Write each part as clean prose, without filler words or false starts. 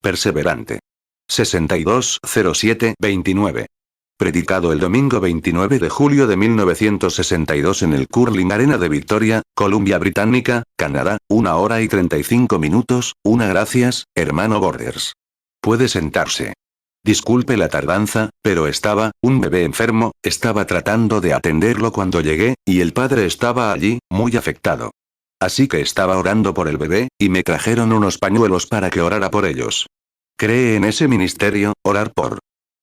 Perseverante. 6207-29. Predicado el domingo 29 de julio de 1962 en el Curling Arena de Victoria, Columbia Británica, Canadá, 1 hora y 35 minutos, gracias, hermano Borders. Puede sentarse. Disculpe la tardanza, pero estaba, un bebé enfermo, estaba tratando de atenderlo cuando llegué, y el padre estaba allí, muy afectado. Así que estaba orando por el bebé, y me trajeron unos pañuelos para que orara por ellos. ¿Cree en ese ministerio, orar por?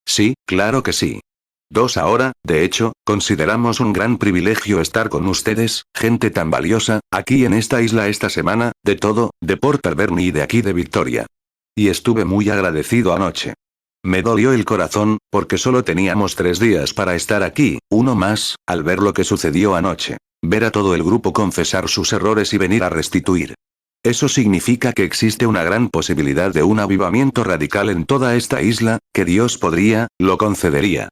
Sí, claro que sí. 2 ahora, de hecho, consideramos un gran privilegio estar con ustedes, gente tan valiosa, aquí en esta isla esta semana, de todo, de Port Alberni y de aquí de Victoria. Y estuve muy agradecido anoche. Me dolió el corazón, porque solo teníamos 3 días para estar aquí, uno más, al ver lo que sucedió anoche. Ver a todo el grupo confesar sus errores y venir a restituir. Eso significa que existe una gran posibilidad de un avivamiento radical en toda esta isla, que Dios podría, lo concedería.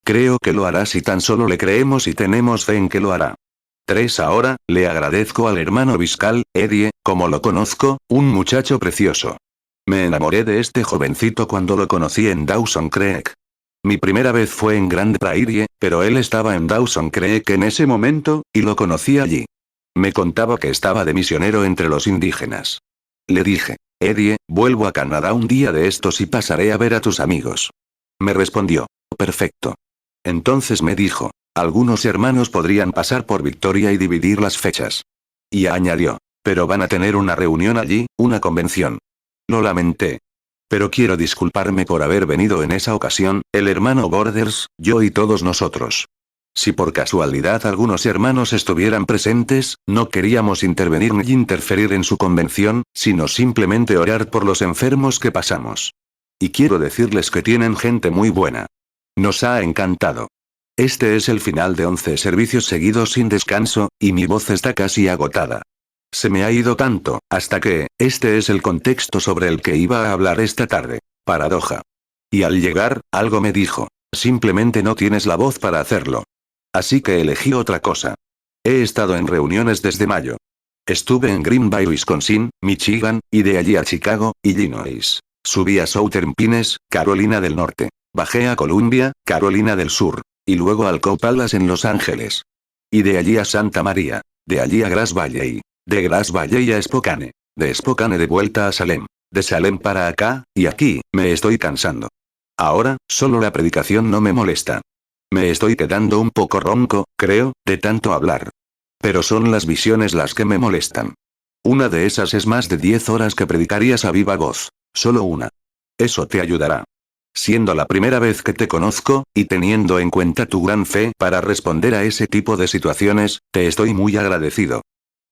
Creo que lo hará si tan solo le creemos y tenemos fe en que lo hará. 3 ahora, le agradezco al hermano Viscal, Eddie, como lo conozco, un muchacho precioso. Me enamoré de este jovencito cuando lo conocí en Dawson Creek. Mi primera vez fue en Grand Prairie, pero él estaba en Dawson Creek en ese momento, y lo conocí allí. Me contaba que estaba de misionero entre los indígenas. Le dije, Eddie, vuelvo a Canadá un día de estos y pasaré a ver a tus amigos. Me respondió, perfecto. Entonces me dijo, algunos hermanos podrían pasar por Victoria y dividir las fechas. Y añadió, pero van a tener una reunión allí, una convención. Lo lamenté. Pero quiero disculparme por haber venido en esa ocasión, el hermano Borders, yo y todos nosotros. Si por casualidad algunos hermanos estuvieran presentes, no queríamos intervenir ni interferir en su convención, sino simplemente orar por los enfermos que pasamos. Y quiero decirles que tienen gente muy buena. Nos ha encantado. Este es el final de 11 servicios seguidos sin descanso, y mi voz está casi agotada. Se me ha ido tanto, hasta que, este es el contexto sobre el que iba a hablar esta tarde. Paradoja. Y al llegar, algo me dijo, simplemente no tienes la voz para hacerlo. Así que elegí otra cosa. He estado en reuniones desde mayo. Estuve en Green Bay, Wisconsin, Michigan, y de allí a Chicago, Illinois. Subí a Southern Pines, Carolina del Norte. Bajé a Columbia, Carolina del Sur. Y luego al Cow Palace en Los Ángeles. Y de allí a Santa María. De allí a Grass Valley. De Grass Valley a Spokane. De Spokane de vuelta a Salem. De Salem para acá, y aquí, me estoy cansando. Ahora, solo la predicación no me molesta. Me estoy quedando un poco ronco, creo, de tanto hablar. Pero son las visiones las que me molestan. Una de esas es más de 10 horas que predicarías a viva voz. Solo una. Eso te ayudará. Siendo la primera vez que te conozco, y teniendo en cuenta tu gran fe para responder a ese tipo de situaciones, te estoy muy agradecido.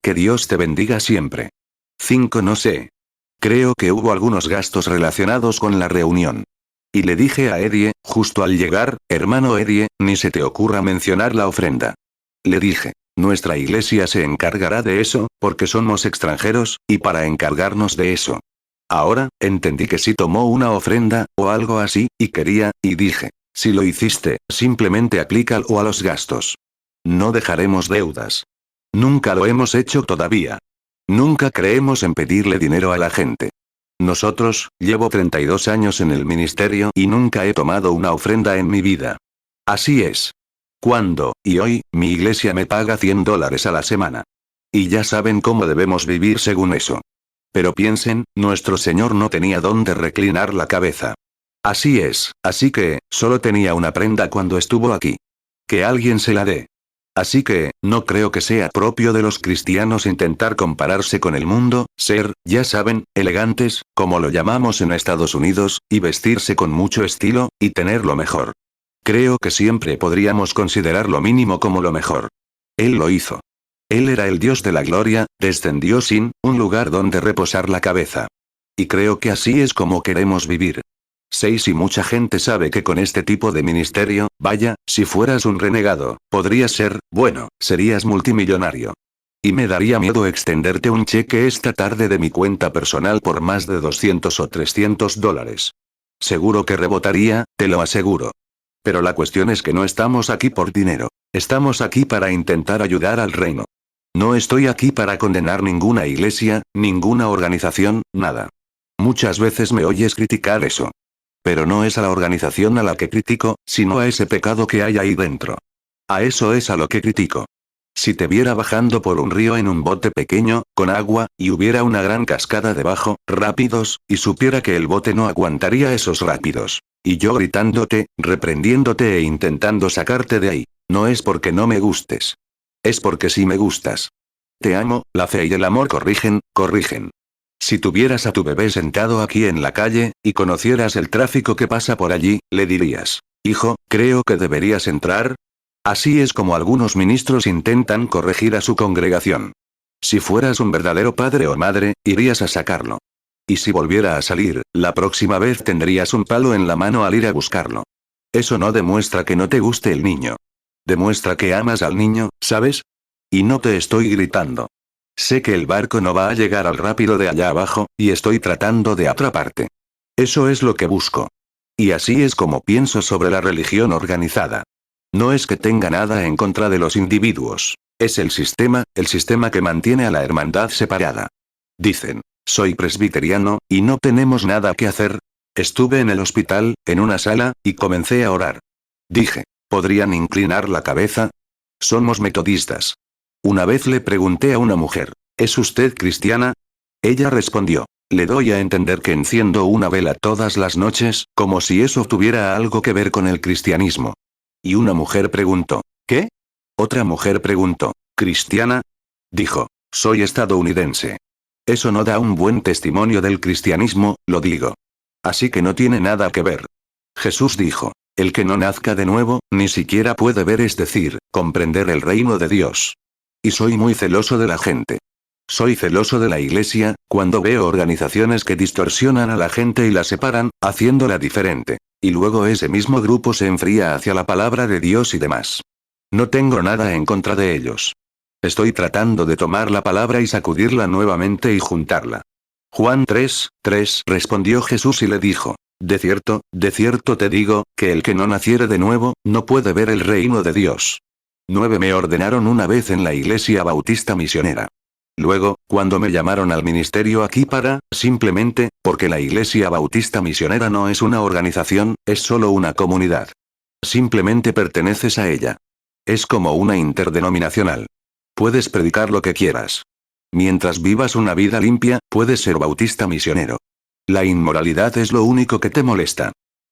Que Dios te bendiga siempre. 5 No sé. Creo que hubo algunos gastos relacionados con la reunión. Y le dije a Eddie, justo al llegar, hermano Eddie, ni se te ocurra mencionar la ofrenda. Le dije, nuestra iglesia se encargará de eso, porque somos extranjeros, y para encargarnos de eso. Ahora, entendí que sí tomó una ofrenda, o algo así, y quería, y dije, si lo hiciste, simplemente aplícalo a los gastos. No dejaremos deudas. Nunca lo hemos hecho todavía. Nunca creemos en pedirle dinero a la gente. Nosotros, llevo 32 años en el ministerio y nunca he tomado una ofrenda en mi vida. Así es. Cuando, y hoy, mi iglesia me paga $100 a la semana. Y ya saben cómo debemos vivir según eso. Pero piensen, nuestro Señor no tenía dónde reclinar la cabeza. Así es, así que, solo tenía una prenda cuando estuvo aquí. Que alguien se la dé. Así que, no creo que sea propio de los cristianos intentar compararse con el mundo, ser, ya saben, elegantes, como lo llamamos en Estados Unidos, y vestirse con mucho estilo, y tener lo mejor. Creo que siempre podríamos considerar lo mínimo como lo mejor. Él lo hizo. Él era el Dios de la gloria, descendió sin un lugar donde reposar la cabeza. Y creo que así es como queremos vivir. 6 Y mucha gente sabe que con este tipo de ministerio, vaya, si fueras un renegado, podrías ser, bueno, serías multimillonario. Y me daría miedo extenderte un cheque esta tarde de mi cuenta personal por más de $200 o $300. Seguro que rebotaría, te lo aseguro. Pero la cuestión es que no estamos aquí por dinero. Estamos aquí para intentar ayudar al reino. No estoy aquí para condenar ninguna iglesia, ninguna organización, nada. Muchas veces me oyes criticar eso. Pero no es a la organización a la que critico, sino a ese pecado que hay ahí dentro. A eso es a lo que critico. Si te viera bajando por un río en un bote pequeño, con agua, y hubiera una gran cascada debajo, rápidos, y supiera que el bote no aguantaría esos rápidos. Y yo gritándote, reprendiéndote e intentando sacarte de ahí. No es porque no me gustes. Es porque sí me gustas. Te amo, la fe y el amor corrigen, corrigen. Si tuvieras a tu bebé sentado aquí en la calle, y conocieras el tráfico que pasa por allí, le dirías, hijo, creo que deberías entrar. Así es como algunos ministros intentan corregir a su congregación. Si fueras un verdadero padre o madre, irías a sacarlo. Y si volviera a salir, la próxima vez tendrías un palo en la mano al ir a buscarlo. Eso no demuestra que no te guste el niño. Demuestra que amas al niño, ¿sabes? Y no te estoy gritando. Sé que el barco no va a llegar al rápido de allá abajo, y estoy tratando de atraparte. Eso es lo que busco. Y así es como pienso sobre la religión organizada. No es que tenga nada en contra de los individuos. Es el sistema que mantiene a la hermandad separada. Dicen, soy presbiteriano, y no tenemos nada que hacer. Estuve en el hospital, en una sala, y comencé a orar. Dije, ¿podrían inclinar la cabeza? Somos metodistas. Una vez le pregunté a una mujer, ¿es usted cristiana? Ella respondió, le doy a entender que enciendo una vela todas las noches, como si eso tuviera algo que ver con el cristianismo. Y una mujer preguntó, ¿qué? Otra mujer preguntó, ¿cristiana? Dijo, soy estadounidense. Eso no da un buen testimonio del cristianismo, lo digo. Así que no tiene nada que ver. Jesús dijo, el que no nazca de nuevo, ni siquiera puede ver, es decir, comprender el reino de Dios. Y soy muy celoso de la gente. Soy celoso de la iglesia, cuando veo organizaciones que distorsionan a la gente y la separan, haciéndola diferente. Y luego ese mismo grupo se enfría hacia la palabra de Dios y demás. No tengo nada en contra de ellos. Estoy tratando de tomar la palabra y sacudirla nuevamente y juntarla. Juan 3:3 respondió Jesús y le dijo, de cierto te digo, que el que no naciere de nuevo, no puede ver el reino de Dios. 9 Me ordenaron una vez en la iglesia bautista misionera. Luego, cuando me llamaron al ministerio aquí simplemente, porque la iglesia bautista misionera no es una organización, es solo una comunidad. Simplemente perteneces a ella. Es como una interdenominacional. Puedes predicar lo que quieras. Mientras vivas una vida limpia, puedes ser bautista misionero. La inmoralidad es lo único que te molesta.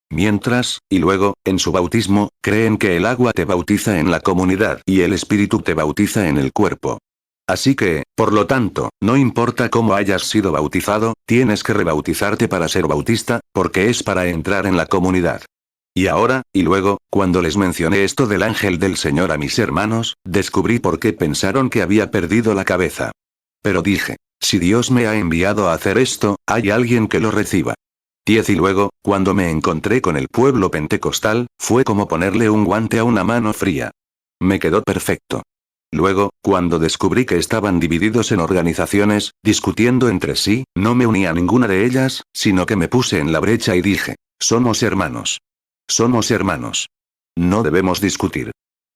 Mientras, y luego, en su bautismo, creen que el agua te bautiza en la comunidad y el espíritu te bautiza en el cuerpo. Así que, por lo tanto, no importa cómo hayas sido bautizado, tienes que rebautizarte para ser bautista, porque es para entrar en la comunidad. Y ahora, y luego, cuando les mencioné esto del ángel del Señor a mis hermanos, descubrí por qué pensaron que había perdido la cabeza. Pero dije, si Dios me ha enviado a hacer esto, hay alguien que lo reciba. 10 Y luego, cuando me encontré con el pueblo pentecostal, fue como ponerle un guante a una mano fría. Me quedó perfecto. Luego, cuando descubrí que estaban divididos en organizaciones, discutiendo entre sí, no me uní a ninguna de ellas, sino que me puse en la brecha y dije, somos hermanos. Somos hermanos. No debemos discutir.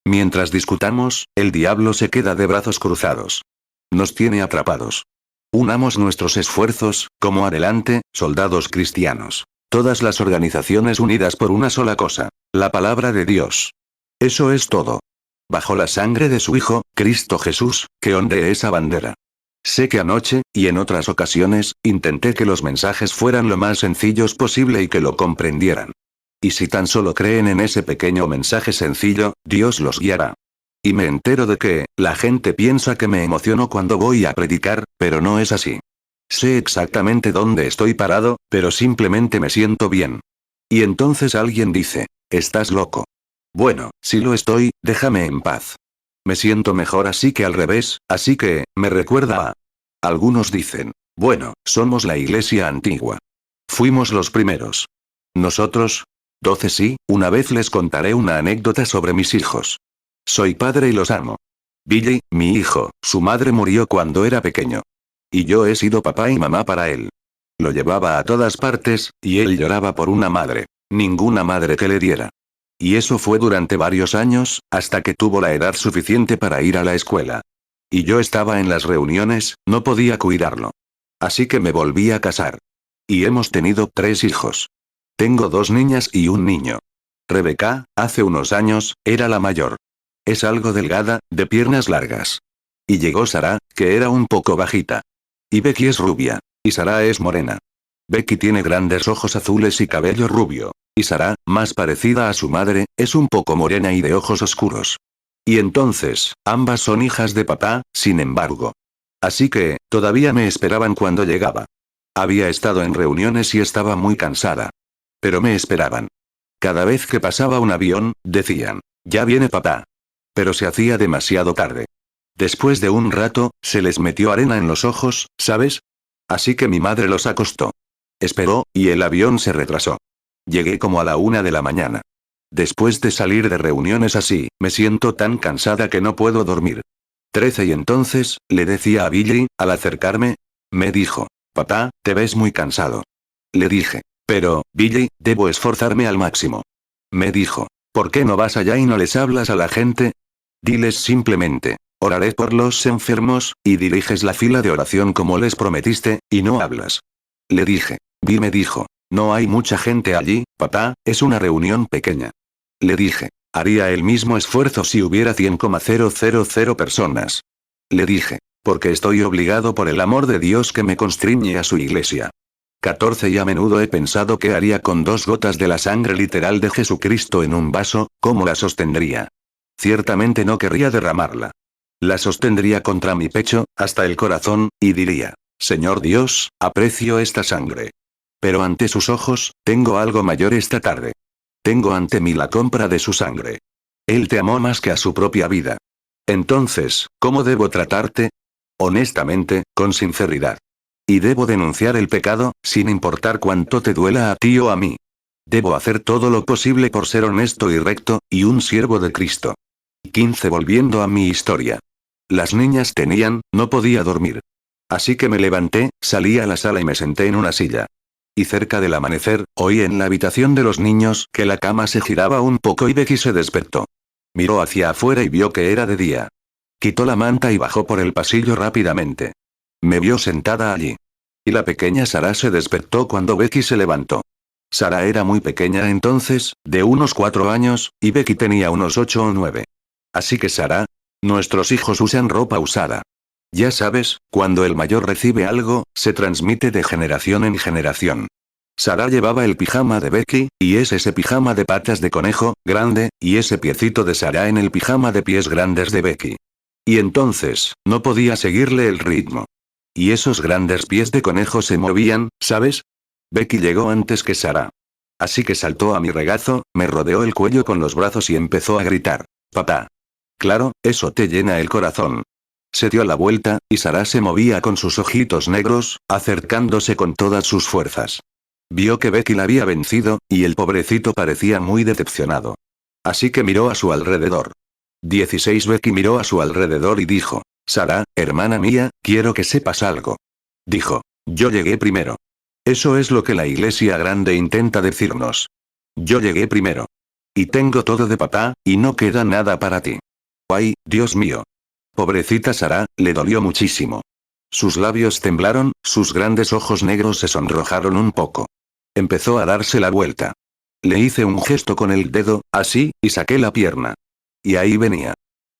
Mientras discutamos, el diablo se queda de brazos cruzados. Nos tiene atrapados. Unamos nuestros esfuerzos, como adelante, soldados cristianos. Todas las organizaciones unidas por una sola cosa, la palabra de Dios. Eso es todo. Bajo la sangre de su Hijo, Cristo Jesús, que ondee esa bandera. Sé que anoche, y en otras ocasiones, intenté que los mensajes fueran lo más sencillos posible y que lo comprendieran. Y si tan solo creen en ese pequeño mensaje sencillo, Dios los guiará. Y me entero de que, la gente piensa que me emociono cuando voy a predicar, pero no es así. Sé exactamente dónde estoy parado, pero simplemente me siento bien. Y entonces alguien dice, ¿estás loco? Bueno, si lo estoy, déjame en paz. Me siento mejor así que al revés, así que, me recuerda a... Algunos dicen, bueno, somos la iglesia antigua. Fuimos los primeros. Nosotros, 12 Sí, una vez les contaré una anécdota sobre mis hijos. Soy padre y los amo. Billy, mi hijo, su madre murió cuando era pequeño. Y yo he sido papá y mamá para él. Lo llevaba a todas partes, y él lloraba por una madre. Ninguna madre que le diera. Y eso fue durante varios años, hasta que tuvo la edad suficiente para ir a la escuela. Y yo estaba en las reuniones, no podía cuidarlo. Así que me volví a casar. Y hemos tenido 3 hijos. Tengo 2 niñas y un niño. Rebeca, hace unos años, era la mayor. Es algo delgada, de piernas largas. Y llegó Sara, que era un poco bajita. Y Becky es rubia. Y Sara es morena. Becky tiene grandes ojos azules y cabello rubio. Y Sara, más parecida a su madre, es un poco morena y de ojos oscuros. Y entonces, ambas son hijas de papá, sin embargo. Así que, todavía me esperaban cuando llegaba. Había estado en reuniones y estaba muy cansada. Pero me esperaban. Cada vez que pasaba un avión, decían, ya viene papá. Pero se hacía demasiado tarde. Después de un rato, se les metió arena en los ojos, ¿sabes? Así que mi madre los acostó. Esperó, y el avión se retrasó. Llegué como a la 1 de la mañana. Después de salir de reuniones así, me siento tan cansada que no puedo dormir. 13 y entonces, le decía a Billy, al acercarme, me dijo, papá, te ves muy cansado. Le dije, pero, Billy, debo esforzarme al máximo. Me dijo, ¿por qué no vas allá y no les hablas a la gente? Diles simplemente, oraré por los enfermos, y diriges la fila de oración como les prometiste, y no hablas. Le dije. Bill me dijo, no hay mucha gente allí, papá, es una reunión pequeña. Le dije, haría el mismo esfuerzo si hubiera 100,000 personas. Le dije, porque estoy obligado por el amor de Dios que me constriñe a su iglesia. 14 Y a menudo he pensado qué haría con 2 gotas de la sangre literal de Jesucristo en un vaso, ¿cómo la sostendría? Ciertamente no querría derramarla. La sostendría contra mi pecho, hasta el corazón, y diría, Señor Dios, aprecio esta sangre. Pero ante sus ojos, tengo algo mayor esta tarde. Tengo ante mí la compra de su sangre. Él te amó más que a su propia vida. Entonces, ¿cómo debo tratarte? Honestamente, con sinceridad. Y debo denunciar el pecado, sin importar cuánto te duela a ti o a mí. Debo hacer todo lo posible por ser honesto y recto, y un siervo de Cristo. 15 Volviendo a mi historia. Las niñas no podía dormir. Así que me levanté, salí a la sala y me senté en una silla. Y cerca del amanecer, oí en la habitación de los niños que la cama se giraba un poco y Becky se despertó. Miró hacia afuera y vio que era de día. Quitó la manta y bajó por el pasillo rápidamente. Me vio sentada allí. Y la pequeña Sara se despertó cuando Becky se levantó. Sara era muy pequeña entonces, de unos 4 años, y Becky tenía unos 8 o 9. Así que Sara, nuestros hijos usan ropa usada. Ya sabes, cuando el mayor recibe algo, se transmite de generación en generación. Sara llevaba el pijama de Becky, y es ese pijama de patas de conejo, grande, y ese piecito de Sara en el pijama de pies grandes de Becky. Y entonces, no podía seguirle el ritmo. Y esos grandes pies de conejo se movían, ¿sabes? Becky llegó antes que Sara. Así que saltó a mi regazo, me rodeó el cuello con los brazos y empezó a gritar, papá. Claro, eso te llena el corazón. Se dio la vuelta, y Sara se movía con sus ojitos negros, acercándose con todas sus fuerzas. Vio que Becky la había vencido, y el pobrecito parecía muy decepcionado. Así que miró a su alrededor. 16 Becky miró a su alrededor y dijo, Sara, hermana mía, quiero que sepas algo. Dijo, yo llegué primero. Eso es lo que la iglesia grande intenta decirnos. Yo llegué primero. Y tengo todo de papá, y no queda nada para ti. Ay, Dios mío. Pobrecita Sara, le dolió muchísimo. Sus labios temblaron, sus grandes ojos negros se sonrojaron un poco. Empezó a darse la vuelta. Le hice un gesto con el dedo, así, y saqué la pierna. Y ahí venía.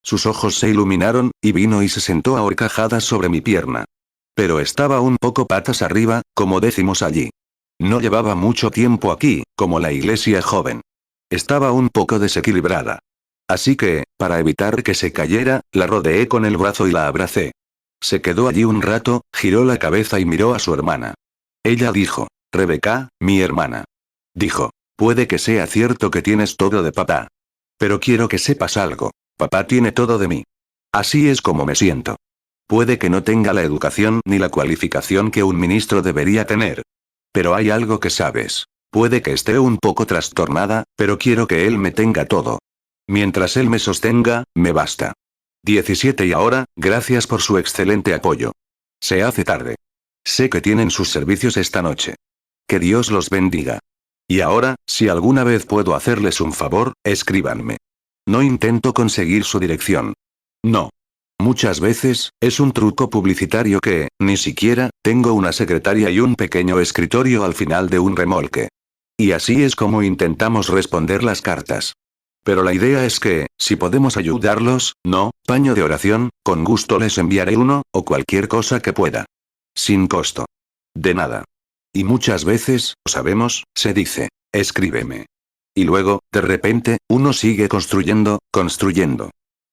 Sus ojos se iluminaron, y vino y se sentó a horcajadas sobre mi pierna. Pero estaba un poco patas arriba, como decimos allí. No llevaba mucho tiempo aquí, como la iglesia joven. Estaba un poco desequilibrada. Así que, para evitar que se cayera, la rodeé con el brazo y la abracé. Se quedó allí un rato, giró la cabeza y miró a su hermana. Ella dijo, Rebeca, mi hermana. Dijo, puede que sea cierto que tienes todo de papá. Pero quiero que sepas algo, papá tiene todo de mí. Así es como me siento. Puede que no tenga la educación ni la cualificación que un ministro debería tener. Pero hay algo que sabes. Puede que esté un poco trastornada, pero quiero que él me tenga todo. Mientras él me sostenga, me basta. 17 Y ahora, gracias por su excelente apoyo. Se hace tarde. Sé que tienen sus servicios esta noche. Que Dios los bendiga. Y ahora, si alguna vez puedo hacerles un favor, escríbanme. No intento conseguir su dirección. No. Muchas veces, es un truco publicitario que, ni siquiera, Tengo una secretaria y un pequeño escritorio al final de un remolque. Y así es como intentamos responder las cartas. Pero la idea es que, si podemos ayudarlos, no, paño de oración, con gusto les enviaré uno, o cualquier cosa que pueda. Sin costo. De nada. Y muchas veces, sabemos, se dice, escríbeme. Y luego, de repente, uno sigue construyendo, construyendo.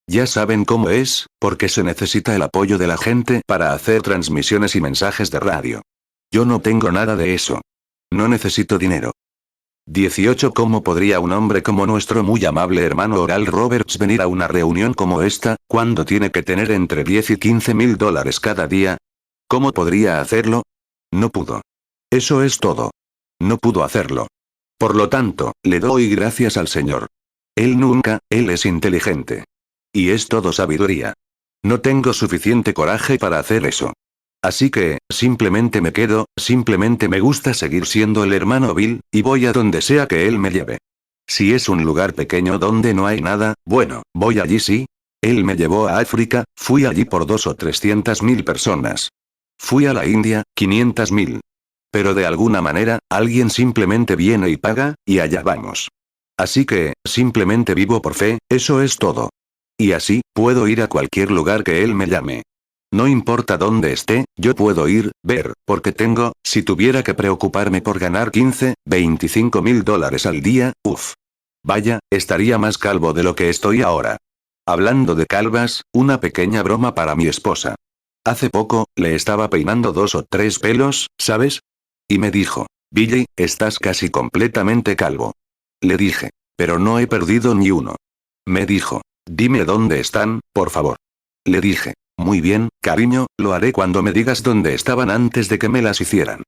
Ya saben cómo es, porque se necesita el apoyo de la gente para hacer transmisiones y mensajes de radio. Yo no tengo nada de eso. No necesito dinero. 18. ¿Cómo podría un hombre como nuestro muy amable hermano Oral Roberts venir a una reunión como esta, cuando tiene que tener entre 10 y 15 mil dólares cada día? ¿Cómo podría hacerlo? No pudo. Eso es todo. No pudo hacerlo. Por lo tanto, le doy gracias al Señor. Él es inteligente. Y es todo sabiduría. No tengo suficiente coraje para hacer eso. Así que, simplemente me quedo, simplemente me gusta seguir siendo el hermano Bill, y voy a donde sea que él me lleve. Si es un lugar pequeño donde no hay nada, bueno, voy allí sí. Él me llevó a África, fui allí por 2 o 300 mil personas. Fui a la India, 500 mil. Pero de alguna manera, alguien simplemente viene y paga, y allá vamos. Así que, simplemente vivo por fe, eso es todo. Y así, puedo ir a cualquier lugar que él me llame. No importa dónde esté, yo puedo ir, ver, porque tengo, si tuviera que preocuparme por ganar 15, 25 mil dólares al día, uff. Vaya, estaría más calvo de lo que estoy ahora. Hablando de calvas, una pequeña broma para mi esposa. Hace poco, le estaba peinando 2 o 3 pelos, ¿sabes? Y me dijo, Billy, estás casi completamente calvo. Le dije, pero no he perdido ni uno. Me dijo, dime dónde están, por favor. Le dije, muy bien, cariño, lo haré cuando me digas dónde estaban antes de que me las hicieran.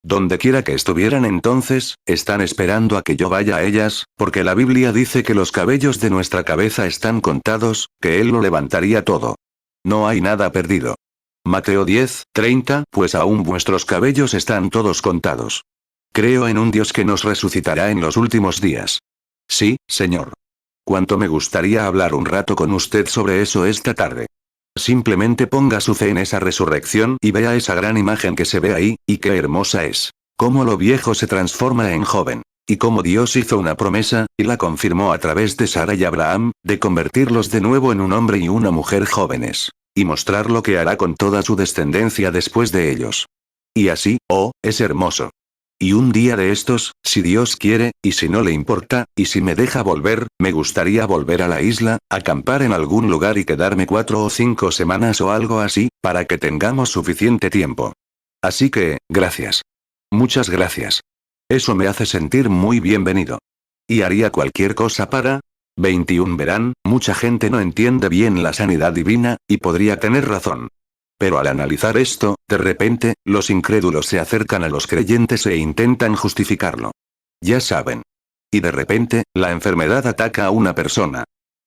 Donde quiera que estuvieran entonces, están esperando a que yo vaya a ellas, porque la Biblia dice que los cabellos de nuestra cabeza están contados, que Él lo levantaría todo. No hay nada perdido. Mateo 10:30, pues aún vuestros cabellos están todos contados. Creo en un Dios que nos resucitará en los últimos días. Sí, Señor. Cuánto me gustaría hablar un rato con usted sobre eso esta tarde. Simplemente ponga su fe en esa resurrección y vea esa gran imagen que se ve ahí, y qué hermosa es. Cómo lo viejo se transforma en joven. Y cómo Dios hizo una promesa, y la confirmó a través de Sara y Abraham, de convertirlos de nuevo en un hombre y una mujer jóvenes. Y mostrar lo que hará con toda su descendencia después de ellos. Y así, oh, es hermoso. Y un día de estos, si Dios quiere, y si no le importa, y si me deja volver, me gustaría volver a la isla, acampar en algún lugar y quedarme 4 o 5 semanas o algo así, para que tengamos suficiente tiempo. Así que, gracias. Muchas gracias. Eso me hace sentir muy bienvenido. Y haría cualquier cosa para... 21. Verán, mucha gente no entiende bien la sanidad divina, y podría tener razón. Pero al analizar esto, de repente, los incrédulos se acercan a los creyentes e intentan justificarlo. Ya saben. Y de repente, la enfermedad ataca a una persona.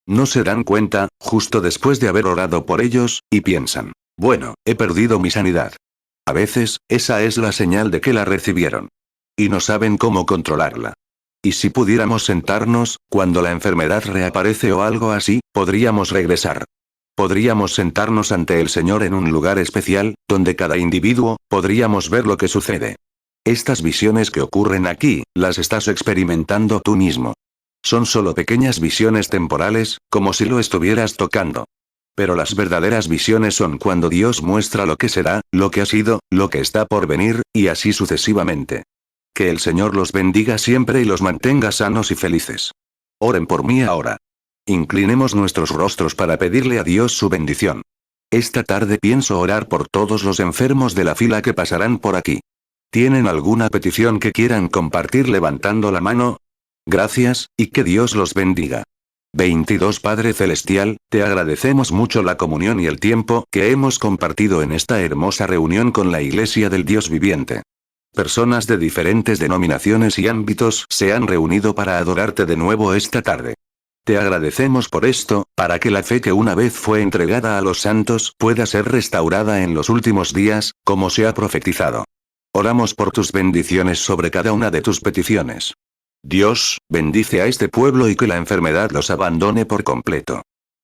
No se dan cuenta, justo después de haber orado por ellos, y piensan, bueno, he perdido mi sanidad. A veces, esa es la señal de que la recibieron. Y no saben cómo controlarla. Y si pudiéramos sentarnos, cuando la enfermedad reaparece o algo así, podríamos regresar. Podríamos sentarnos ante el Señor en un lugar especial, donde cada individuo, podríamos ver lo que sucede. Estas visiones que ocurren aquí, las estás experimentando tú mismo. Son solo pequeñas visiones temporales, como si lo estuvieras tocando. Pero las verdaderas visiones son cuando Dios muestra lo que será, lo que ha sido, lo que está por venir, y así sucesivamente. Que el Señor los bendiga siempre y los mantenga sanos y felices. Oren por mí ahora. Inclinemos nuestros rostros para pedirle a Dios su bendición. Esta tarde pienso orar por todos los enfermos de la fila que pasarán por aquí. ¿Tienen alguna petición que quieran compartir levantando la mano? Gracias, y que Dios los bendiga. 22. Padre Celestial, te agradecemos mucho la comunión y el tiempo que hemos compartido en esta hermosa reunión con la Iglesia del Dios viviente. Personas de diferentes denominaciones y ámbitos se han reunido para adorarte de nuevo esta tarde. Te agradecemos por esto, para que la fe que una vez fue entregada a los santos pueda ser restaurada en los últimos días, como se ha profetizado. Oramos por tus bendiciones sobre cada una de tus peticiones. Dios, bendice a este pueblo y que la enfermedad los abandone por completo.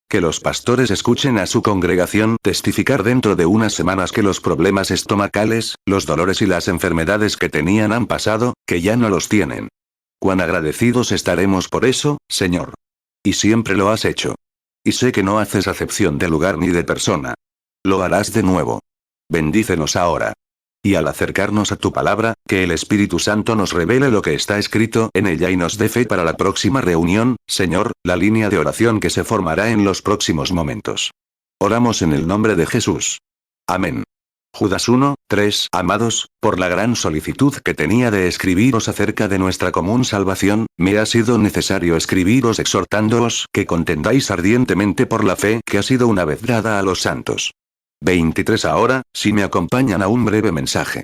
Que los pastores escuchen a su congregación testificar dentro de unas semanas que los problemas estomacales, los dolores y las enfermedades que tenían han pasado, que ya no los tienen. Cuán agradecidos estaremos por eso, Señor. Y siempre lo has hecho. Y sé que no haces acepción de lugar ni de persona. Lo harás de nuevo. Bendícenos ahora. Y al acercarnos a tu palabra, que el Espíritu Santo nos revele lo que está escrito en ella y nos dé fe para la próxima reunión, Señor, la línea de oración que se formará en los próximos momentos. Oramos en el nombre de Jesús. Amén. Judas 1, 3. Amados, por la gran solicitud que tenía de escribiros acerca de nuestra común salvación, me ha sido necesario escribiros exhortándoos que contendáis ardientemente por la fe que ha sido una vez dada a los santos. 23. Ahora, si me acompañan a un breve mensaje.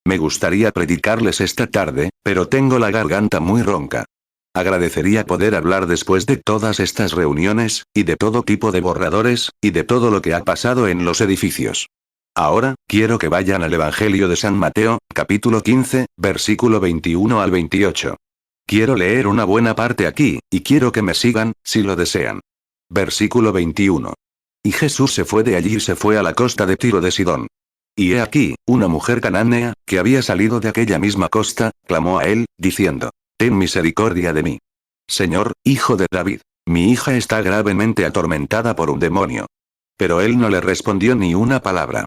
Me gustaría predicarles esta tarde, pero tengo la garganta muy ronca. Agradecería poder hablar después de todas estas reuniones, y de todo tipo de borradores, y de todo lo que ha pasado en los edificios. Ahora, quiero que vayan al Evangelio de San Mateo, capítulo 15, versículo 21 al 28. Quiero leer una buena parte aquí, y quiero que me sigan, si lo desean. Versículo 21. Y Jesús se fue de allí y se fue a la costa de Tiro de Sidón. Y he aquí, una mujer cananea, que había salido de aquella misma costa, clamó a él, diciendo: Ten misericordia de mí. Señor, hijo de David, mi hija está gravemente atormentada por un demonio. Pero él no le respondió ni una palabra.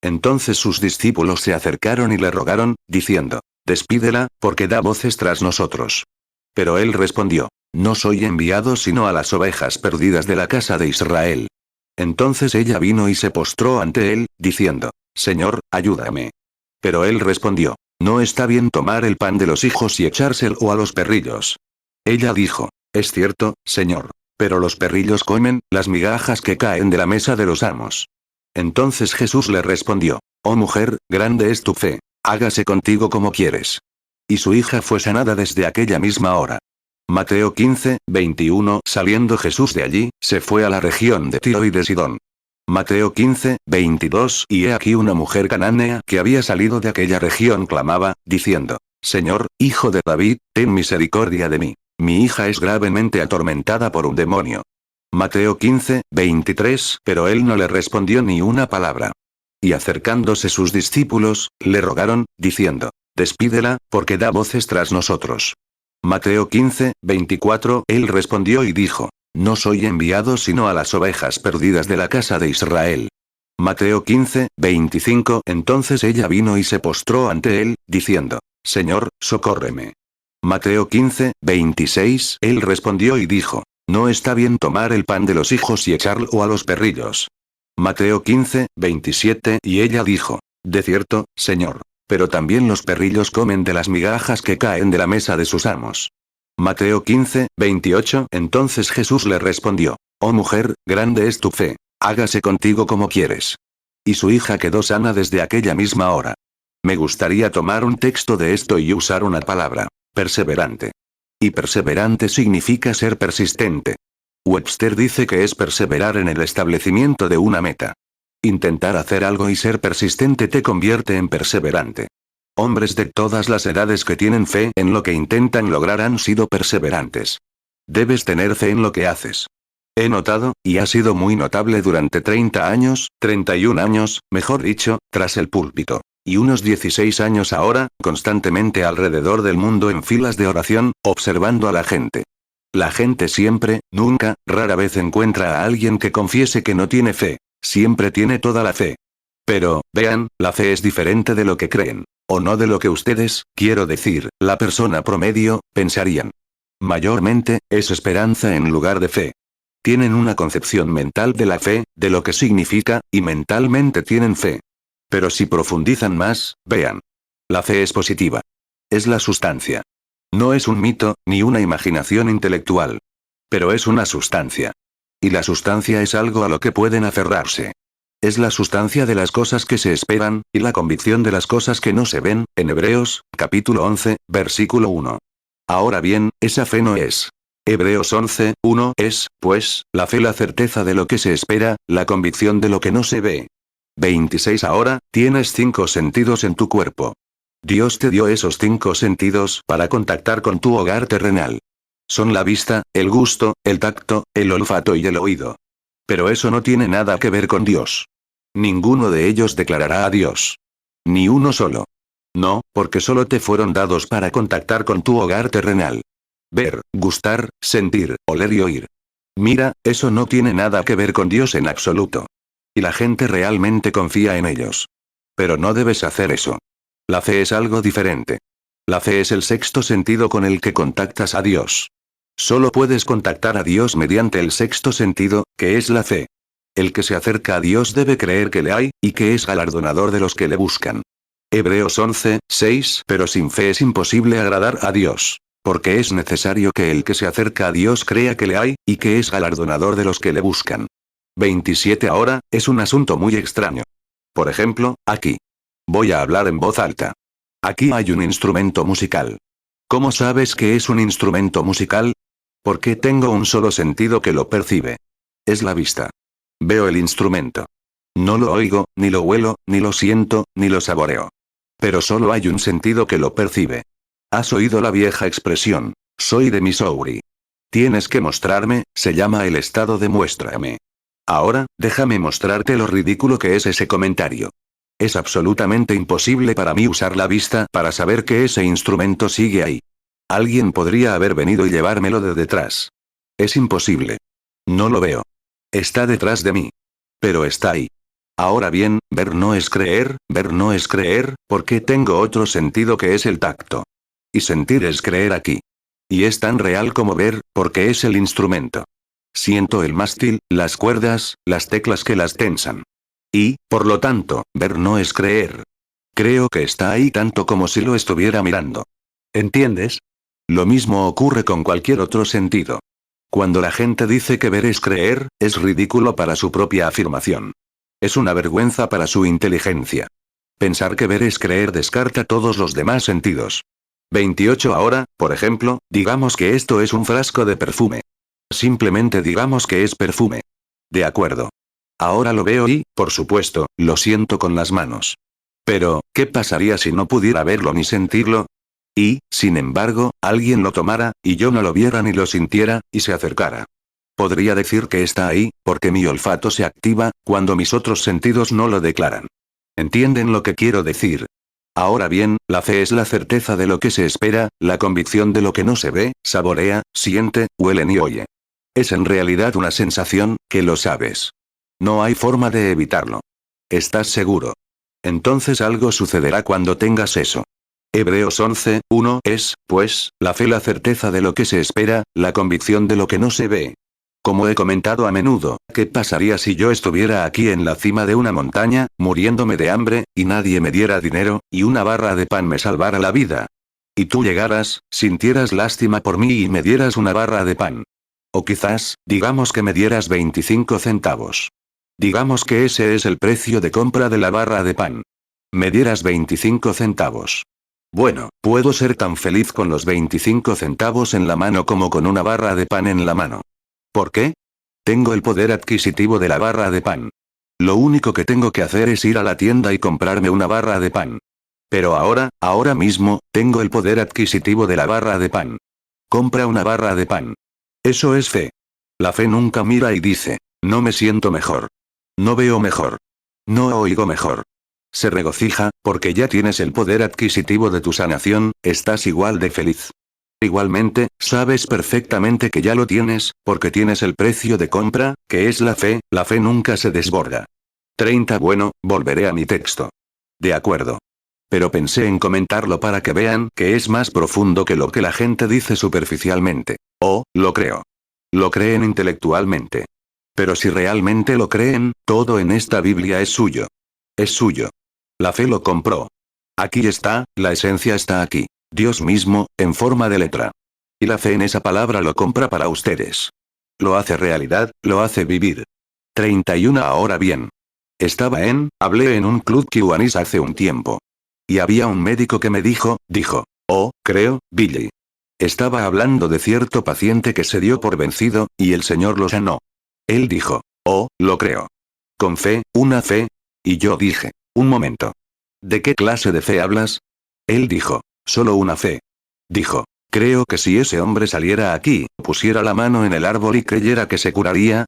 Entonces sus discípulos se acercaron y le rogaron, diciendo: Despídela, porque da voces tras nosotros. Pero él respondió: No soy enviado sino a las ovejas perdidas de la casa de Israel. Entonces ella vino y se postró ante él, diciendo: Señor, ayúdame. Pero él respondió: No está bien tomar el pan de los hijos y echárselo a los perrillos. Ella dijo: Es cierto, Señor. Pero los perrillos comen las migajas que caen de la mesa de los amos. Entonces Jesús le respondió: Oh mujer, grande es tu fe. Hágase contigo como quieres. Y su hija fue sanada desde aquella misma hora. Mateo 15, 21. Saliendo Jesús de allí, se fue a la región de Tiro y de Sidón. Mateo 15, 22. Y he aquí una mujer cananea que había salido de aquella región clamaba, diciendo: Señor, hijo de David, ten misericordia de mí. Mi hija es gravemente atormentada por un demonio. Mateo 15, 23. Pero él no le respondió ni una palabra. Y acercándose sus discípulos, le rogaron, diciendo: Despídela, porque da voces tras nosotros. Mateo 15, 24. Él respondió y dijo: No soy enviado sino a las ovejas perdidas de la casa de Israel. Mateo 15, 25. Entonces ella vino y se postró ante él, diciendo: Señor, socórreme. Mateo 15, 26. Él respondió y dijo: No está bien tomar el pan de los hijos y echarlo a los perrillos. Mateo 15, 27. Y ella dijo: De cierto, Señor. Pero también los perrillos comen de las migajas que caen de la mesa de sus amos. Mateo 15, 28. Entonces Jesús le respondió: Oh mujer, grande es tu fe. Hágase contigo como quieres. Y su hija quedó sana desde aquella misma hora. Me gustaría tomar un texto de esto y usar una palabra: perseverante. Y perseverante significa ser persistente. Webster dice que es perseverar en el establecimiento de una meta. Intentar hacer algo y ser persistente te convierte en perseverante. Hombres de todas las edades que tienen fe en lo que intentan lograr han sido perseverantes. Debes tener fe en lo que haces. He notado, y ha sido muy notable durante 30 años, 31 años, mejor dicho, tras el púlpito, y unos 16 años ahora, constantemente alrededor del mundo en filas de oración, observando a la gente. La gente siempre, nunca, rara vez encuentra a alguien que confiese que no tiene fe. Siempre tiene toda la fe. Pero, vean, la fe es diferente de lo que creen. O no de lo que ustedes, quiero decir, la persona promedio, pensarían. Mayormente, es esperanza en lugar de fe. Tienen una concepción mental de la fe, de lo que significa, y mentalmente tienen fe. Pero si profundizan más, vean. La fe es positiva. Es la sustancia. No es un mito, ni una imaginación intelectual. Pero es una sustancia. Y la sustancia es algo a lo que pueden aferrarse. Es la sustancia de las cosas que se esperan, y la convicción de las cosas que no se ven, en Hebreos, capítulo 11, versículo 1. Ahora bien, esa fe no es. Hebreos 11, 1 es, pues, la fe la certeza de lo que se espera, la convicción de lo que no se ve. 26. Ahora, tienes 5 sentidos en tu cuerpo. Dios te dio esos 5 sentidos para contactar con tu hogar terrenal. Son la vista, el gusto, el tacto, el olfato y el oído. Pero eso no tiene nada que ver con Dios. Ninguno de ellos declarará a Dios. Ni uno solo. No, porque solo te fueron dados para contactar con tu hogar terrenal. Ver, gustar, sentir, oler y oír. Mira, eso no tiene nada que ver con Dios en absoluto. Y la gente realmente confía en ellos. Pero no debes hacer eso. La fe es algo diferente. La fe es el sexto sentido con el que contactas a Dios. Solo puedes contactar a Dios mediante el sexto sentido, que es la fe. El que se acerca a Dios debe creer que le hay, y que es galardonador de los que le buscan. Hebreos 11, 6. Pero sin fe es imposible agradar a Dios. Porque es necesario que el que se acerca a Dios crea que le hay, y que es galardonador de los que le buscan. 27. Ahora, es un asunto muy extraño. Por ejemplo, aquí. Voy a hablar en voz alta. Aquí hay un instrumento musical. ¿Cómo sabes que es un instrumento musical? Porque tengo un solo sentido que lo percibe. Es la vista. Veo el instrumento. No lo oigo, ni lo huelo, ni lo siento, ni lo saboreo. Pero solo hay un sentido que lo percibe. Has oído la vieja expresión, soy de Missouri. Tienes que mostrarme, se llama el estado de muéstrame. Ahora, déjame mostrarte lo ridículo que es ese comentario. Es absolutamente imposible para mí usar la vista para saber que ese instrumento sigue ahí. Alguien podría haber venido y llevármelo de detrás. Es imposible. No lo veo. Está detrás de mí. Pero está ahí. Ahora bien, ver no es creer, porque tengo otro sentido que es el tacto. Y sentir es creer aquí. Y es tan real como ver, porque es el instrumento. Siento el mástil, las cuerdas, las teclas que las tensan. Y, por lo tanto, ver no es creer. Creo que está ahí tanto como si lo estuviera mirando. ¿Entiendes? Lo mismo ocurre con cualquier otro sentido. Cuando la gente dice que ver es creer, es ridículo para su propia afirmación. Es una vergüenza para su inteligencia. Pensar que ver es creer descarta todos los demás sentidos. 28. Ahora, por ejemplo, digamos que esto es un frasco de perfume. Simplemente digamos que es perfume. De acuerdo. Ahora lo veo y, por supuesto, lo siento con las manos. Pero, ¿qué pasaría si no pudiera verlo ni sentirlo? Y, sin embargo, alguien lo tomara, y yo no lo viera ni lo sintiera, y se acercara. Podría decir que está ahí, porque mi olfato se activa, cuando mis otros sentidos no lo declaran. ¿Entienden lo que quiero decir? Ahora bien, la fe es la certeza de lo que se espera, la convicción de lo que no se ve, saborea, siente, huele ni oye. Es en realidad una sensación, que lo sabes. No hay forma de evitarlo. ¿Estás seguro? Entonces algo sucederá cuando tengas eso. Hebreos 11, 1 es, pues, la fe la certeza de lo que se espera, la convicción de lo que no se ve. Como he comentado a menudo, ¿qué pasaría si yo estuviera aquí en la cima de una montaña, muriéndome de hambre, y nadie me diera dinero, y una barra de pan me salvara la vida? Y tú llegaras, sintieras lástima por mí y me dieras una barra de pan. O quizás, digamos que me dieras 25 centavos. Digamos que ese es el precio de compra de la barra de pan. Me dieras 25 centavos. Bueno, puedo ser tan feliz con los 25 centavos en la mano como con una barra de pan en la mano. ¿Por qué? Tengo el poder adquisitivo de la barra de pan. Lo único que tengo que hacer es ir a la tienda y comprarme una barra de pan. Pero ahora mismo, tengo el poder adquisitivo de la barra de pan. Compra una barra de pan. Eso es fe. La fe nunca mira y dice, no me siento mejor. No veo mejor. No oigo mejor. Se regocija, porque ya tienes el poder adquisitivo de tu sanación, estás igual de feliz. Igualmente, sabes perfectamente que ya lo tienes, porque tienes el precio de compra, que es la fe nunca se desborda. 30. Bueno, volveré a mi texto. De acuerdo. Pero pensé en comentarlo para que vean que es más profundo que lo que la gente dice superficialmente. Oh, lo creo. Lo creen intelectualmente. Pero si realmente lo creen, todo en esta Biblia es suyo. Es suyo. La fe lo compró. Aquí está, la esencia está aquí. Dios mismo, en forma de letra. Y la fe en esa palabra lo compra para ustedes. Lo hace realidad, lo hace vivir. 31. Ahora bien. Hablé en un club kiwanis hace un tiempo. Y había un médico que me dijo, oh, creo, Billy. Estaba hablando de cierto paciente que se dio por vencido, y el Señor lo sanó. Él dijo, oh, lo creo. Con fe, una fe. Y yo dije, un momento. ¿De qué clase de fe hablas? Él dijo, solo una fe. Dijo, Creo que si ese hombre saliera aquí, pusiera la mano en el árbol y creyera que se curaría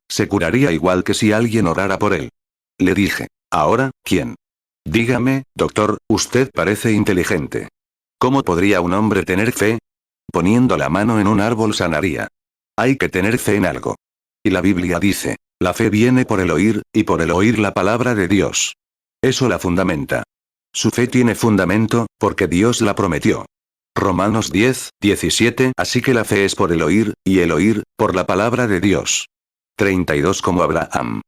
igual que si alguien orara por él. Le dije. Ahora, ¿quién? Dígame, doctor, usted parece inteligente. ¿Cómo podría un hombre tener fe? Poniendo la mano en un árbol sanaría. Hay que tener fe en algo. Y la Biblia dice, la fe viene por el oír, y por el oír la palabra de Dios. Eso la fundamenta. Su fe tiene fundamento, porque Dios la prometió. Romanos 10, 17. Así que la fe es por el oír, y el oír, por la palabra de Dios. 32 Como Abraham.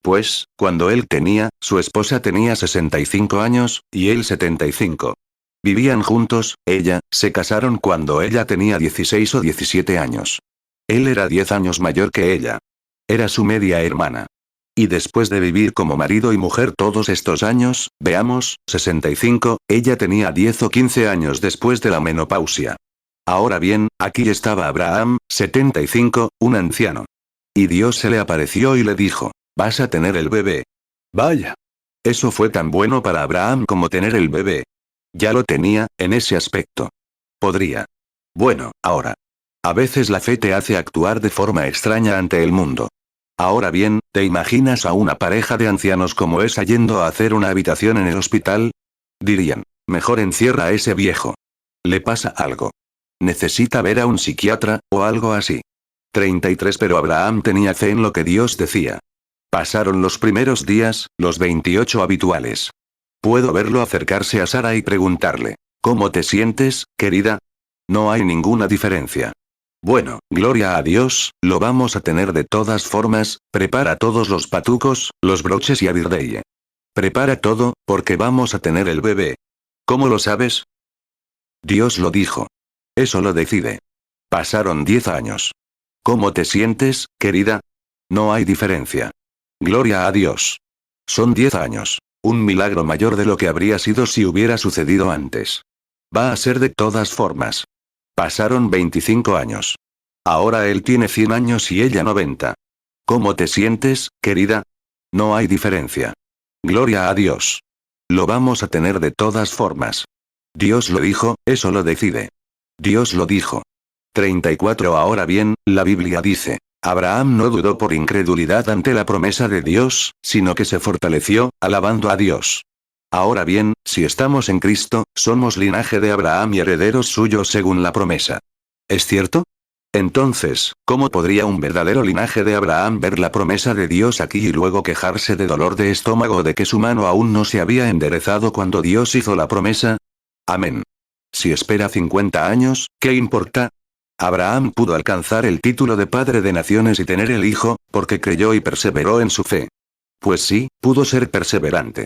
Pues, cuando él tenía, su esposa tenía 65 años, y él 75. Vivían juntos, se casaron cuando ella tenía 16 o 17 años. Él era 10 años mayor que ella. Era su media hermana. Y después de vivir como marido y mujer todos estos años, veamos, 65, ella tenía 10 o 15 años después de la menopausia. Ahora bien, aquí estaba Abraham, 75, un anciano. Y Dios se le apareció y le dijo, vas a tener el bebé. Vaya. Eso fue tan bueno para Abraham como tener el bebé. Ya lo tenía, en ese aspecto. Podría. Bueno, ahora. A veces la fe te hace actuar de forma extraña ante el mundo. Ahora bien, ¿te imaginas a una pareja de ancianos como esa yendo a hacer una habitación en el hospital? Dirían, mejor encierra a ese viejo. Le pasa algo. Necesita ver a un psiquiatra, o algo así. 33 Pero Abraham tenía fe en lo que Dios decía. Pasaron los primeros días, los 28 habituales. Puedo verlo acercarse a Sara y preguntarle, ¿cómo te sientes, querida? No hay ninguna diferencia. Bueno, gloria a Dios, lo vamos a tener de todas formas, prepara todos los patucos, los broches y a Virdeille. Prepara todo, porque vamos a tener el bebé. ¿Cómo lo sabes? Dios lo dijo. Eso lo decide. Pasaron 10 años. ¿Cómo te sientes, querida? No hay diferencia. Gloria a Dios. Son 10 años. Un milagro mayor de lo que habría sido si hubiera sucedido antes. Va a ser de todas formas. Pasaron 25 años. Ahora él tiene 100 años y ella 90. ¿Cómo te sientes, querida? No hay diferencia. Gloria a Dios. Lo vamos a tener de todas formas. Dios lo dijo, eso lo decide. Dios lo dijo. 34 Ahora bien, la Biblia dice, Abraham no dudó por incredulidad ante la promesa de Dios, sino que se fortaleció, alabando a Dios. Ahora bien, si estamos en Cristo, somos linaje de Abraham y herederos suyos según la promesa. ¿Es cierto? Entonces, ¿cómo podría un verdadero linaje de Abraham ver la promesa de Dios aquí y luego quejarse de dolor de estómago de que su mano aún no se había enderezado cuando Dios hizo la promesa? Amén. Si espera 50 años, ¿qué importa? Abraham pudo alcanzar el título de padre de naciones y tener el hijo, porque creyó y perseveró en su fe. Pues sí, pudo ser perseverante.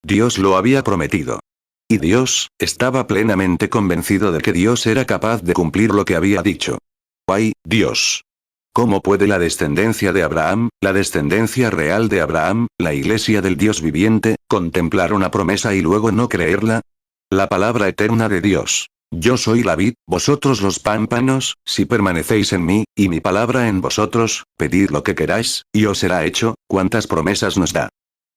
Dios lo había prometido. Y Dios, estaba plenamente convencido de que Dios era capaz de cumplir lo que había dicho. ¡Ay, Dios! ¿Cómo puede la descendencia de Abraham, la descendencia real de Abraham, la iglesia del Dios viviente, contemplar una promesa y luego no creerla? La palabra eterna de Dios. Yo soy la vid, vosotros los pámpanos, si permanecéis en mí, y mi palabra en vosotros, pedid lo que queráis, y os será hecho. ¿Cuántas promesas nos da?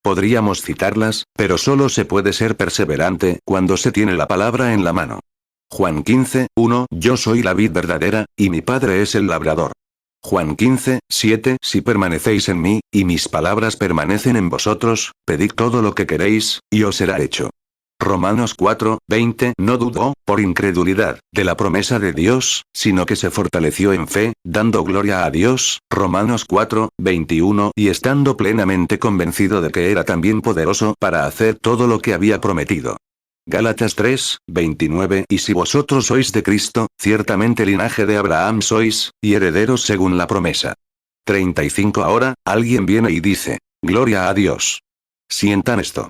Podríamos citarlas, pero solo se puede ser perseverante cuando se tiene la palabra en la mano. Juan 15, 1 Yo soy la vid verdadera, y mi Padre es el labrador. Juan 15, 7 Si permanecéis en mí, y mis palabras permanecen en vosotros, pedid todo lo que queréis, y os será hecho. Romanos 4, 20 No dudó, por incredulidad, de la promesa de Dios, sino que se fortaleció en fe, dando gloria a Dios. Romanos 4, 21 Y estando plenamente convencido de que era también poderoso para hacer todo lo que había prometido. Gálatas 3, 29 Y si vosotros sois de Cristo, ciertamente linaje de Abraham sois, y herederos según la promesa. 35 Ahora, alguien viene y dice, gloria a Dios. Sientan esto.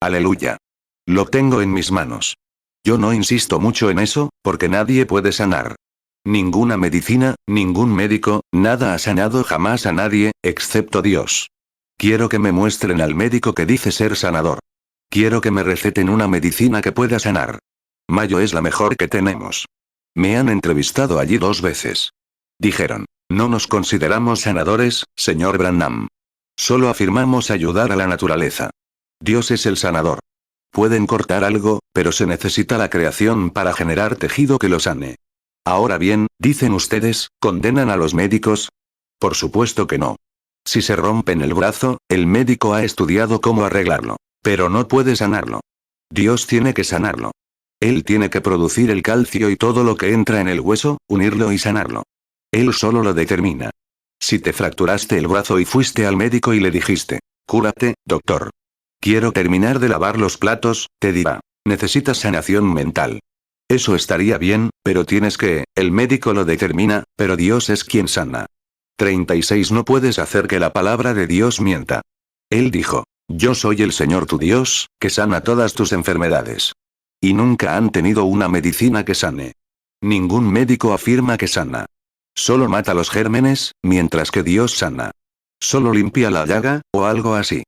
Aleluya. Lo tengo en mis manos. Yo no insisto mucho en eso, porque nadie puede sanar. Ninguna medicina, ningún médico, nada ha sanado jamás a nadie, excepto Dios. Quiero que me muestren al médico que dice ser sanador. Quiero que me receten una medicina que pueda sanar. Mayo es la mejor que tenemos. Me han entrevistado allí 2 veces. Dijeron, no nos consideramos sanadores, señor Branham. Solo afirmamos ayudar a la naturaleza. Dios es el sanador. Pueden cortar algo, pero se necesita la creación para generar tejido que lo sane. Ahora bien, dicen ustedes, ¿condenan a los médicos? Por supuesto que no. Si se rompen el brazo, el médico ha estudiado cómo arreglarlo. Pero no puede sanarlo. Dios tiene que sanarlo. Él tiene que producir el calcio y todo lo que entra en el hueso, unirlo y sanarlo. Él solo lo determina. Si te fracturaste el brazo y fuiste al médico y le dijiste, cúrate, doctor. Quiero terminar de lavar los platos, te dirá, necesitas sanación mental. Eso estaría bien, pero el médico lo determina, pero Dios es quien sana. 36. No puedes hacer que la palabra de Dios mienta. Él dijo, yo soy el Señor tu Dios, que sana todas tus enfermedades. Y nunca han tenido una medicina que sane. Ningún médico afirma que sana. Solo mata los gérmenes, mientras que Dios sana. Solo limpia la llaga, o algo así.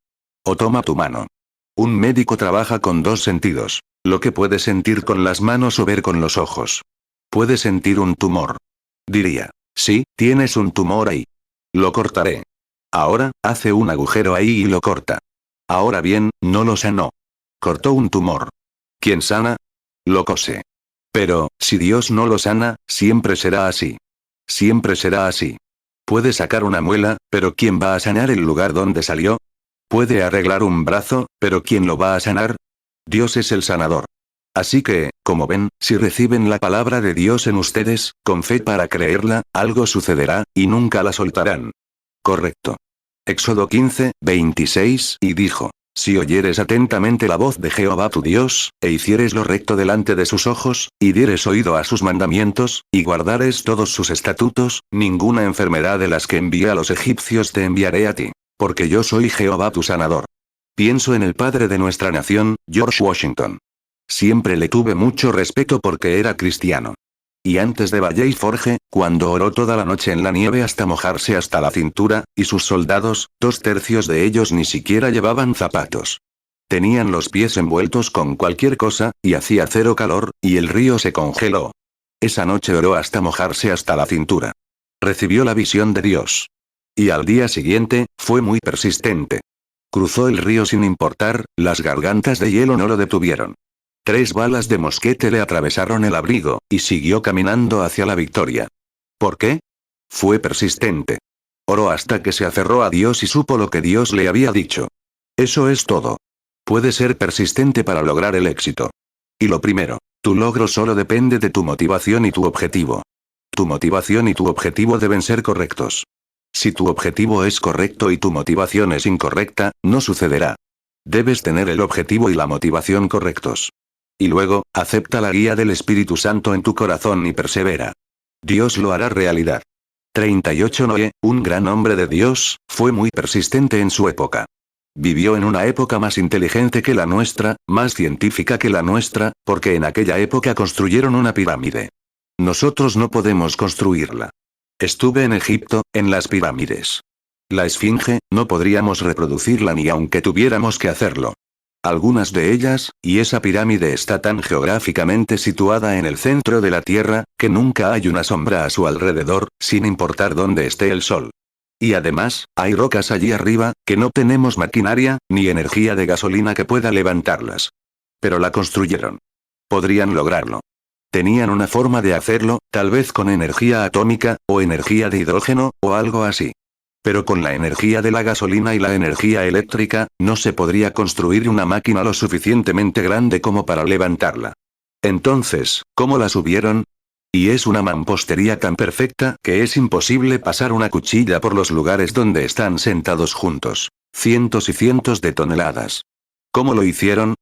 O toma tu mano. Un médico trabaja con dos sentidos. Lo que puede sentir con las manos o ver con los ojos. Puede sentir un tumor. Diría, sí, tienes un tumor ahí. Lo cortaré. Ahora, hace un agujero ahí y lo corta. Ahora bien, no lo sanó. Cortó un tumor. ¿Quién sana? Lo cose. Pero, si Dios no lo sana, siempre será así. Siempre será así. Puede sacar una muela, pero ¿quién va a sanar el lugar donde salió? Puede arreglar un brazo, pero ¿quién lo va a sanar? Dios es el sanador. Así que, como ven, si reciben la palabra de Dios en ustedes, con fe para creerla, algo sucederá, y nunca la soltarán. Correcto. Éxodo 15, 26, y dijo, si oyeres atentamente la voz de Jehová tu Dios, e hicieres lo recto delante de sus ojos, y dieres oído a sus mandamientos, y guardares todos sus estatutos, ninguna enfermedad de las que envié a los egipcios te enviaré a ti. Porque yo soy Jehová tu sanador. Pienso en el padre de nuestra nación, George Washington. Siempre le tuve mucho respeto porque era cristiano. Y antes de Valley Forge, cuando oró toda la noche en la nieve hasta mojarse hasta la cintura, y sus soldados, 2/3 de ellos ni siquiera llevaban zapatos. Tenían los pies envueltos con cualquier cosa, y hacía cero calor, y el río se congeló. Esa noche oró hasta mojarse hasta la cintura. Recibió la visión de Dios. Y al día siguiente, fue muy persistente. Cruzó el río sin importar, las gargantas de hielo no lo detuvieron. 3 balas de mosquete le atravesaron el abrigo, y siguió caminando hacia la victoria. ¿Por qué? Fue persistente. Oró hasta que se aferró a Dios y supo lo que Dios le había dicho. Eso es todo. Puedes ser persistente para lograr el éxito. Y lo primero, tu logro solo depende de tu motivación y tu objetivo. Tu motivación y tu objetivo deben ser correctos. Si tu objetivo es correcto y tu motivación es incorrecta, no sucederá. Debes tener el objetivo y la motivación correctos. Y luego, acepta la guía del Espíritu Santo en tu corazón y persevera. Dios lo hará realidad. 38. Noé, un gran hombre de Dios, fue muy persistente en su época. Vivió en una época más inteligente que la nuestra, más científica que la nuestra, porque en aquella época construyeron una pirámide. Nosotros no podemos construirla. Estuve en Egipto, en las pirámides. La Esfinge, no podríamos reproducirla ni aunque tuviéramos que hacerlo. Algunas de ellas, y esa pirámide está tan geográficamente situada en el centro de la Tierra, que nunca hay una sombra a su alrededor, sin importar dónde esté el sol. Y además, hay rocas allí arriba, que no tenemos maquinaria, ni energía de gasolina que pueda levantarlas. Pero la construyeron. Podrían lograrlo. Tenían una forma de hacerlo, tal vez con energía atómica, o energía de hidrógeno, o algo así. Pero con la energía de la gasolina y la energía eléctrica, no se podría construir una máquina lo suficientemente grande como para levantarla. Entonces, ¿cómo la subieron? Y es una mampostería tan perfecta que es imposible pasar una cuchilla por los lugares donde están sentados juntos. Cientos y cientos de toneladas. ¿Cómo lo hicieron?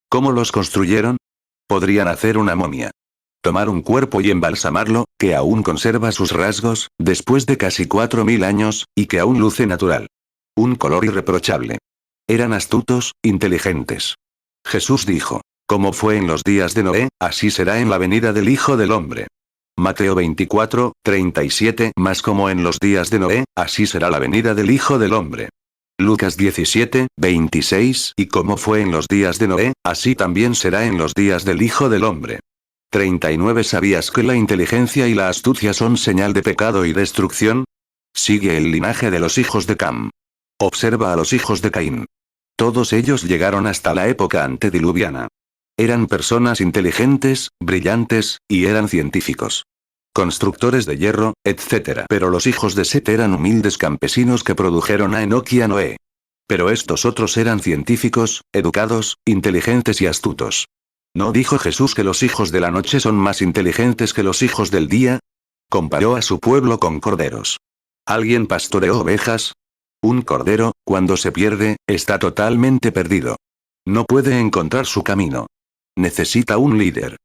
¿Cómo los construyeron? Podrían hacer una momia. Tomar un cuerpo y embalsamarlo, que aún conserva sus rasgos, después de casi 4000 años, y que aún luce natural. Un color irreprochable. Eran astutos, inteligentes. Jesús dijo, como fue en los días de Noé, así será en la venida del Hijo del Hombre. Mateo 24, 37. Más como en los días de Noé, así será la venida del Hijo del Hombre. Lucas 17, 26. Y como fue en los días de Noé, así también será en los días del Hijo del Hombre. 39. ¿Sabías que la inteligencia y la astucia son señal de pecado y destrucción? Sigue el linaje de los hijos de Cam. Observa a los hijos de Caín. Todos ellos llegaron hasta la época antediluviana. Eran personas inteligentes, brillantes, y eran científicos. constructores de hierro, etc. Pero los hijos de Set eran humildes campesinos que produjeron a Enoc y a Noé. Pero estos otros eran científicos, educados, inteligentes y astutos. ¿No dijo Jesús que los hijos de la noche son más inteligentes que los hijos del día? Comparó a su pueblo con corderos. ¿Alguien pastoreó ovejas? Un cordero, cuando se pierde, está totalmente perdido. No puede encontrar su camino. Necesita un líder.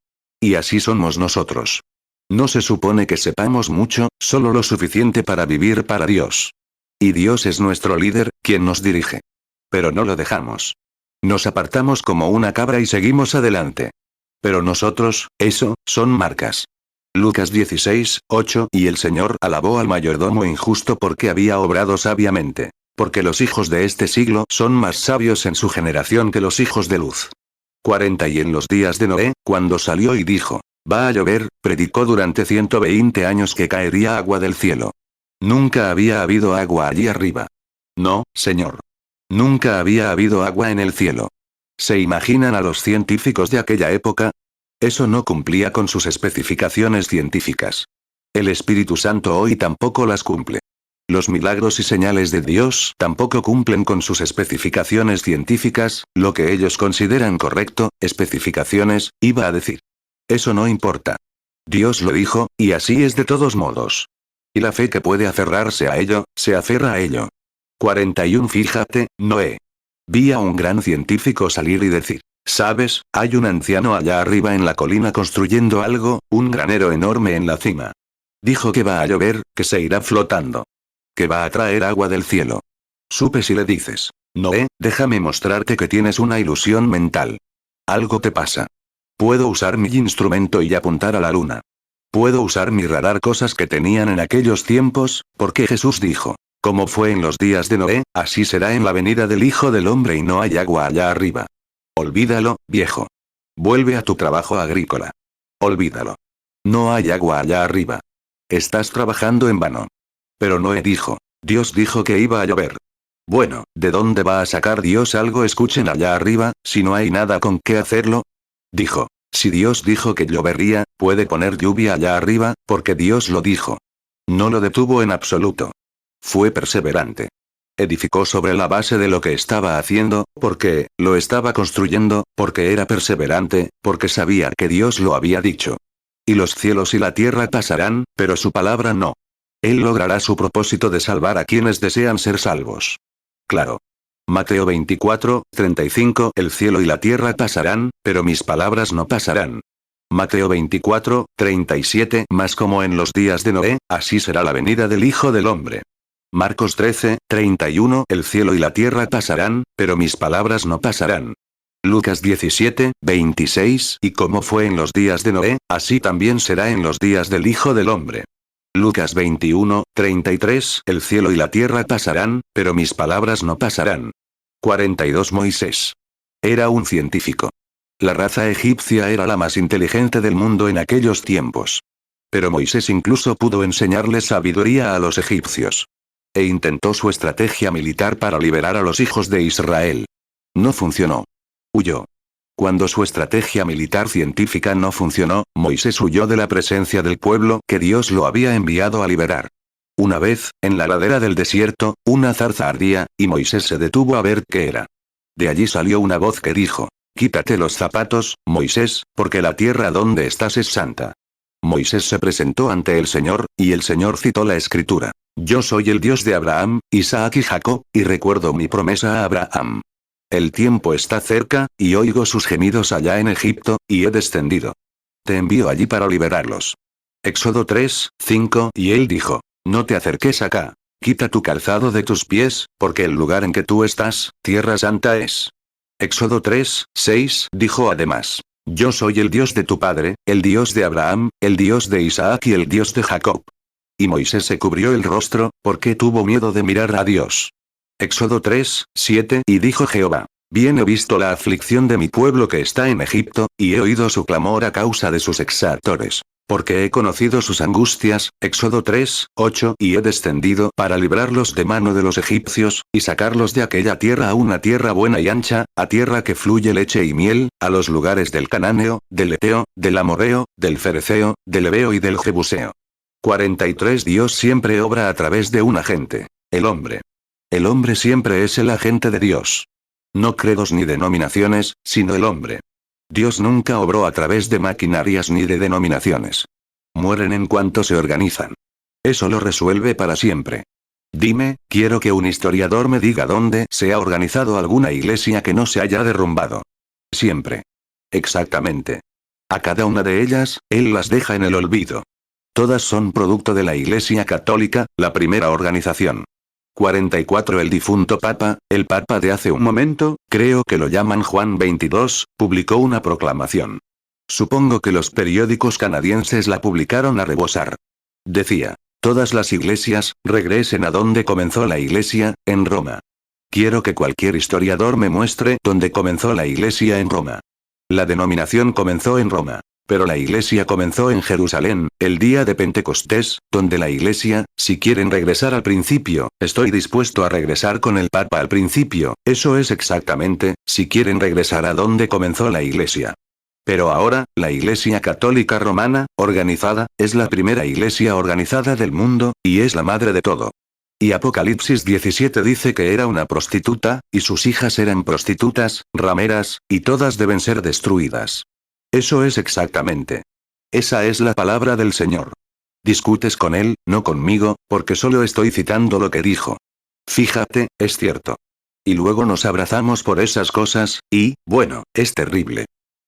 Y así somos nosotros. No se supone que sepamos mucho, solo lo suficiente para vivir para Dios. Y Dios es nuestro líder, quien nos dirige. Pero no lo dejamos. Nos apartamos como una cabra y seguimos adelante. Pero nosotros, eso, son marcas. Lucas 16, 8. Y el Señor alabó al mayordomo injusto porque había obrado sabiamente. Porque los hijos de este siglo son más sabios en su generación que los hijos de luz. 40. Y en los días de Noé, cuando salió y dijo, va a llover, predicó durante 120 años que caería agua del cielo. Nunca había habido agua allí arriba. No, Señor. Nunca había habido agua en el cielo. ¿Se imaginan a los científicos de aquella época? Eso no cumplía con sus especificaciones científicas. El Espíritu Santo hoy tampoco las cumple. Los milagros y señales de Dios tampoco cumplen con sus especificaciones científicas, lo que ellos consideran correcto, especificaciones, iba a decir. Eso no importa. Dios lo dijo, y así es de todos modos. Y la fe que puede aferrarse a ello, se aferra a ello. 41. Fíjate, Noé. Vi a un gran científico salir y decir, ¿sabes? Hay un anciano allá arriba en la colina construyendo algo, un granero enorme en la cima. Dijo que va a llover, que se irá flotando. Que va a traer agua del cielo. Supe si le dices, Noé, déjame mostrarte que tienes una ilusión mental. Algo te pasa. Puedo usar mi instrumento y apuntar a la luna. Puedo usar mi radar, cosas que tenían en aquellos tiempos, porque Jesús dijo, como fue en los días de Noé, así será en la venida del Hijo del Hombre y no hay agua allá arriba. Olvídalo, viejo. Vuelve a tu trabajo agrícola. Olvídalo. No hay agua allá arriba. Estás trabajando en vano. Pero Noé dijo, Dios dijo que iba a llover. Bueno, ¿de dónde va a sacar Dios algo? Escuchen allá arriba, si no hay nada con qué hacerlo. Dijo, si Dios dijo que llovería, puede poner lluvia allá arriba, porque Dios lo dijo. No lo detuvo en absoluto. Fue perseverante. Edificó sobre la base de lo que estaba haciendo, porque lo estaba construyendo, porque era perseverante, porque sabía que Dios lo había dicho. Y los cielos y la tierra pasarán, pero su palabra no. Él logrará su propósito de salvar a quienes desean ser salvos. Claro. Mateo 24, 35. El cielo y la tierra pasarán, pero mis palabras no pasarán. Mateo 24, 37. Mas como en los días de Noé, así será la venida del Hijo del Hombre. Marcos 13, 31. El cielo y la tierra pasarán, pero mis palabras no pasarán. Lucas 17, 26. Y como fue en los días de Noé, así también será en los días del Hijo del Hombre. Lucas 21, 33. El cielo y la tierra pasarán, pero mis palabras no pasarán. 42. Moisés. Era un científico. La raza egipcia era la más inteligente del mundo en aquellos tiempos. Pero Moisés incluso pudo enseñarle sabiduría a los egipcios. E intentó su estrategia militar para liberar a los hijos de Israel. No funcionó. Huyó. Cuando su estrategia militar científica no funcionó, Moisés huyó de la presencia del pueblo que Dios lo había enviado a liberar. Una vez, en la ladera del desierto, una zarza ardía, y Moisés se detuvo a ver qué era. De allí salió una voz que dijo, quítate los zapatos, Moisés, porque la tierra donde estás es santa. Moisés se presentó ante el Señor, y el Señor citó la escritura. Yo soy el Dios de Abraham, Isaac y Jacob, y recuerdo mi promesa a Abraham. El tiempo está cerca, y oigo sus gemidos allá en Egipto, y he descendido. Te envío allí para liberarlos. Éxodo 3, 5. Y él dijo, no te acerques acá. Quita tu calzado de tus pies, porque el lugar en que tú estás, tierra santa es. Éxodo 3, 6. Dijo además, yo soy el Dios de tu padre, el Dios de Abraham, el Dios de Isaac y el Dios de Jacob. Y Moisés se cubrió el rostro, porque tuvo miedo de mirar a Dios. Éxodo 3, 7. Y dijo Jehová, bien he visto la aflicción de mi pueblo que está en Egipto, y he oído su clamor a causa de sus exactores. Porque he conocido sus angustias, Éxodo 3, 8, y he descendido para librarlos de mano de los egipcios, y sacarlos de aquella tierra a una tierra buena y ancha, a tierra que fluye leche y miel, a los lugares del Cananeo, del Eteo, del Amorreo, del Fereceo, del Heveo y del Jebuseo. 43 Dios siempre obra a través de un agente. El hombre. El hombre siempre es el agente de Dios. No credos ni denominaciones, sino el hombre. Dios nunca obró a través de maquinarias ni de denominaciones. Mueren en cuanto se organizan. Eso lo resuelve para siempre. Dime, quiero que un historiador me diga dónde se ha organizado alguna iglesia que no se haya derrumbado. Siempre. Exactamente. A cada una de ellas, él las deja en el olvido. Todas son producto de la Iglesia Católica, la primera organización. 44 El difunto Papa, el Papa de hace un momento, creo que lo llaman Juan 22, publicó una proclamación. Supongo que los periódicos canadienses la publicaron a rebosar. Decía, todas las iglesias, regresen a donde comenzó la iglesia, en Roma. Quiero que cualquier historiador me muestre dónde comenzó la iglesia en Roma. La denominación comenzó en Roma. Pero la iglesia comenzó en Jerusalén, el día de Pentecostés, donde la iglesia, si quieren regresar al principio, estoy dispuesto a regresar con el Papa al principio, eso es exactamente, si quieren regresar a donde comenzó la iglesia. Pero ahora, la Iglesia Católica Romana, organizada, es la primera iglesia organizada del mundo, y es la madre de todo. Y Apocalipsis 17 dice que era una prostituta, y sus hijas eran prostitutas, rameras, y todas deben ser destruidas. Eso es exactamente. Esa es la palabra del Señor. Discutes con él, no conmigo, porque solo estoy citando lo que dijo. Fíjate, es cierto. Y luego nos abrazamos por esas cosas, y, bueno, es terrible.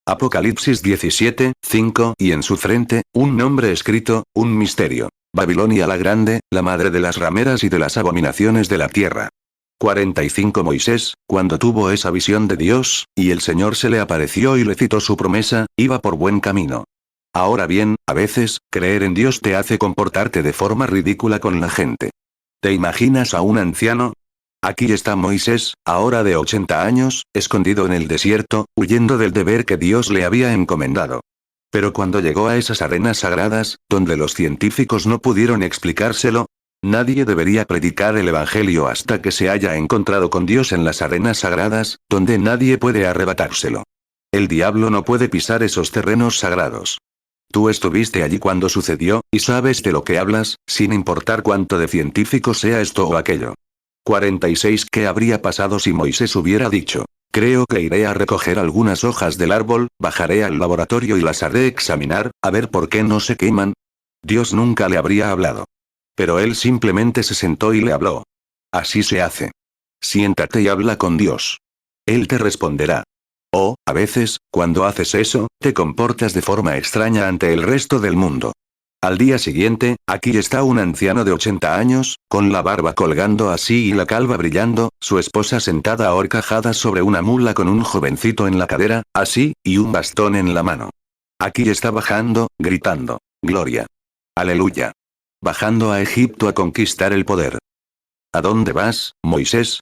Apocalipsis 17, 5, y en su frente, un nombre escrito, un misterio. Babilonia la Grande, la madre de las rameras y de las abominaciones de la tierra. 45 Moisés, cuando tuvo esa visión de Dios, y el Señor se le apareció y le citó su promesa, iba por buen camino. Ahora bien, a veces, creer en Dios te hace comportarte de forma ridícula con la gente. ¿Te imaginas a un anciano? Aquí está Moisés, ahora de 80 años, escondido en el desierto, huyendo del deber que Dios le había encomendado. Pero cuando llegó a esas arenas sagradas, donde los científicos no pudieron explicárselo, nadie debería predicar el Evangelio hasta que se haya encontrado con Dios en las arenas sagradas, donde nadie puede arrebatárselo. El diablo no puede pisar esos terrenos sagrados. Tú estuviste allí cuando sucedió, y sabes de lo que hablas, sin importar cuánto de científico sea esto o aquello. 46 ¿Qué habría pasado si Moisés hubiera dicho? Creo que iré a recoger algunas hojas del árbol, bajaré al laboratorio y las haré examinar, a ver por qué no se queman. Dios nunca le habría hablado. Pero él simplemente se sentó y le habló. Así se hace. Siéntate y habla con Dios. Él te responderá. O, a veces, cuando haces eso, te comportas de forma extraña ante el resto del mundo. Al día siguiente, aquí está un anciano de 80 años, con la barba colgando así y la calva brillando, su esposa sentada a horcajadas sobre una mula con un jovencito en la cadera, así, y un bastón en la mano. Aquí está bajando, gritando. Gloria. Aleluya. Bajando a Egipto a conquistar el poder. ¿A dónde vas, Moisés?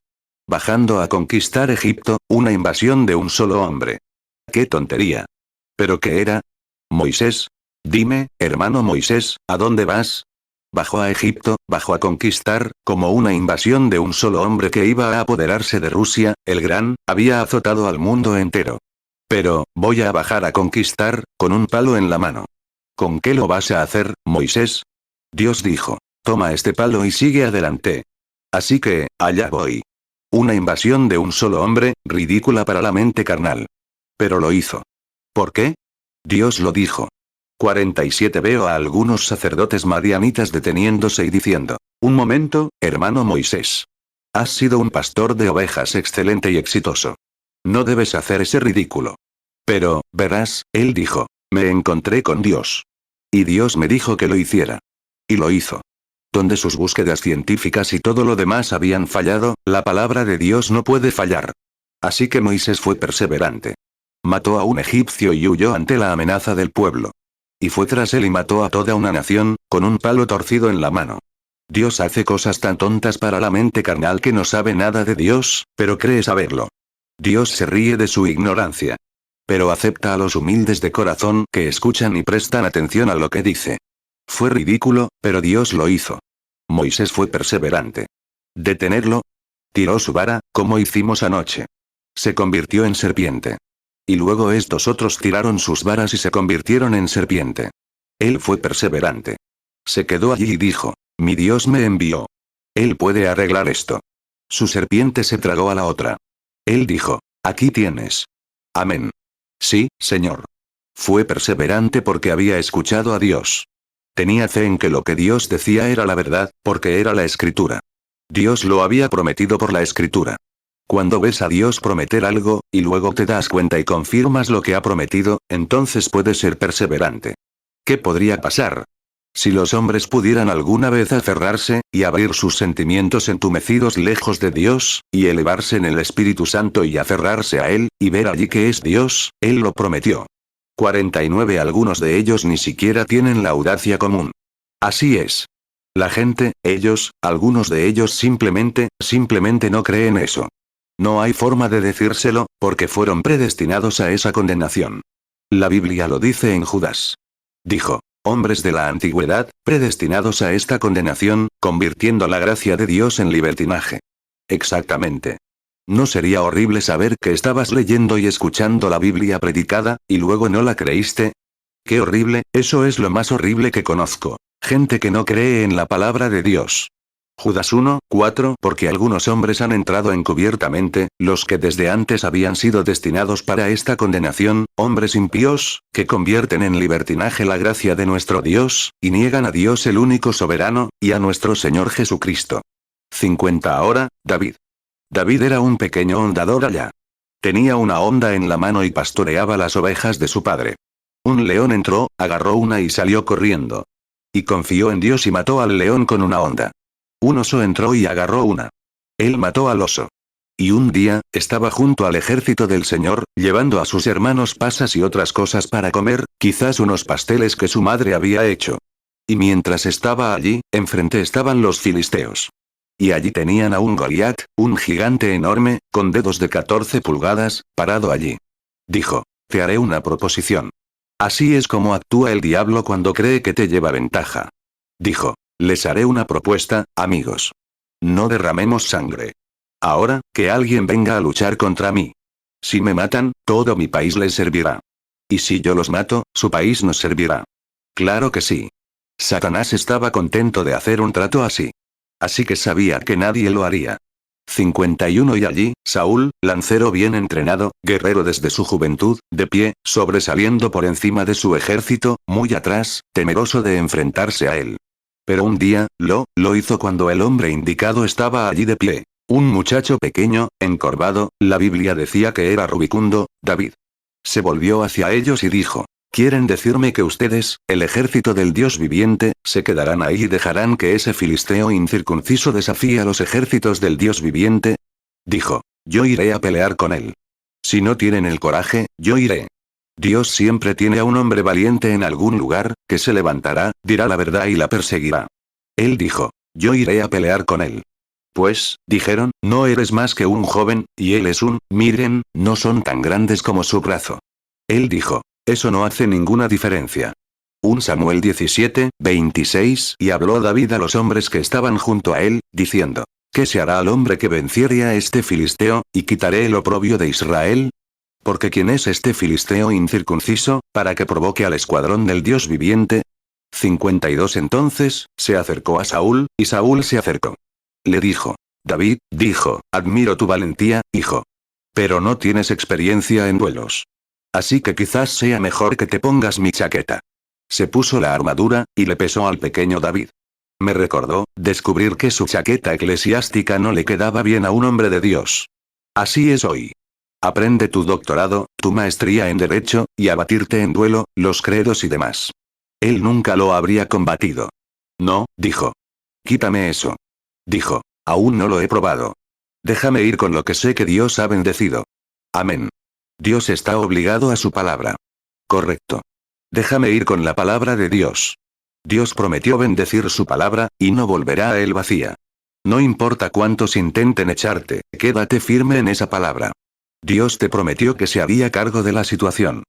Bajando a conquistar Egipto, una invasión de un solo hombre. ¡Qué tontería! ¿Pero qué era? Moisés. Dime, hermano Moisés, ¿a dónde vas? Bajó a Egipto, bajó a conquistar, como una invasión de un solo hombre que iba a apoderarse de Rusia, el gran, había azotado al mundo entero. Pero, voy a bajar a conquistar, con un palo en la mano. ¿Con qué lo vas a hacer, Moisés? Dios dijo, toma este palo y sigue adelante. Así que, allá voy. Una invasión de un solo hombre, ridícula para la mente carnal. Pero lo hizo. ¿Por qué? Dios lo dijo. 47 Veo a algunos sacerdotes madianitas deteniéndose y diciendo, un momento, hermano Moisés. Has sido un pastor de ovejas excelente y exitoso. No debes hacer ese ridículo. Pero, verás, él dijo, me encontré con Dios. Y Dios me dijo que lo hiciera. Y lo hizo. Donde sus búsquedas científicas y todo lo demás habían fallado, la palabra de Dios no puede fallar. Así que Moisés fue perseverante. Mató a un egipcio y huyó ante la amenaza del pueblo. Y fue tras él y mató a toda una nación, con un palo torcido en la mano. Dios hace cosas tan tontas para la mente carnal que no sabe nada de Dios, pero cree saberlo. Dios se ríe de su ignorancia. Pero acepta a los humildes de corazón que escuchan y prestan atención a lo que dice. Fue ridículo, pero Dios lo hizo. Moisés fue perseverante. ¿Detenerlo? Tiró su vara, como hicimos anoche. Se convirtió en serpiente. Y luego estos otros tiraron sus varas y se convirtieron en serpiente. Él fue perseverante. Se quedó allí y dijo, mi Dios me envió. Él puede arreglar esto. Su serpiente se tragó a la otra. Él dijo, aquí tienes. Amén. Sí, Señor. Fue perseverante porque había escuchado a Dios. Tenía fe en que lo que Dios decía era la verdad, porque era la Escritura. Dios lo había prometido por la Escritura. Cuando ves a Dios prometer algo, y luego te das cuenta y confirmas lo que ha prometido, entonces puedes ser perseverante. ¿Qué podría pasar? Si los hombres pudieran alguna vez aferrarse, y abrir sus sentimientos entumecidos lejos de Dios, y elevarse en el Espíritu Santo y aferrarse a Él, y ver allí que es Dios, Él lo prometió. 49 Algunos de ellos ni siquiera tienen la audacia común. Así es. La gente, ellos, algunos de ellos simplemente no creen eso. No hay forma de decírselo, porque fueron predestinados a esa condenación. La Biblia lo dice en Judas. Dijo, hombres de la antigüedad, predestinados a esta condenación, convirtiendo la gracia de Dios en libertinaje. Exactamente. ¿No sería horrible saber que estabas leyendo y escuchando la Biblia predicada, y luego no la creíste? ¡Qué horrible! Eso es lo más horrible que conozco. Gente que no cree en la palabra de Dios. Judas 1:4 Porque algunos hombres han entrado encubiertamente, los que desde antes habían sido destinados para esta condenación, hombres impíos, que convierten en libertinaje la gracia de nuestro Dios, y niegan a Dios el único soberano, y a nuestro Señor Jesucristo. 50 Ahora, David. David era un pequeño hondador allá. Tenía una honda en la mano y pastoreaba las ovejas de su padre. Un león entró, agarró una y salió corriendo. Y confió en Dios y mató al león con una honda. Un oso entró y agarró una. Él mató al oso. Y un día, estaba junto al ejército del Señor, llevando a sus hermanos pasas y otras cosas para comer, quizás unos pasteles que su madre había hecho. Y mientras estaba allí, enfrente estaban los filisteos. Y allí tenían a un Goliat, un gigante enorme, con dedos de 14 pulgadas, parado allí. Dijo, te haré una proposición. Así es como actúa el diablo cuando cree que te lleva ventaja. Dijo, les haré una propuesta, amigos. No derramemos sangre. Ahora, que alguien venga a luchar contra mí. Si me matan, todo mi país les servirá. Y si yo los mato, su país nos servirá. Claro que sí. Satanás estaba contento de hacer un trato así. Así que sabía que nadie lo haría. 51 Y allí, Saúl, lancero bien entrenado, guerrero desde su juventud, de pie, sobresaliendo por encima de su ejército, muy atrás, temeroso de enfrentarse a él. Pero un día, lo hizo cuando el hombre indicado estaba allí de pie. Un muchacho pequeño, encorvado, la Biblia decía que era rubicundo, David. Se volvió hacia ellos y dijo, ¿quieren decirme que ustedes, el ejército del Dios viviente, se quedarán ahí y dejarán que ese filisteo incircunciso desafíe a los ejércitos del Dios viviente? Dijo, yo iré a pelear con él. Si no tienen el coraje, yo iré. Dios siempre tiene a un hombre valiente en algún lugar, que se levantará, dirá la verdad y la perseguirá. Él dijo, yo iré a pelear con él. Pues, dijeron, no eres más que un joven, y él es miren, no son tan grandes como su brazo. Él dijo, eso no hace ninguna diferencia. 1 Samuel 17:26 Y habló David a los hombres que estaban junto a él, diciendo, ¿qué se hará al hombre que venciere a este filisteo, y quitaré el oprobio de Israel? Porque ¿quién es este filisteo incircunciso, para que provoque al escuadrón del Dios viviente? 52 Entonces, se acercó a Saúl, y Saúl se acercó. Le dijo. David, dijo, admiro tu valentía, hijo. Pero no tienes experiencia en duelos. Así que quizás sea mejor que te pongas mi chaqueta. Se puso la armadura, y le pesó al pequeño David. Me recordó, descubrir que su chaqueta eclesiástica no le quedaba bien a un hombre de Dios. Así es hoy. Aprende tu doctorado, tu maestría en derecho, y a batirte en duelo, los credos y demás. Él nunca lo habría combatido. No, dijo. Quítame eso. Dijo, aún no lo he probado. Déjame ir con lo que sé que Dios ha bendecido. Amén. Dios está obligado a su palabra. Correcto. Déjame ir con la palabra de Dios. Dios prometió bendecir su palabra, y no volverá a él vacía. No importa cuántos intenten echarte, quédate firme en esa palabra. Dios te prometió que se haría cargo de la situación.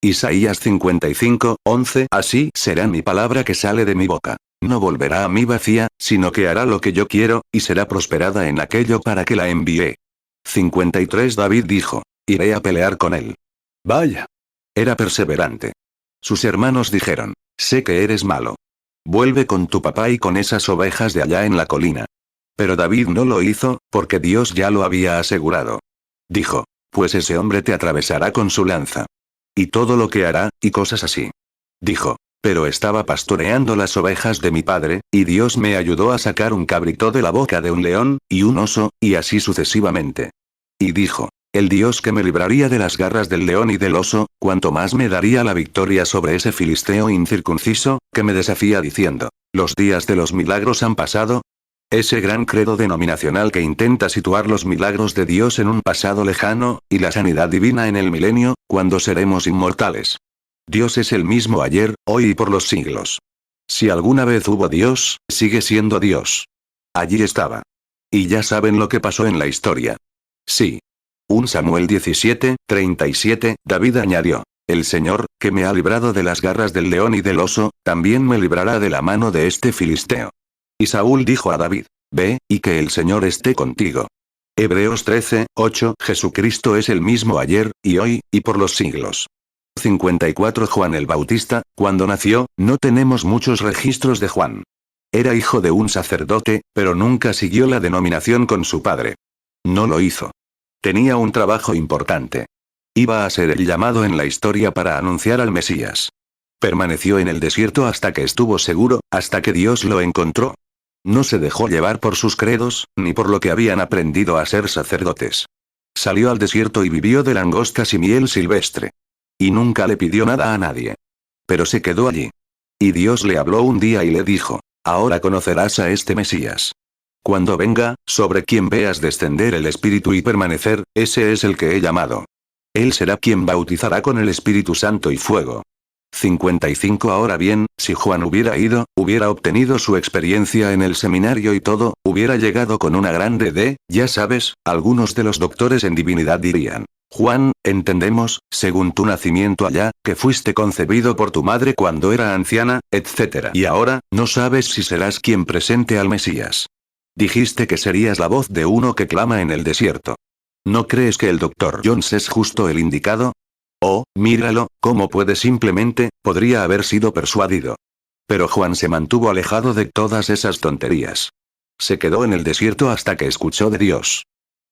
Isaías 55:11. Así será mi palabra que sale de mi boca. No volverá a mí vacía, sino que hará lo que yo quiero, y será prosperada en aquello para que la envié. 53. David dijo: iré a pelear con él. Vaya. Era perseverante. Sus hermanos dijeron: sé que eres malo. Vuelve con tu papá y con esas ovejas de allá en la colina. Pero David no lo hizo, porque Dios ya lo había asegurado. Dijo: pues ese hombre te atravesará con su lanza. Y todo lo que hará, y cosas así. Dijo: pero estaba pastoreando las ovejas de mi padre, y Dios me ayudó a sacar un cabrito de la boca de un león, y un oso, y así sucesivamente. Y dijo: el Dios que me libraría de las garras del león y del oso, cuanto más me daría la victoria sobre ese filisteo incircunciso, que me desafía diciendo: los días de los milagros han pasado. Ese gran credo denominacional que intenta situar los milagros de Dios en un pasado lejano, y la sanidad divina en el milenio, cuando seremos inmortales. Dios es el mismo ayer, hoy y por los siglos. Si alguna vez hubo Dios, sigue siendo Dios. Allí estaba. Y ya saben lo que pasó en la historia. Sí. 1 Samuel 17:37, David añadió: el Señor, que me ha librado de las garras del león y del oso, también me librará de la mano de este filisteo. Y Saúl dijo a David: ve, y que el Señor esté contigo. Hebreos 13:8, Jesucristo es el mismo ayer, y hoy, y por los siglos. 54. Juan el Bautista, cuando nació, no tenemos muchos registros de Juan. Era hijo de un sacerdote, pero nunca siguió la denominación con su padre. No lo hizo. Tenía un trabajo importante. Iba a ser el llamado en la historia para anunciar al Mesías. Permaneció en el desierto hasta que estuvo seguro, hasta que Dios lo encontró. No se dejó llevar por sus credos, ni por lo que habían aprendido a ser sacerdotes. Salió al desierto y vivió de langostas y miel silvestre. Y nunca le pidió nada a nadie. Pero se quedó allí. Y Dios le habló un día y le dijo: ahora conocerás a este Mesías. Cuando venga, sobre quien veas descender el Espíritu y permanecer, ese es el que he llamado. Él será quien bautizará con el Espíritu Santo y fuego. 55. Ahora bien, si Juan hubiera ido, hubiera obtenido su experiencia en el seminario y todo, hubiera llegado con una grande D, ya sabes, algunos de los doctores en divinidad dirían: Juan, entendemos, según tu nacimiento allá, que fuiste concebido por tu madre cuando era anciana, etc. Y ahora, no sabes si serás quien presente al Mesías. Dijiste que serías la voz de uno que clama en el desierto. ¿No crees que el doctor Jones es justo el indicado? Oh, míralo, cómo puede simplemente, podría haber sido persuadido. Pero Juan se mantuvo alejado de todas esas tonterías. Se quedó en el desierto hasta que escuchó de Dios.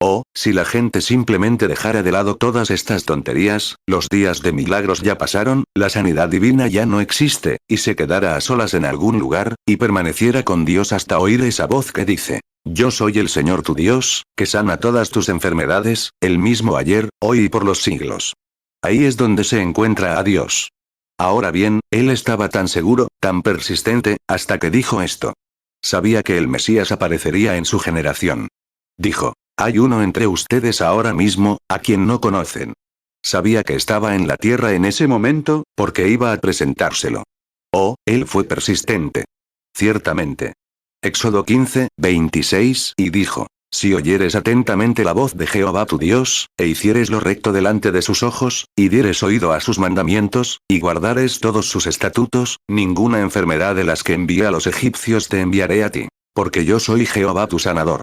Oh, si la gente simplemente dejara de lado todas estas tonterías, los días de milagros ya pasaron, la sanidad divina ya no existe, y se quedara a solas en algún lugar, y permaneciera con Dios hasta oír esa voz que dice: yo soy el Señor tu Dios, que sana todas tus enfermedades, el mismo ayer, hoy y por los siglos. Ahí es donde se encuentra a Dios. Ahora bien, él estaba tan seguro, tan persistente, hasta que dijo esto. Sabía que el Mesías aparecería en su generación. Dijo: hay uno entre ustedes ahora mismo, a quien no conocen. Sabía que estaba en la tierra en ese momento, porque iba a presentárselo. Oh, él fue persistente. Ciertamente. Éxodo 15:26, y dijo: si oyeres atentamente la voz de Jehová tu Dios, e hicieres lo recto delante de sus ojos, y dieres oído a sus mandamientos, y guardares todos sus estatutos, ninguna enfermedad de las que envié a los egipcios te enviaré a ti. Porque yo soy Jehová tu sanador.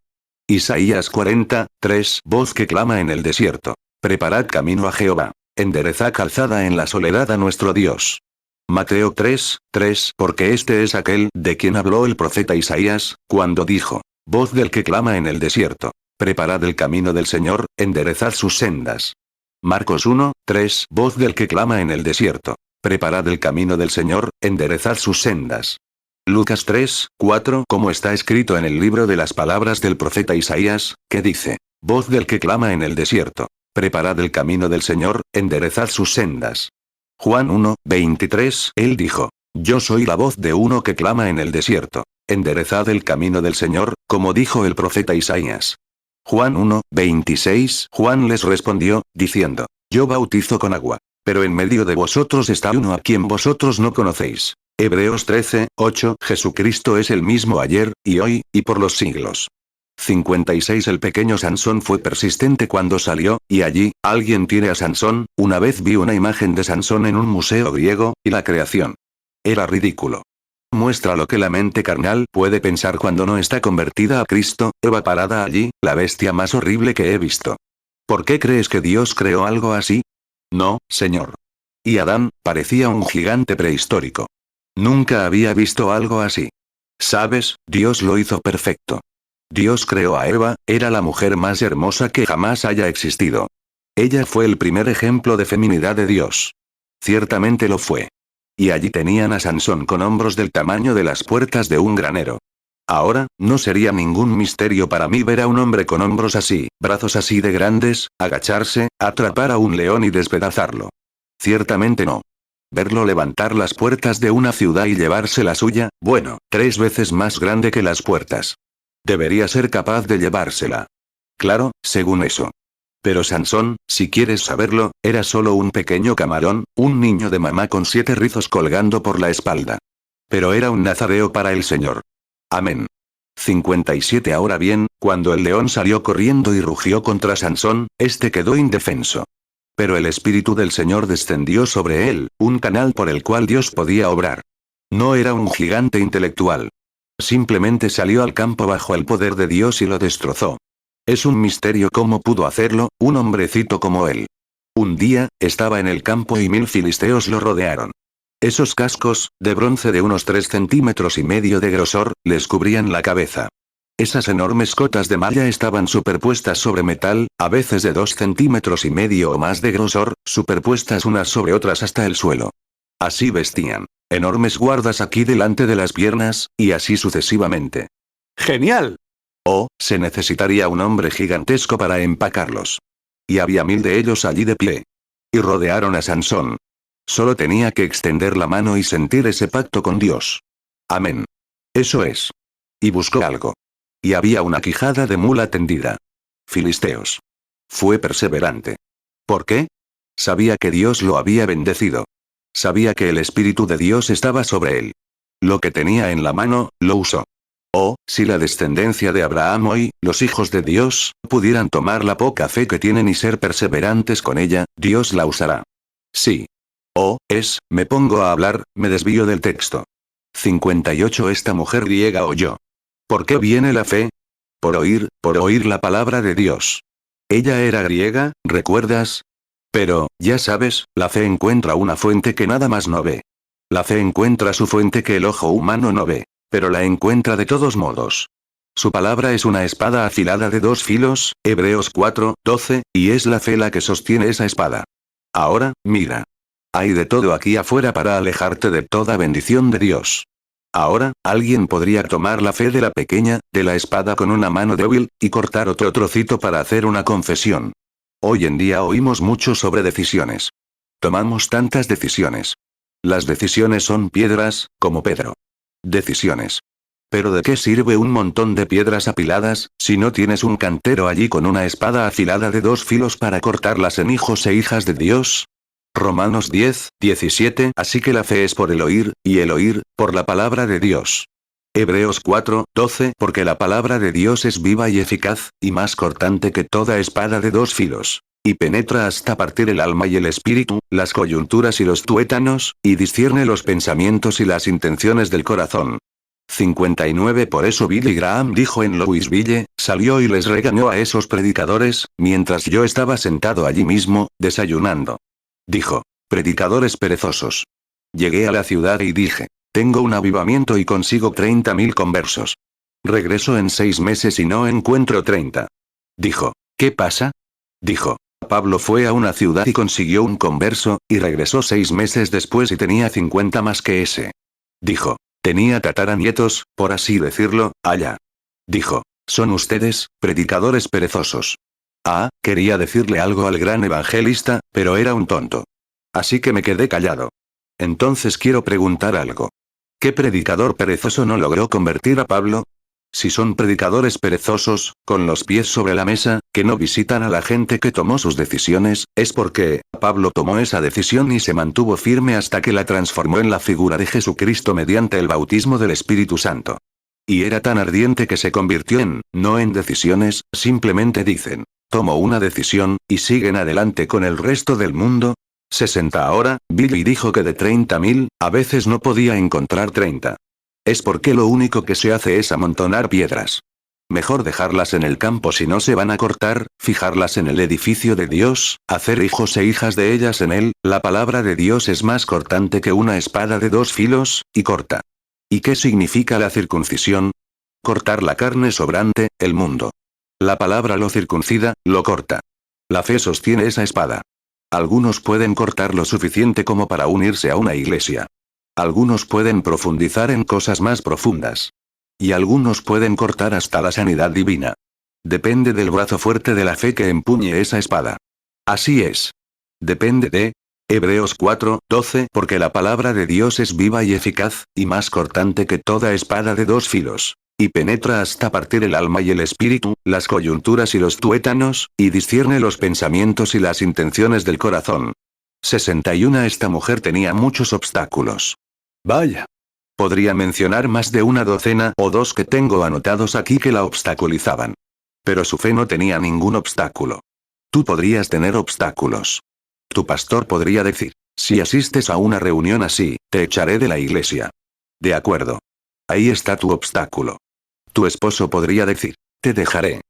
Isaías 40:3, voz que clama en el desierto: preparad camino a Jehová. Enderezad calzada en la soledad a nuestro Dios. Mateo 3:3, porque este es aquel de quien habló el profeta Isaías, cuando dijo: voz del que clama en el desierto: preparad el camino del Señor, enderezad sus sendas. Marcos 1:3, voz del que clama en el desierto: preparad el camino del Señor, enderezad sus sendas. Lucas 3:4, como está escrito en el libro de las palabras del profeta Isaías, que dice: voz del que clama en el desierto: preparad el camino del Señor, enderezad sus sendas. Juan 1:23, él dijo: yo soy la voz de uno que clama en el desierto: enderezad el camino del Señor, como dijo el profeta Isaías. Juan 1:26, Juan les respondió, diciendo: yo bautizo con agua, pero en medio de vosotros está uno a quien vosotros no conocéis. Hebreos 13:8, Jesucristo es el mismo ayer, y hoy, y por los siglos. 56 El pequeño Sansón fue persistente cuando salió, y allí, alguien tiene a Sansón. Una vez vi una imagen de Sansón en un museo griego, y la creación. Era ridículo. Muestra lo que la mente carnal puede pensar cuando no está convertida a Cristo. Eva parada allí, la bestia más horrible que he visto. ¿Por qué crees que Dios creó algo así? No, Señor. Y Adán, parecía un gigante prehistórico. Nunca había visto algo así. ¿Sabes? Dios lo hizo perfecto. Dios creó a Eva, era la mujer más hermosa que jamás haya existido. Ella fue el primer ejemplo de feminidad de Dios. Ciertamente lo fue. Y allí tenían a Sansón con hombros del tamaño de las puertas de un granero. Ahora, no sería ningún misterio para mí ver a un hombre con hombros así, brazos así de grandes, agacharse, atrapar a un león y despedazarlo. Ciertamente no. Verlo levantar las puertas de una ciudad y llevarse la suya, bueno, 3 veces más grande que las puertas. Debería ser capaz de llevársela. Claro, según eso. Pero Sansón, si quieres saberlo, era solo un pequeño camarón, un niño de mamá con 7 rizos colgando por la espalda. Pero era un nazareo para el Señor. Amén. 57 Ahora bien, cuando el león salió corriendo y rugió contra Sansón, este quedó indefenso. Pero el Espíritu del Señor descendió sobre él, un canal por el cual Dios podía obrar. No era un gigante intelectual. Simplemente salió al campo bajo el poder de Dios y lo destrozó. Es un misterio cómo pudo hacerlo, un hombrecito como él. Un día, estaba en el campo y 1000 filisteos lo rodearon. Esos cascos, de bronce de unos 3,5 centímetros de grosor, les cubrían la cabeza. Esas enormes cotas de malla estaban superpuestas sobre metal, a veces de 2,5 centímetros o más de grosor, superpuestas unas sobre otras hasta el suelo. Así vestían. Enormes guardas aquí delante de las piernas, y así sucesivamente. ¡Genial! Oh, se necesitaría un hombre gigantesco para empacarlos. Y había 1000 de ellos allí de pie. Y rodearon a Sansón. Solo tenía que extender la mano y sentir ese pacto con Dios. Amén. Eso es. Y buscó algo. Y había una quijada de mula tendida. Filisteos. Fue perseverante. ¿Por qué? Sabía que Dios lo había bendecido. Sabía que el Espíritu de Dios estaba sobre él. Lo que tenía en la mano, lo usó. Oh, si la descendencia de Abraham hoy, los hijos de Dios, pudieran tomar la poca fe que tienen y ser perseverantes con ella, Dios la usará. Sí. Oh, me pongo a hablar, me desvío del texto. 58 Esta mujer griega oyó. ¿Por qué viene la fe? Por oír la palabra de Dios. Ella era griega, ¿recuerdas? Pero, ya sabes, la fe encuentra una fuente que nada más no ve. La fe encuentra su fuente que el ojo humano no ve. Pero la encuentra de todos modos. Su palabra es una espada afilada de 2 filos, Hebreos 4:12, y es la fe la que sostiene esa espada. Ahora, mira. Hay de todo aquí afuera para alejarte de toda bendición de Dios. Ahora, alguien podría tomar la fe de la pequeña, de la espada con una mano débil, y cortar otro trocito para hacer una confesión. Hoy en día oímos mucho sobre decisiones. Tomamos tantas decisiones. Las decisiones son piedras, como Pedro. Decisiones. Pero ¿de qué sirve un montón de piedras apiladas, si no tienes un cantero allí con una espada afilada de 2 filos para cortarlas en hijos e hijas de Dios? Romanos 10:17 Así que la fe es por el oír, y el oír, por la palabra de Dios. Hebreos 4:12 Porque la palabra de Dios es viva y eficaz, y más cortante que toda espada de 2 filos. Y penetra hasta partir el alma y el espíritu, las coyunturas y los tuétanos, y discierne los pensamientos y las intenciones del corazón. 59 Por eso Billy Graham dijo en Louisville, salió y les regañó a esos predicadores, mientras yo estaba sentado allí mismo, desayunando. Dijo, predicadores perezosos. Llegué a la ciudad y dije, tengo un avivamiento y consigo 30,000 conversos. Regreso en 6 meses y no encuentro 30. Dijo, ¿qué pasa? Dijo, Pablo fue a una ciudad y consiguió un converso, y regresó 6 meses después y tenía 50 más que ese. Dijo, tenía tataranietos, por así decirlo, allá. Dijo, son ustedes, predicadores perezosos. Ah, quería decirle algo al gran evangelista, pero era un tonto. Así que me quedé callado. Entonces quiero preguntar algo. ¿Qué predicador perezoso no logró convertir a Pablo? Si son predicadores perezosos, con los pies sobre la mesa, que no visitan a la gente que tomó sus decisiones, es porque Pablo tomó esa decisión y se mantuvo firme hasta que la transformó en la figura de Jesucristo mediante el bautismo del Espíritu Santo. Y era tan ardiente que se convirtió no en decisiones, simplemente dicen, tomo una decisión, y siguen adelante con el resto del mundo. 60 ahora, Billy dijo que de 30.000, a veces no podía encontrar 30. Es porque lo único que se hace es amontonar piedras. Mejor dejarlas en el campo si no se van a cortar, fijarlas en el edificio de Dios, hacer hijos e hijas de ellas en él. La palabra de Dios es más cortante que una espada de 2 filos, y corta. ¿Y qué significa la circuncisión? Cortar la carne sobrante, el mundo. La palabra lo circuncida, lo corta. La fe sostiene esa espada. Algunos pueden cortar lo suficiente como para unirse a una iglesia. Algunos pueden profundizar en cosas más profundas. Y algunos pueden cortar hasta la sanidad divina. Depende del brazo fuerte de la fe que empuñe esa espada. Así es. Depende de Hebreos 4:12, porque la palabra de Dios es viva y eficaz, y más cortante que toda espada de 2 filos. Y penetra hasta partir el alma y el espíritu, las coyunturas y los tuétanos, y discierne los pensamientos y las intenciones del corazón. 61 Esta mujer tenía muchos obstáculos. Vaya. Podría mencionar más de una docena o 2 que tengo anotados aquí que la obstaculizaban. Pero su fe no tenía ningún obstáculo. Tú podrías tener obstáculos. Tu pastor podría decir, si asistes a una reunión así, te echaré de la iglesia. De acuerdo. Ahí está tu obstáculo. Tu esposo podría decir, te dejaré.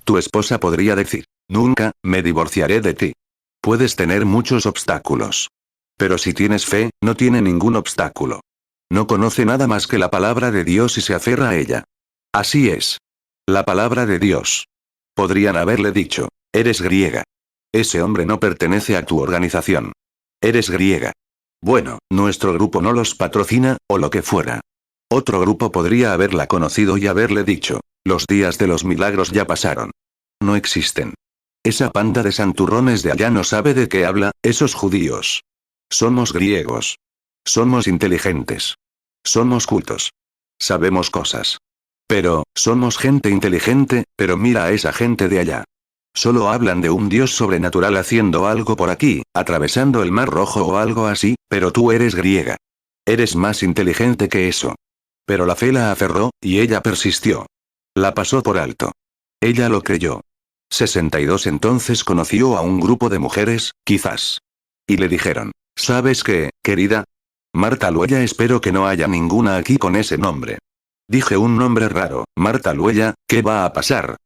Tu esposa podría decir, nunca, me divorciaré de ti. Puedes tener muchos obstáculos. Pero si tienes fe, no tiene ningún obstáculo. No conoce nada más que la palabra de Dios y se aferra a ella. Así es. La palabra de Dios. Podrían haberle dicho, eres griega. Ese hombre no pertenece a tu organización. Eres griega. Bueno, nuestro grupo no los patrocina, o lo que fuera. Otro grupo podría haberla conocido y haberle dicho, los días de los milagros ya pasaron. No existen. Esa panda de santurrones de allá no sabe de qué habla, esos judíos. Somos griegos. Somos inteligentes. Somos cultos. Sabemos cosas. Pero, somos gente inteligente, pero mira a esa gente de allá. Solo hablan de un Dios sobrenatural haciendo algo por aquí, atravesando el Mar Rojo o algo así, pero tú eres griega. Eres más inteligente que eso. Pero la fe la aferró, y ella persistió. La pasó por alto. Ella lo creyó. 62 Entonces conoció a un grupo de mujeres, quizás. Y le dijeron, ¿sabes qué, querida? Marta Luella, espero que no haya ninguna aquí con ese nombre. Dije un nombre raro, Marta Luella, ¿qué va a pasar?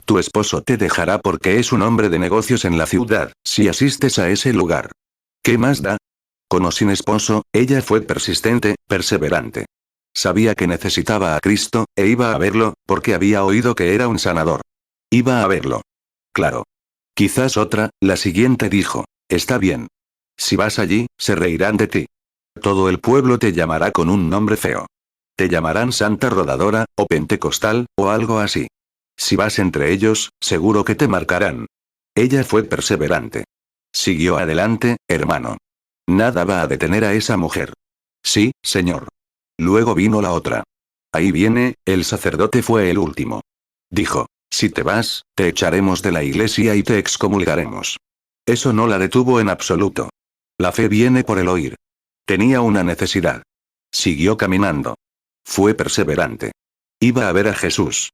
Tu esposo te dejará porque es un hombre de negocios en la ciudad, si asistes a ese lugar. ¿Qué más da? Con o sin esposo, ella fue persistente, perseverante. Sabía que necesitaba a Cristo, e iba a verlo, porque había oído que era un sanador. Iba a verlo. Claro. Quizás otra, la siguiente dijo, está bien. Si vas allí, se reirán de ti. Todo el pueblo te llamará con un nombre feo. Te llamarán Santa Rodadora, o Pentecostal, o algo así. Si vas entre ellos, seguro que te marcarán. Ella fue perseverante. Siguió adelante, hermano. Nada va a detener a esa mujer. Sí, señor. Luego vino la otra. Ahí viene, el sacerdote fue el último. Dijo, si te vas, te echaremos de la iglesia y te excomulgaremos. Eso no la detuvo en absoluto. La fe viene por el oír. Tenía una necesidad. Siguió caminando. Fue perseverante. Iba a ver a Jesús.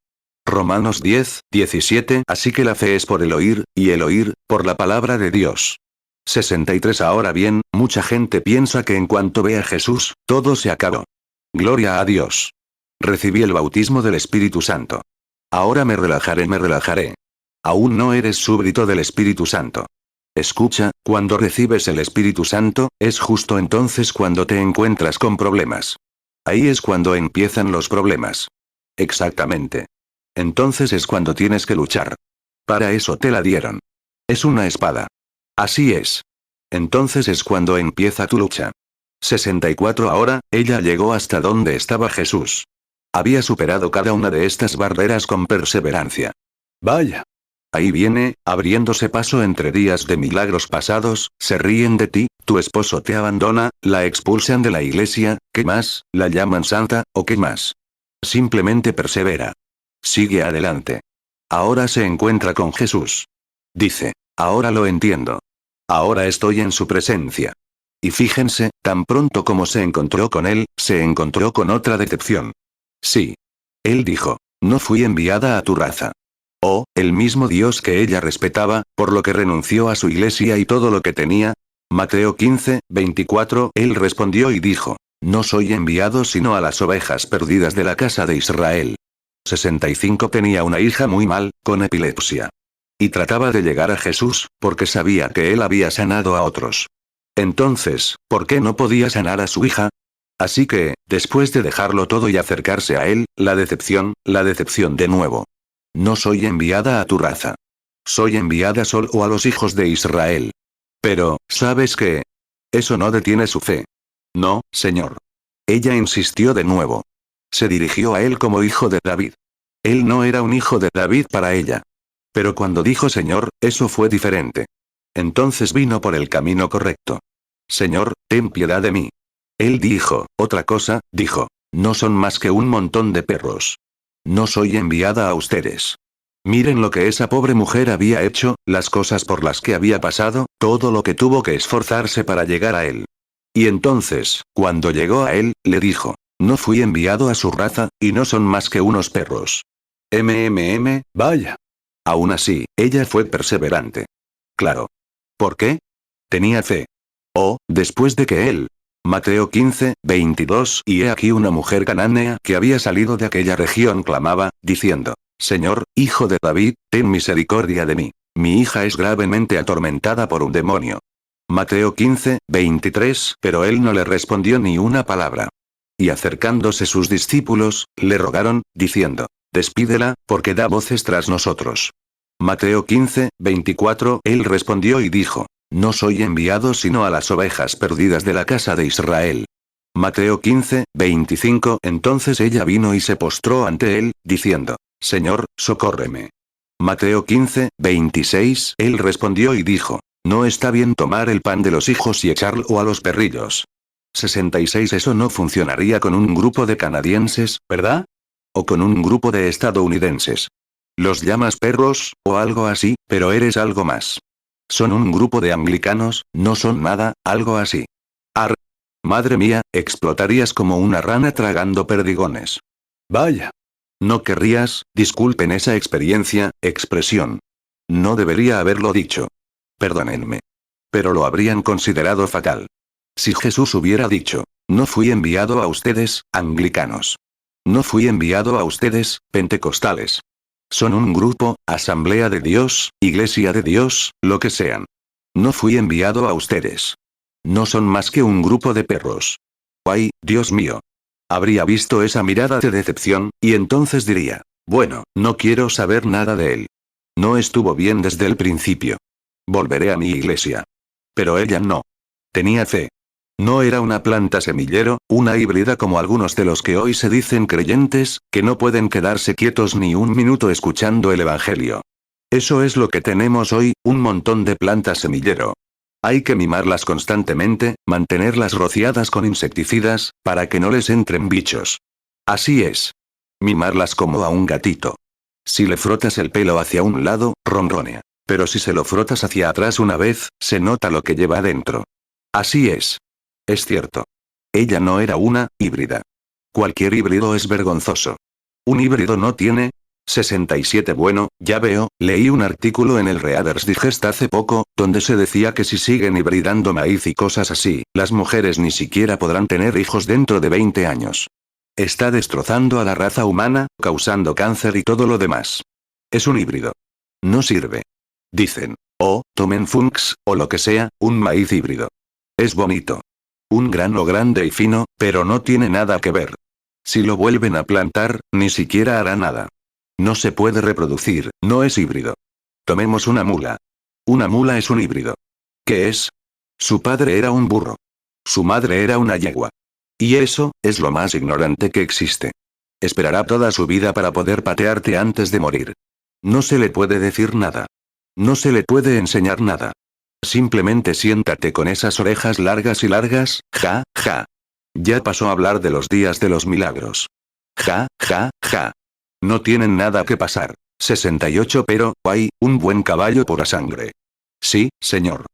Romanos 10:17 Así que la fe es por el oír, y el oír, por la palabra de Dios. 63 Ahora bien, mucha gente piensa que en cuanto ve a Jesús, todo se acabó. Gloria a Dios. Recibí el bautismo del Espíritu Santo. Ahora me relajaré, me relajaré. Aún no eres súbdito del Espíritu Santo. Escucha, cuando recibes el Espíritu Santo, es justo entonces cuando te encuentras con problemas. Ahí es cuando empiezan los problemas. Exactamente. Entonces es cuando tienes que luchar. Para eso te la dieron. Es una espada. Así es. Entonces es cuando empieza tu lucha. 64 Ahora, ella llegó hasta donde estaba Jesús. Había superado cada una de estas barreras con perseverancia. Vaya. Ahí viene, abriéndose paso entre días de milagros pasados, se ríen de ti, tu esposo te abandona, la expulsan de la iglesia, ¿qué más? ¿La llaman santa, o qué más? Simplemente persevera. Sigue adelante. Ahora se encuentra con Jesús. Dice, ahora lo entiendo. Ahora estoy en su presencia. Y fíjense, tan pronto como se encontró con él, se encontró con otra decepción. Sí. Él dijo, no fui enviada a tu raza. Oh, el mismo Dios que ella respetaba, por lo que renunció a su iglesia y todo lo que tenía. Mateo 15:24. Él respondió y dijo, no soy enviado sino a las ovejas perdidas de la casa de Israel. 65. Tenía una hija muy mal, con epilepsia. Y trataba de llegar a Jesús, porque sabía que él había sanado a otros. Entonces, ¿por qué no podía sanar a su hija? Así que, después de dejarlo todo y acercarse a él, la decepción de nuevo. No soy enviada a tu raza. Soy enviada solo a los hijos de Israel. Pero, ¿sabes qué? Eso no detiene su fe. No, Señor. Ella insistió de nuevo. Se dirigió a él como hijo de David. Él no era un hijo de David para ella. Pero cuando dijo Señor, eso fue diferente. Entonces vino por el camino correcto. Señor, ten piedad de mí. Él dijo, otra cosa, dijo, no son más que un montón de perros. No soy enviada a ustedes. Miren lo que esa pobre mujer había hecho, las cosas por las que había pasado, todo lo que tuvo que esforzarse para llegar a él. Y entonces, cuando llegó a él, le dijo, no fui enviado a su raza, y no son más que unos perros. Vaya. Aún así, ella fue perseverante. Claro. ¿Por qué? Tenía fe. Oh, después de que él. Mateo 15:22. Y he aquí una mujer cananea que había salido de aquella región clamaba, diciendo, Señor, hijo de David, ten misericordia de mí. Mi hija es gravemente atormentada por un demonio. Mateo 15:23. Pero él no le respondió ni una palabra. Y acercándose sus discípulos, le rogaron, diciendo, despídela, porque da voces tras nosotros. Mateo 15:24. Él respondió y dijo, no soy enviado sino a las ovejas perdidas de la casa de Israel. Mateo 15:25. Entonces ella vino y se postró ante él, diciendo, Señor, socórreme. Mateo 15:26. Él respondió y dijo, no está bien tomar el pan de los hijos y echarlo a los perrillos. 66. Eso no funcionaría con un grupo de canadienses, ¿verdad? O con un grupo de estadounidenses. Los llamas perros, o algo así, pero eres algo más. Son un grupo de anglicanos, no son nada, algo así. Madre mía, explotarías como una rana tragando perdigones. Vaya. No querrías, disculpen esa expresión. No debería haberlo dicho. Perdónenme. Pero lo habrían considerado fatal. Si Jesús hubiera dicho, no fui enviado a ustedes, anglicanos. No fui enviado a ustedes, pentecostales. Son un grupo, Asamblea de Dios, Iglesia de Dios, lo que sean. No fui enviado a ustedes. No son más que un grupo de perros. ¡Ay, Dios mío! Habría visto esa mirada de decepción, y entonces diría, bueno, no quiero saber nada de él. No estuvo bien desde el principio. Volveré a mi iglesia. Pero ella no. Tenía fe. No era una planta semillero, una híbrida como algunos de los que hoy se dicen creyentes, que no pueden quedarse quietos ni un minuto escuchando el Evangelio. Eso es lo que tenemos hoy, un montón de plantas semillero. Hay que mimarlas constantemente, mantenerlas rociadas con insecticidas, para que no les entren bichos. Así es. Mimarlas como a un gatito. Si le frotas el pelo hacia un lado, ronronea. Pero si se lo frotas hacia atrás una vez, se nota lo que lleva adentro. Así es. Es cierto. Ella no era una híbrida. Cualquier híbrido es vergonzoso. Un híbrido no tiene 67. Bueno, ya veo, leí un artículo en el Reader's Digest hace poco, donde se decía que si siguen hibridando maíz y cosas así, las mujeres ni siquiera podrán tener hijos dentro de 20 años. Está destrozando a la raza humana, causando cáncer y todo lo demás. Es un híbrido. No sirve. Dicen, tomen funks, o lo que sea, un maíz híbrido. Es bonito. Un grano grande y fino, pero no tiene nada que ver. Si lo vuelven a plantar, ni siquiera hará nada. No se puede reproducir, no es híbrido. Tomemos una mula. Una mula es un híbrido. ¿Qué es? Su padre era un burro. Su madre era una yegua. Y eso, es lo más ignorante que existe. Esperará toda su vida para poder patearte antes de morir. No se le puede decir nada. No se le puede enseñar nada. Simplemente siéntate con esas orejas largas y largas, ja, ja. Ya pasó a hablar de los días de los milagros. Ja, ja, ja. No tienen nada que pasar. 68. Pero, hay, un buen caballo pura sangre. Sí, señor.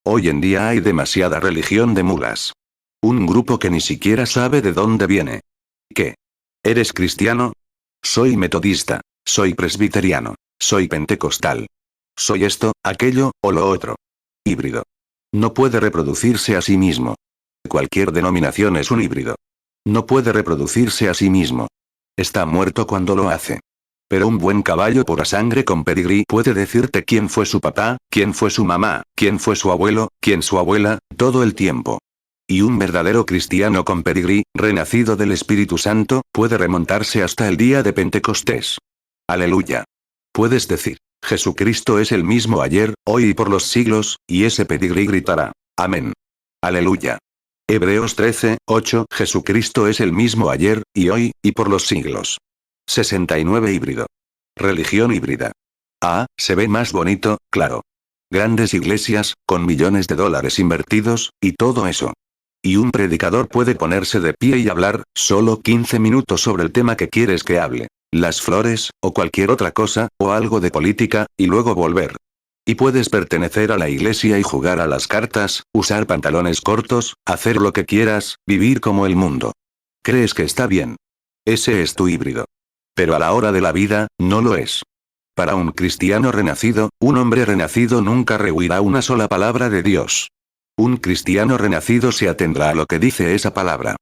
Hoy en día hay demasiada religión de mulas. Un grupo que ni siquiera sabe de dónde viene. ¿Qué? ¿Eres cristiano? Soy metodista. Soy presbiteriano. Soy pentecostal. Soy esto, aquello, o lo otro. Híbrido. No puede reproducirse a sí mismo. Cualquier denominación es un híbrido. No puede reproducirse a sí mismo. Está muerto cuando lo hace. Pero un buen caballo pura sangre con pedigrí puede decirte quién fue su papá, quién fue su mamá, quién fue su abuelo, quién su abuela, todo el tiempo. Y un verdadero cristiano con pedigrí, renacido del Espíritu Santo, puede remontarse hasta el día de Pentecostés. Aleluya. Puedes decir, Jesucristo es el mismo ayer, hoy y por los siglos, y ese pedigrí gritará, amén. Aleluya. Hebreos 13:8 Jesucristo es el mismo ayer, y hoy, y por los siglos. 69 híbrido. Religión híbrida. Ah, se ve más bonito, claro. Grandes iglesias, con millones de dólares invertidos, y todo eso. Y un predicador puede ponerse de pie y hablar, solo 15 minutos sobre el tema que quieres que hable. Las flores, o cualquier otra cosa, o algo de política, y luego volver. Y puedes pertenecer a la iglesia y jugar a las cartas, usar pantalones cortos, hacer lo que quieras, vivir como el mundo. ¿Crees que está bien? Ese es tu híbrido. Pero a la hora de la vida, no lo es. Para un cristiano renacido, un hombre renacido nunca rehuirá una sola palabra de Dios. Un cristiano renacido se atendrá a lo que dice esa palabra.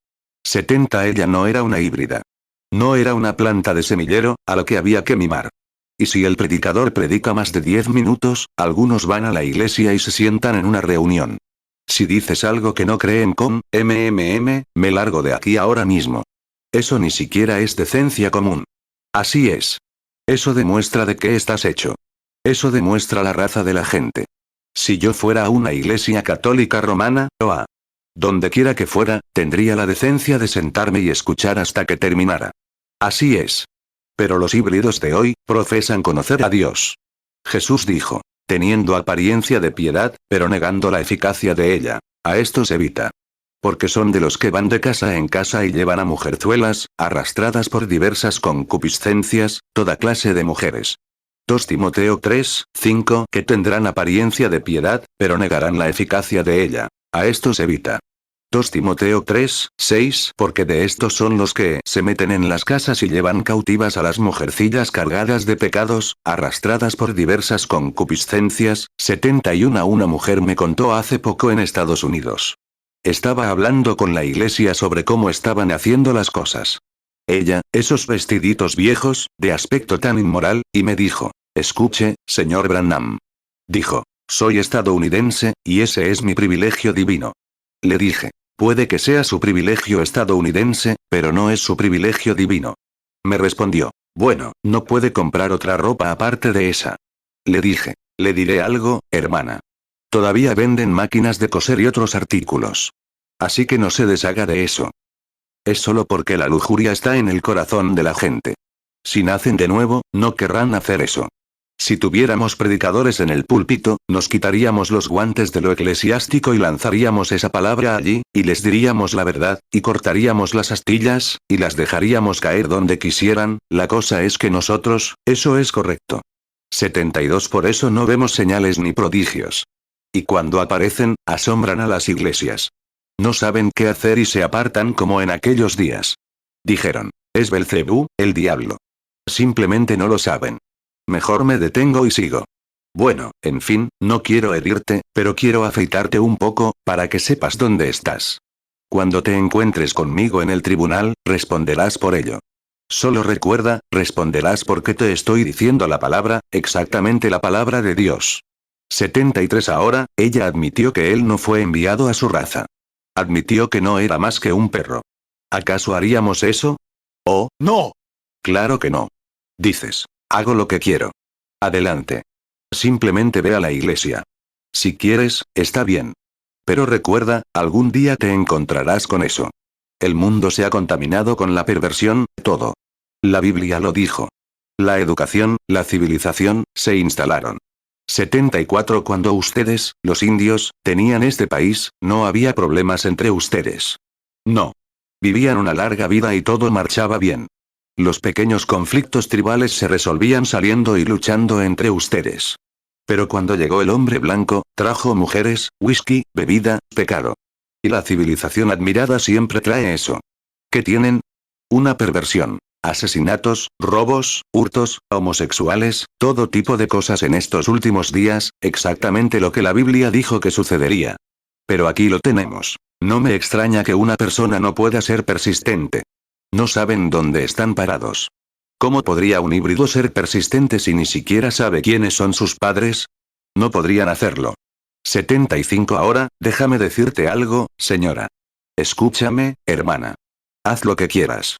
70 Ella no era una híbrida. No era una planta de semillero, a lo que había que mimar. Y si el predicador predica más de 10 minutos, algunos van a la iglesia y se sientan en una reunión. Si dices algo que no creen me largo de aquí ahora mismo. Eso ni siquiera es decencia común. Así es. Eso demuestra de qué estás hecho. Eso demuestra la raza de la gente. Si yo fuera a una iglesia católica romana, o a donde quiera que fuera, tendría la decencia de sentarme y escuchar hasta que terminara. Así es. Pero los híbridos de hoy, profesan conocer a Dios. Jesús dijo, teniendo apariencia de piedad, pero negando la eficacia de ella. A estos evita. Porque son de los que van de casa en casa y llevan a mujerzuelas, arrastradas por diversas concupiscencias, toda clase de mujeres. 2 Timoteo 3:5 Que tendrán apariencia de piedad, pero negarán la eficacia de ella. A estos evita. 2 Timoteo 3:6 Porque de estos son los que se meten en las casas y llevan cautivas a las mujercillas cargadas de pecados, arrastradas por diversas concupiscencias. 71 Una mujer me contó hace poco en Estados Unidos. Estaba hablando con la iglesia sobre cómo estaban haciendo las cosas. Ella, esos vestiditos viejos, de aspecto tan inmoral, y me dijo, escuche, señor Branham. Dijo, soy estadounidense, y ese es mi privilegio divino. Le dije, puede que sea su privilegio estadounidense, pero no es su privilegio divino. Me respondió, bueno, no puede comprar otra ropa aparte de esa. Le dije, le diré algo, hermana. Todavía venden máquinas de coser y otros artículos. Así que no se deshaga de eso. Es solo porque la lujuria está en el corazón de la gente. Si nacen de nuevo, no querrán hacer eso. Si tuviéramos predicadores en el púlpito, nos quitaríamos los guantes de lo eclesiástico y lanzaríamos esa palabra allí, y les diríamos la verdad, y cortaríamos las astillas, y las dejaríamos caer donde quisieran. La cosa es que nosotros, eso es correcto. 72 Por eso no vemos señales ni prodigios. Y cuando aparecen, asombran a las iglesias. No saben qué hacer y se apartan como en aquellos días. Dijeron, es Belcebú, el diablo. Simplemente no lo saben. Mejor me detengo y sigo. Bueno, en fin, no quiero herirte, pero quiero afeitarte un poco, para que sepas dónde estás. Cuando te encuentres conmigo en el tribunal, responderás por ello. Solo recuerda, responderás porque te estoy diciendo la palabra, exactamente la palabra de Dios. 73 Ahora, ella admitió que él no fue enviado a su raza. Admitió que no era más que un perro. ¿Acaso haríamos eso? Oh, no. Claro que no. Dices, hago lo que quiero. Adelante. Simplemente ve a la iglesia. Si quieres, está bien. Pero recuerda, algún día te encontrarás con eso. El mundo se ha contaminado con la perversión, todo. La Biblia lo dijo. La educación, la civilización, se instalaron. 74 Cuando ustedes, los indios, tenían este país, no había problemas entre ustedes. No. Vivían una larga vida y todo marchaba bien. Los pequeños conflictos tribales se resolvían saliendo y luchando entre ustedes. Pero cuando llegó el hombre blanco, trajo mujeres, whisky, bebida, pecado. Y la civilización admirada siempre trae eso. ¿Qué tienen? Una perversión. Asesinatos, robos, hurtos, homosexuales, todo tipo de cosas en estos últimos días, exactamente lo que la Biblia dijo que sucedería. Pero aquí lo tenemos. No me extraña que una persona no pueda ser persistente. No saben dónde están parados. ¿Cómo podría un híbrido ser persistente si ni siquiera sabe quiénes son sus padres? No podrían hacerlo. 75 ahora, déjame decirte algo, señora. Escúchame, hermana. Haz lo que quieras.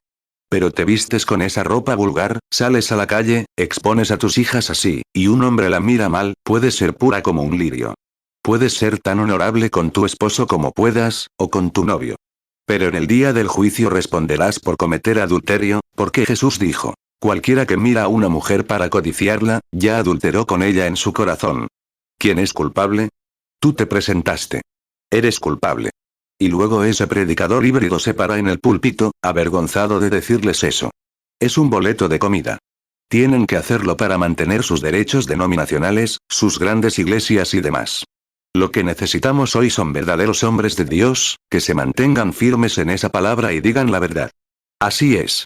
Pero te vistes con esa ropa vulgar, sales a la calle, expones a tus hijas así, y un hombre la mira mal, puedes ser pura como un lirio. Puedes ser tan honorable con tu esposo como puedas, o con tu novio. Pero en el día del juicio responderás por cometer adulterio, porque Jesús dijo, cualquiera que mira a una mujer para codiciarla, ya adulteró con ella en su corazón. ¿Quién es culpable? Tú te presentaste. Eres culpable. Y luego ese predicador híbrido se para en el púlpito, avergonzado de decirles eso. Es un boleto de comida. Tienen que hacerlo para mantener sus derechos denominacionales, sus grandes iglesias y demás. Lo que necesitamos hoy son verdaderos hombres de Dios, que se mantengan firmes en esa palabra y digan la verdad. Así es.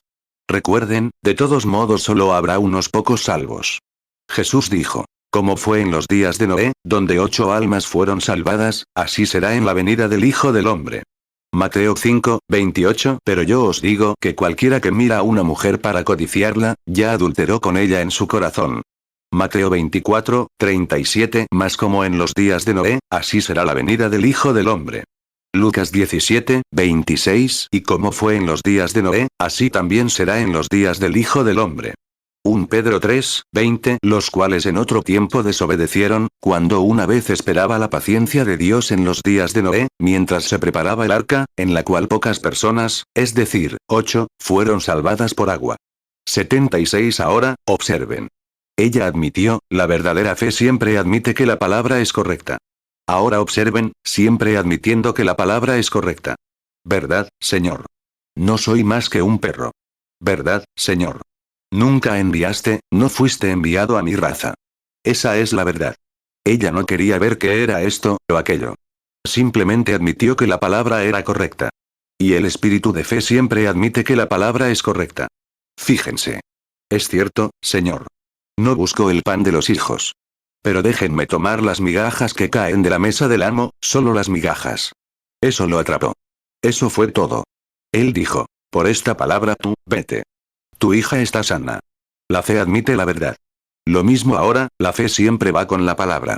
Recuerden, de todos modos solo habrá unos pocos salvos. Jesús dijo, como fue en los días de Noé, donde 8 almas fueron salvadas, así será en la venida del Hijo del Hombre. Mateo 5, 28. Pero yo os digo que cualquiera que mira a una mujer para codiciarla, ya adulteró con ella en su corazón. Mateo 24, 37. Mas como en los días de Noé, así será la venida del Hijo del Hombre. Lucas 17, 26. Y como fue en los días de Noé, así también será en los días del Hijo del Hombre. 1 Pedro 3, 20. Los cuales en otro tiempo desobedecieron, cuando una vez esperaba la paciencia de Dios en los días de Noé, mientras se preparaba el arca, en la cual pocas personas, es decir, 8, fueron salvadas por agua. 76 Ahora, observen. Ella admitió, la verdadera fe siempre admite que la palabra es correcta. Ahora observen, siempre admitiendo que la palabra es correcta. ¿Verdad, Señor? No soy más que un perro. ¿Verdad, Señor? Nunca enviaste, no fuiste enviado a mi raza. Esa es la verdad. Ella no quería ver qué era esto, o aquello. Simplemente admitió que la palabra era correcta. Y el espíritu de fe siempre admite que la palabra es correcta. Fíjense. Es cierto, Señor. No busco el pan de los hijos. Pero déjenme tomar las migajas que caen de la mesa del amo, solo las migajas. Eso lo atrapó. Eso fue todo. Él dijo, por esta palabra tú, vete. Tu hija está sana. La fe admite la verdad. Lo mismo ahora, la fe siempre va con la palabra.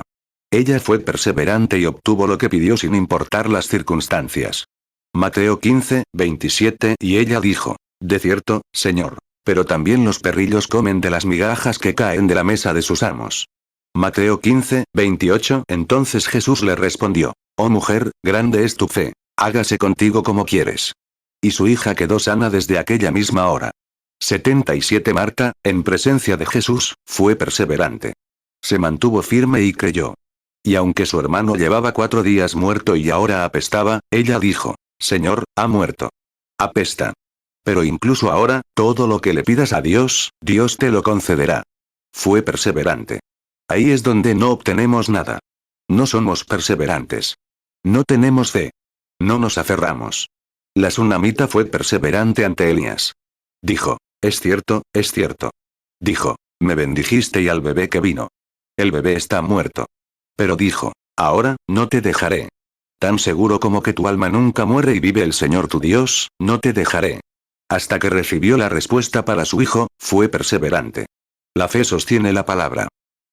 Ella fue perseverante y obtuvo lo que pidió sin importar las circunstancias. Mateo 15, 27. Y ella dijo, de cierto, Señor. Pero también los perrillos comen de las migajas que caen de la mesa de sus amos. Mateo 15, 28. Entonces Jesús le respondió, oh mujer, grande es tu fe. Hágase contigo como quieres. Y su hija quedó sana desde aquella misma hora. 77 Marta, en presencia de Jesús, fue perseverante. Se mantuvo firme y creyó. Y aunque su hermano llevaba 4 días muerto y ahora apestaba, ella dijo, Señor, ha muerto. Apesta. Pero incluso ahora, todo lo que le pidas a Dios, Dios te lo concederá. Fue perseverante. Ahí es donde no obtenemos nada. No somos perseverantes. No tenemos fe. No nos aferramos. La tsunamita fue perseverante ante Elías. Dijo, es cierto, es cierto. Dijo, me bendijiste y al bebé que vino. El bebé está muerto. Pero dijo, ahora, no te dejaré. Tan seguro como que tu alma nunca muere y vive el Señor tu Dios, no te dejaré. Hasta que recibió la respuesta para su hijo, fue perseverante. La fe sostiene la palabra.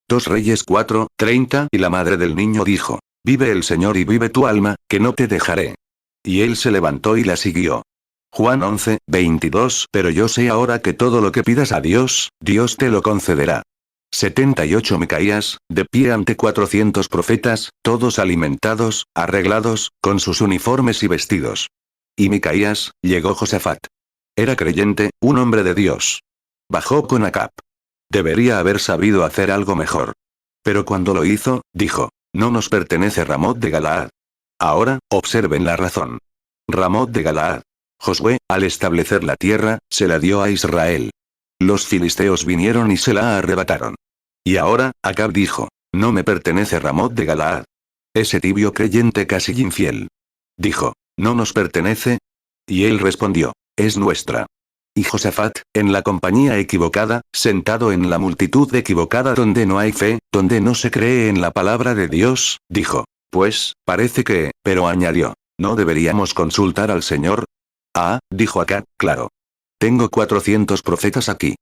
2 Reyes 4, 30. Y la madre del niño dijo, vive el Señor y vive tu alma, que no te dejaré. Y él se levantó y la siguió. Juan 11, 22. Pero yo sé ahora que todo lo que pidas a Dios, Dios te lo concederá. 78 Micaías, de pie ante 400 profetas, todos alimentados, arreglados, con sus uniformes y vestidos. Y Micaías, llegó Josafat. Era creyente, un hombre de Dios. Bajó con Acab. Debería haber sabido hacer algo mejor. Pero cuando lo hizo, dijo, no nos pertenece Ramot de Galaad. Ahora, observen la razón. Ramot de Galaad. Josué, al establecer la tierra, se la dio a Israel. Los filisteos vinieron y se la arrebataron. Y ahora, Acab dijo, no me pertenece Ramot de Galaad. Ese tibio creyente casi infiel. Dijo, ¿no nos pertenece? Y él respondió, es nuestra. Y Josafat, en la compañía equivocada, sentado en la multitud equivocada donde no hay fe, donde no se cree en la palabra de Dios, dijo: pues, parece que, pero añadió: ¿no deberíamos consultar al Señor? Ah, dijo Acab, claro. Tengo 400 profetas aquí.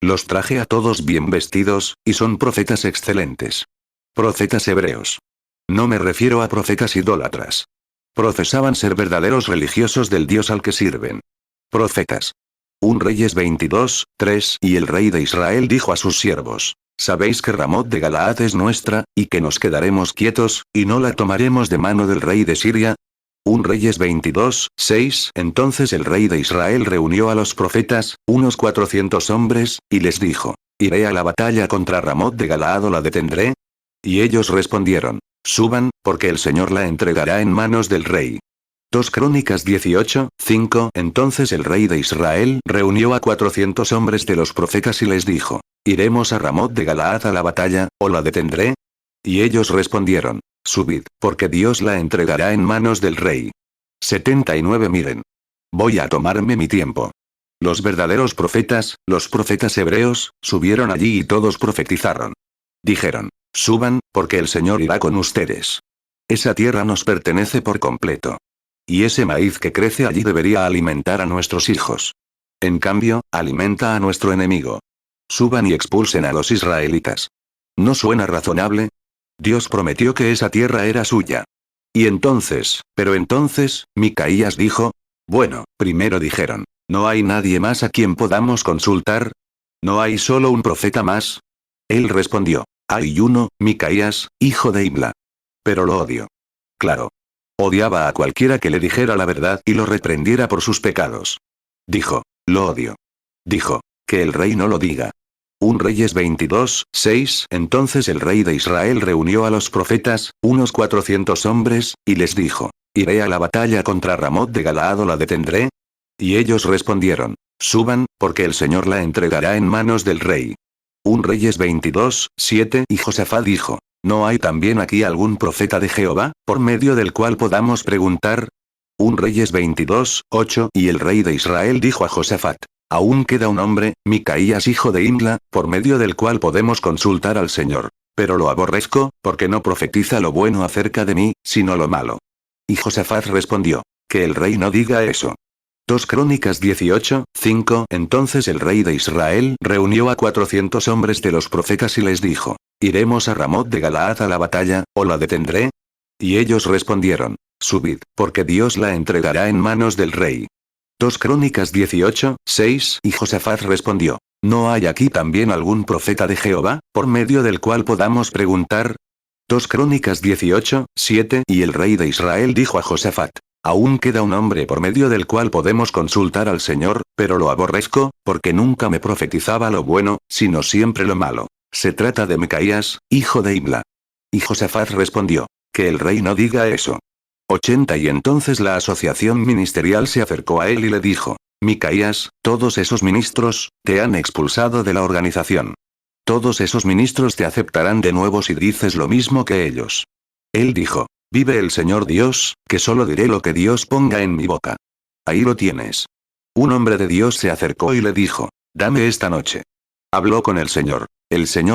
Los traje a todos bien vestidos, y son profetas excelentes. Profetas hebreos. No me refiero a profetas idólatras. Profesaban ser verdaderos religiosos del Dios al que sirven. Profetas. 1 Reyes 22, 3. Y el rey de Israel dijo a sus siervos: sabéis que Ramot de Galaad es nuestra, y que nos quedaremos quietos, y no la tomaremos de mano del rey de Siria. 1 Reyes 22, 6. Entonces el rey de Israel reunió a los profetas, unos 400 hombres, y les dijo: ¿iré a la batalla contra Ramot de Galaad o la detendré? Y ellos respondieron: suban, porque el Señor la entregará en manos del rey. 2 Crónicas 18, 5. Entonces el rey de Israel reunió a 400 hombres de los profetas y les dijo: ¿iremos a Ramot de Galaad a la batalla, o la detendré? Y ellos respondieron: subid, porque Dios la entregará en manos del rey. 79. Miren. Voy a tomarme mi tiempo. Los verdaderos profetas, los profetas hebreos, subieron allí y todos profetizaron. Dijeron: suban, porque el Señor irá con ustedes. Esa tierra nos pertenece por completo. Y ese maíz que crece allí debería alimentar a nuestros hijos. En cambio, alimenta a nuestro enemigo. Suban y expulsen a los israelitas. ¿No suena razonable? Dios prometió que esa tierra era suya. Y entonces, Micaías dijo: bueno, primero dijeron: ¿no hay nadie más a quien podamos consultar? ¿No hay solo un profeta más? Él respondió: hay uno, Micaías, hijo de Imla. Pero lo odio. Claro. Odiaba a cualquiera que le dijera la verdad y lo reprendiera por sus pecados. Dijo: lo odio. Dijo: que el rey no lo diga. 1 Reyes 22, 6. Entonces el rey de Israel reunió a los profetas, unos 400 hombres, y les dijo: ¿iré a la batalla contra Ramot de Galaad o la detendré? Y ellos respondieron: suban, porque el Señor la entregará en manos del rey. 1 Reyes 22, 7. Y Josafat dijo: ¿no hay también aquí algún profeta de Jehová, por medio del cual podamos preguntar? 1 Reyes 22, 8. Y el rey de Israel dijo a Josafat: aún queda un hombre, Micaías hijo de Imla, por medio del cual podemos consultar al Señor. Pero lo aborrezco, porque no profetiza lo bueno acerca de mí, sino lo malo. Y Josafat respondió: que el rey no diga eso. 2 Crónicas 18, 5. Entonces el rey de Israel reunió a 400 hombres de los profetas y les dijo: ¿iremos a Ramot de Galaad a la batalla, o la detendré? Y ellos respondieron: subid, porque Dios la entregará en manos del rey. 2 Crónicas 18, 6. Y Josafat respondió: ¿no hay aquí también algún profeta de Jehová, por medio del cual podamos preguntar? 2 Crónicas 18, 7. Y el rey de Israel dijo a Josafat: aún queda un hombre por medio del cual podemos consultar al Señor, pero lo aborrezco, porque nunca me profetizaba lo bueno, sino siempre lo malo. Se trata de Micaías, hijo de Imla. Y Josafat respondió: que el rey no diga eso. 80. Y entonces la asociación ministerial se acercó a él y le dijo: Micaías, todos esos ministros, te han expulsado de la organización. Todos esos ministros te aceptarán de nuevo si dices lo mismo que ellos. Él dijo: vive el Señor Dios, que solo diré lo que Dios ponga en mi boca. Ahí lo tienes. Un hombre de Dios se acercó y le dijo: dame esta noche. Habló con el Señor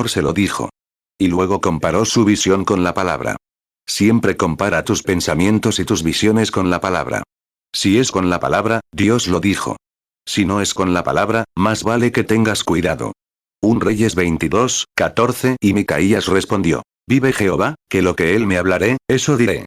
se lo dijo. Y luego comparó su visión con la palabra. Siempre compara tus pensamientos y tus visiones con la palabra. Si es con la palabra, Dios lo dijo. Si no es con la palabra, más vale que tengas cuidado. 1 Reyes 22, 14. Y Micaías respondió: vive Jehová, que lo que él me hablaré, eso diré.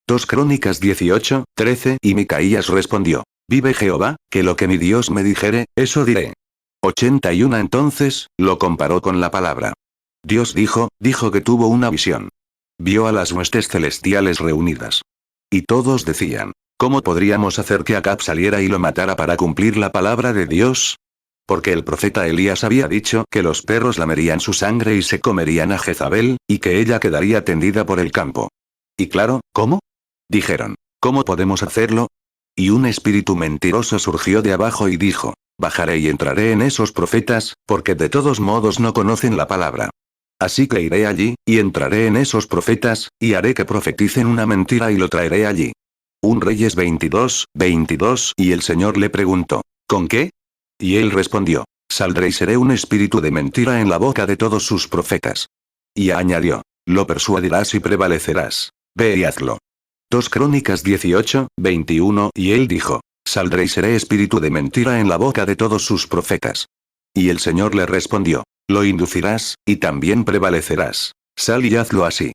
2 Crónicas 18, 13. Y Micaías respondió: vive Jehová, que lo que mi Dios me dijere, eso diré. 81. Entonces, lo comparó con la palabra. Dios dijo que tuvo una visión. Vio a las huestes celestiales reunidas. Y todos decían: ¿cómo podríamos hacer que Acab saliera y lo matara para cumplir la palabra de Dios? Porque el profeta Elías había dicho que los perros lamerían su sangre y se comerían a Jezabel, y que ella quedaría tendida por el campo. Y claro, ¿cómo? Dijeron: ¿cómo podemos hacerlo? Y un espíritu mentiroso surgió de abajo y dijo: bajaré y entraré en esos profetas, porque de todos modos no conocen la palabra. Así que iré allí, y entraré en esos profetas, y haré que profeticen una mentira y lo traeré allí. 1 Reyes 22, 22. Y el Señor le preguntó: ¿con qué? Y él respondió: Saldré y seré un espíritu de mentira en la boca de todos sus profetas. Y añadió: Lo persuadirás y prevalecerás. Ve y hazlo. 2 Crónicas 18, 21. Y él dijo: Saldré y seré espíritu de mentira en la boca de todos sus profetas. Y el Señor le respondió: Lo inducirás, y también prevalecerás. Sal y hazlo así.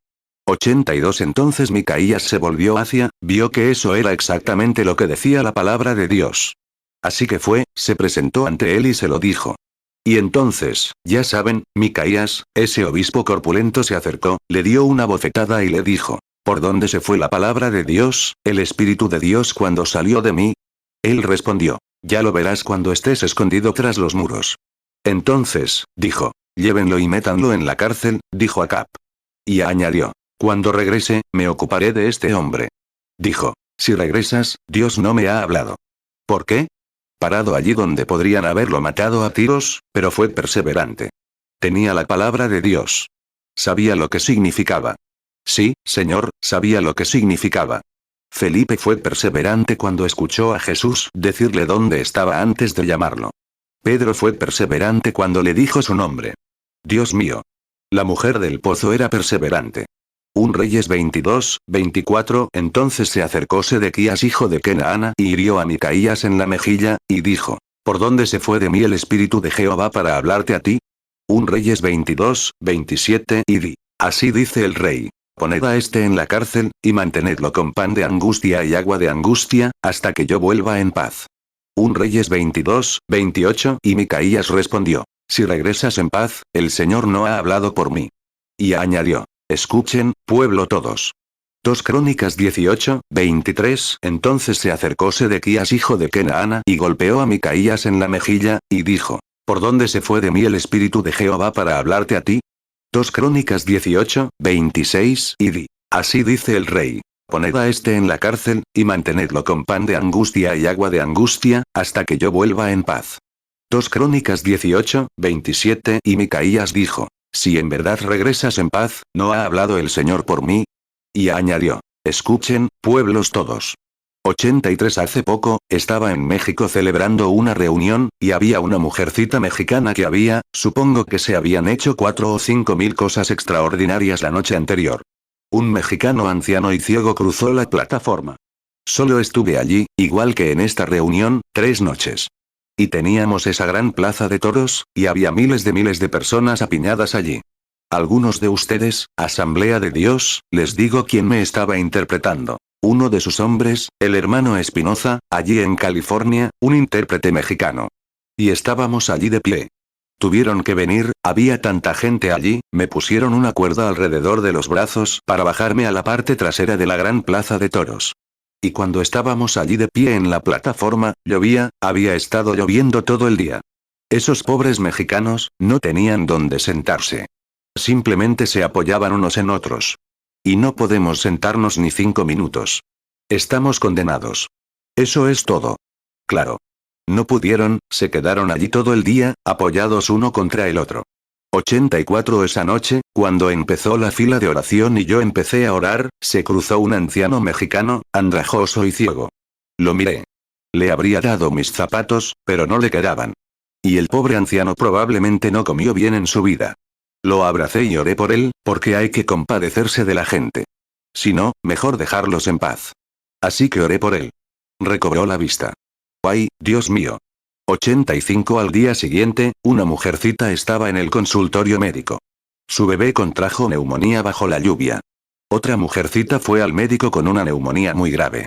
82. Entonces Micaías se volvió vio que eso era exactamente lo que decía la palabra de Dios. Así que fue, se presentó ante él y se lo dijo. Y entonces, ya saben, Micaías, ese obispo corpulento se acercó, le dio una bofetada y le dijo: ¿Por dónde se fue la palabra de Dios, el Espíritu de Dios cuando salió de mí? Él respondió: Ya lo verás cuando estés escondido tras los muros. Entonces, dijo: Llévenlo y métanlo en la cárcel, dijo Acab. Y añadió: Cuando regrese, me ocuparé de este hombre. Dijo: Si regresas, Dios no me ha hablado. ¿Por qué? Parado allí donde podrían haberlo matado a tiros, pero fue perseverante. Tenía la palabra de Dios. Sabía lo que significaba. Sí, Señor, sabía lo que significaba. Felipe fue perseverante cuando escuchó a Jesús decirle dónde estaba antes de llamarlo. Pedro fue perseverante cuando le dijo su nombre. Dios mío. La mujer del pozo era perseverante. 1 Reyes 22, 24. Entonces se acercó Sedequías hijo de Kenaana y hirió a Micaías en la mejilla, y dijo: ¿Por dónde se fue de mí el espíritu de Jehová para hablarte a ti? 1 Reyes 22, 27. Y di: Así dice el rey: Poned a este en la cárcel, y mantenedlo con pan de angustia y agua de angustia, hasta que yo vuelva en paz. 1 Reyes 22, 28. Y Micaías respondió: Si regresas en paz, el Señor no ha hablado por mí. Y añadió: Escuchen, pueblo todos. 2 Crónicas 18, 23. Entonces se acercó Sedequías hijo de Kenaana y golpeó a Micaías en la mejilla, y dijo: ¿Por dónde se fue de mí el espíritu de Jehová para hablarte a ti? 2 Crónicas 18, 26. Y di: Así dice el rey: Poned a este en la cárcel, y mantenedlo con pan de angustia y agua de angustia, hasta que yo vuelva en paz. 2 Crónicas 18, 27. Y Micaías dijo: Si en verdad regresas en paz, ¿no ha hablado el Señor por mí? Y añadió: Escuchen, pueblos todos. 83. Hace poco, estaba en México celebrando una reunión, y había una mujercita mexicana que supongo que se habían hecho 4 o 5 mil cosas extraordinarias la noche anterior. Un mexicano anciano y ciego cruzó la plataforma. Solo estuve allí, igual que en esta reunión, 3 noches. Y teníamos esa gran plaza de toros, y había miles de personas apiñadas allí. Algunos de ustedes, Asamblea de Dios, les digo quién me estaba interpretando. Uno de sus hombres, el hermano Espinoza, allí en California, un intérprete mexicano. Y estábamos allí de pie. Tuvieron que venir, había tanta gente allí, me pusieron una cuerda alrededor de los brazos para bajarme a la parte trasera de la gran plaza de toros. Y cuando estábamos allí de pie en la plataforma, llovía, había estado lloviendo todo el día. Esos pobres mexicanos, no tenían dónde sentarse. Simplemente se apoyaban unos en otros. Y no podemos sentarnos ni 5 minutos. Estamos condenados. Eso es todo. Claro. No pudieron, se quedaron allí todo el día, apoyados uno contra el otro. 84. Esa noche, cuando empezó la fila de oración y yo empecé a orar, se cruzó un anciano mexicano, andrajoso y ciego. Lo miré. Le habría dado mis zapatos, pero no le quedaban. Y el pobre anciano probablemente no comió bien en su vida. Lo abracé y oré por él, porque hay que compadecerse de la gente. Si no, mejor dejarlos en paz. Así que oré por él. Recobró la vista. ¡Ay, Dios mío! 85. Al día siguiente, una mujercita estaba en el consultorio médico. Su bebé contrajo neumonía bajo la lluvia. Otra mujercita fue al médico con una neumonía muy grave.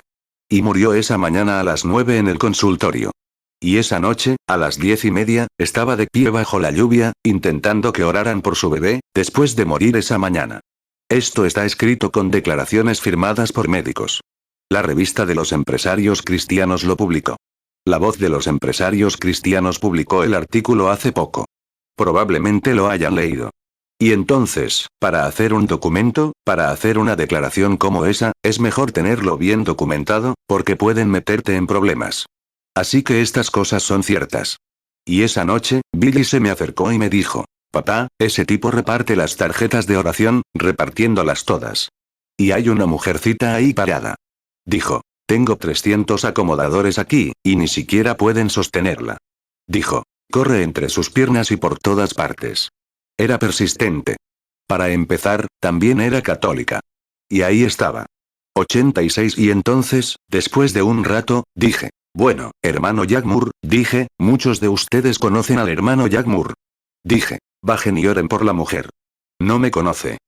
Y murió esa mañana a las 9 en el consultorio. Y esa noche, a las 10:30, estaba de pie bajo la lluvia, intentando que oraran por su bebé, después de morir esa mañana. Esto está escrito con declaraciones firmadas por médicos. La revista de los empresarios cristianos lo publicó. La Voz de los Empresarios Cristianos publicó el artículo hace poco. Probablemente lo hayan leído. Y entonces, para hacer un documento, para hacer una declaración como esa, es mejor tenerlo bien documentado, porque pueden meterte en problemas. Así que estas cosas son ciertas. Y esa noche, Billy se me acercó y me dijo: Papá, ese tipo reparte las tarjetas de oración, repartiéndolas todas. Y hay una mujercita ahí parada. Dijo: Tengo 300 acomodadores aquí, y ni siquiera pueden sostenerla. dijo. Corre entre sus piernas y por todas partes. Era persistente. Para empezar, también era católica. Y ahí estaba. 86 y entonces, después de un rato, dije. Bueno, hermano Jack Moore, dije, muchos de ustedes conocen al hermano Jack Moore. Dije. Bajen y oren por la mujer. No me conoce.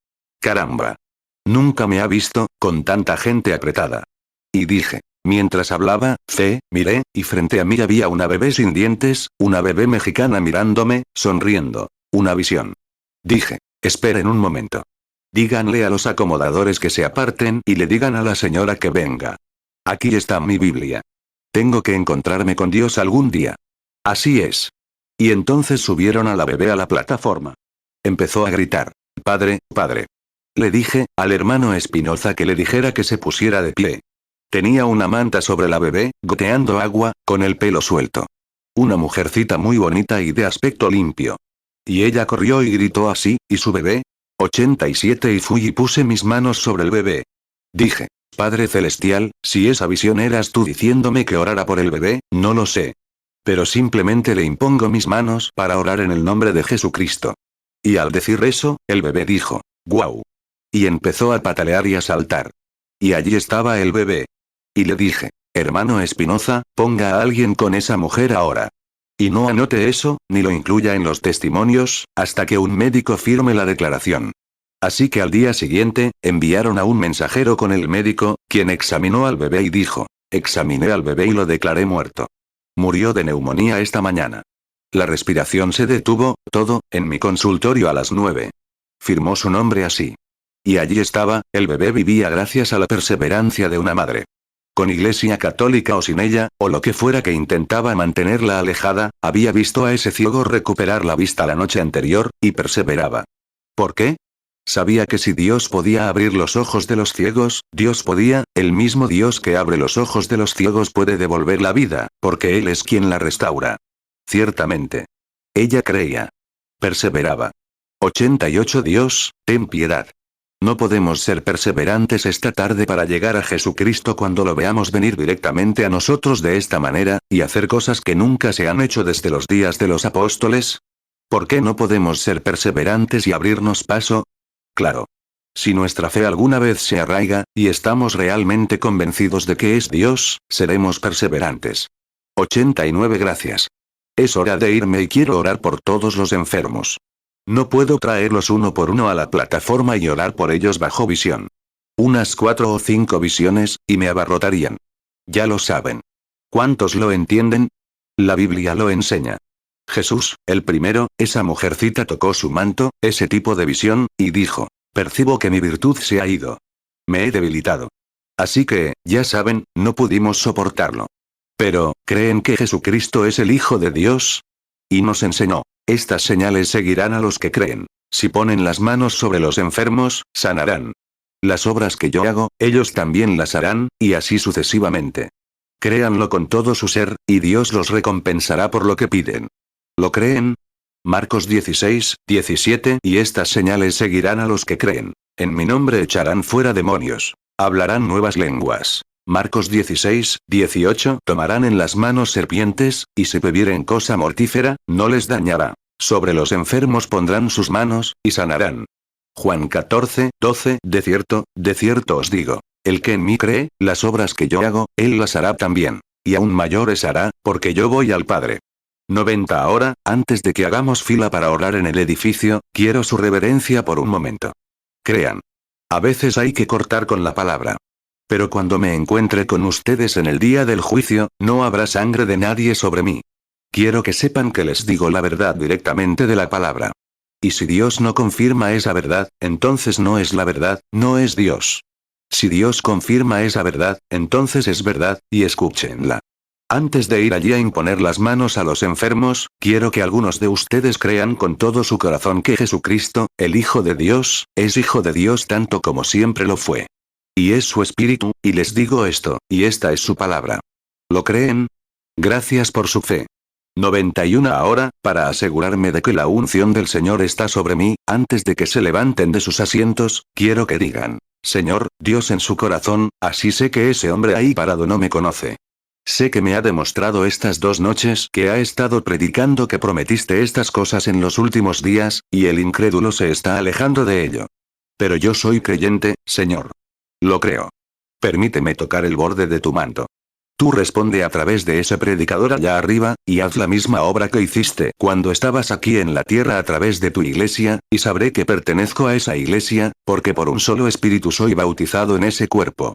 Caramba. Nunca me ha visto, con tanta gente apretada. Y dije. Mientras hablaba, miré, y frente a mí había una bebé sin dientes, una bebé mexicana mirándome, sonriendo. Una visión. Dije. Esperen un momento. Díganle a los acomodadores que se aparten y le digan a la señora que venga. Aquí está mi Biblia. Tengo que encontrarme con Dios algún día. Así es. Y entonces subieron a la bebé a la plataforma. Empezó a gritar. Padre, padre. Le dije, al hermano Espinoza que le dijera que se pusiera de pie. Tenía una manta sobre la bebé, goteando agua, con el pelo suelto. Una mujercita muy bonita y de aspecto limpio. Y ella corrió y gritó así, ¿y su bebé? 87 y fui y puse mis manos sobre el bebé. Dije, Padre Celestial, si esa visión eras tú diciéndome que orara por el bebé, no lo sé. Pero simplemente le impongo mis manos para orar en el nombre de Jesucristo. Y al decir eso, el bebé dijo, ¡guau! Y empezó a patalear y a saltar. Y allí estaba el bebé. Y le dije, hermano Espinoza, ponga a alguien con esa mujer ahora. Y no anote eso, ni lo incluya en los testimonios, hasta que un médico firme la declaración. Así que al día siguiente, enviaron a un mensajero con el médico, quien examinó al bebé y dijo, examiné al bebé y lo declaré muerto. Murió de neumonía esta mañana. La respiración se detuvo, todo, en mi consultorio a las 9. Firmó su nombre así. Y allí estaba, el bebé vivía gracias a la perseverancia de una madre. Con iglesia católica o sin ella, o lo que fuera que intentaba mantenerla alejada, había visto a ese ciego recuperar la vista la noche anterior, y perseveraba. ¿Por qué? Sabía que si Dios podía abrir los ojos de los ciegos, Dios podía, el mismo Dios que abre los ojos de los ciegos puede devolver la vida, porque Él es quien la restaura. Ciertamente. Ella creía. Perseveraba. 88 Dios, ten piedad. No podemos ser perseverantes esta tarde para llegar a Jesucristo cuando lo veamos venir directamente a nosotros de esta manera, y hacer cosas que nunca se han hecho desde los días de los apóstoles. ¿Por qué no podemos ser perseverantes y abrirnos paso? Claro. Si nuestra fe alguna vez se arraiga, y estamos realmente convencidos de que es Dios, seremos perseverantes. 89 Gracias. Es hora de irme y quiero orar por todos los enfermos. No puedo traerlos uno por uno a la plataforma y orar por ellos bajo visión. Unas 4 o 5 visiones, y me abarrotarían. Ya lo saben. ¿Cuántos lo entienden? La Biblia lo enseña. Jesús, el primero, esa mujercita tocó su manto, ese tipo de visión, y dijo, percibo que mi virtud se ha ido. Me he debilitado. Así que, ya saben, no pudimos soportarlo. Pero, ¿creen que Jesucristo es el Hijo de Dios? Y nos enseñó, estas señales seguirán a los que creen. Si ponen las manos sobre los enfermos, sanarán. Las obras que yo hago, ellos también las harán, y así sucesivamente. Créanlo con todo su ser, y Dios los recompensará por lo que piden. ¿Lo creen? Marcos 16, 17 y estas señales seguirán a los que creen. En mi nombre echarán fuera demonios. Hablarán nuevas lenguas. Marcos 16, 18 tomarán en las manos serpientes, y si bebieren cosa mortífera, no les dañará. Sobre los enfermos pondrán sus manos, y sanarán. Juan 14, 12 de cierto os digo. El que en mí cree, las obras que yo hago, él las hará también. Y aún mayores hará, porque yo voy al Padre. 90 Ahora, antes de que hagamos fila para orar en el edificio, quiero su reverencia por un momento. Crean. A veces hay que cortar con la palabra. Pero cuando me encuentre con ustedes en el día del juicio, no habrá sangre de nadie sobre mí. Quiero que sepan que les digo la verdad directamente de la palabra. Y si Dios no confirma esa verdad, entonces no es la verdad, no es Dios. Si Dios confirma esa verdad, entonces es verdad, y escúchenla. Antes de ir allí a imponer las manos a los enfermos, quiero que algunos de ustedes crean con todo su corazón que Jesucristo, el Hijo de Dios, es Hijo de Dios tanto como siempre lo fue. Y es su Espíritu, y les digo esto, y esta es su palabra. ¿Lo creen? Gracias por su fe. 91 Ahora, para asegurarme de que la unción del Señor está sobre mí, antes de que se levanten de sus asientos, quiero que digan, Señor, Dios en su corazón, así sé que ese hombre ahí parado no me conoce. Sé que me ha demostrado estas 2 noches que ha estado predicando que prometiste estas cosas en los últimos días, y el incrédulo se está alejando de ello. Pero yo soy creyente, Señor. Lo creo. Permíteme tocar el borde de tu manto. Tú responde a través de ese predicador allá arriba, y haz la misma obra que hiciste cuando estabas aquí en la tierra a través de tu iglesia, y sabré que pertenezco a esa iglesia, porque por un solo espíritu soy bautizado en ese cuerpo.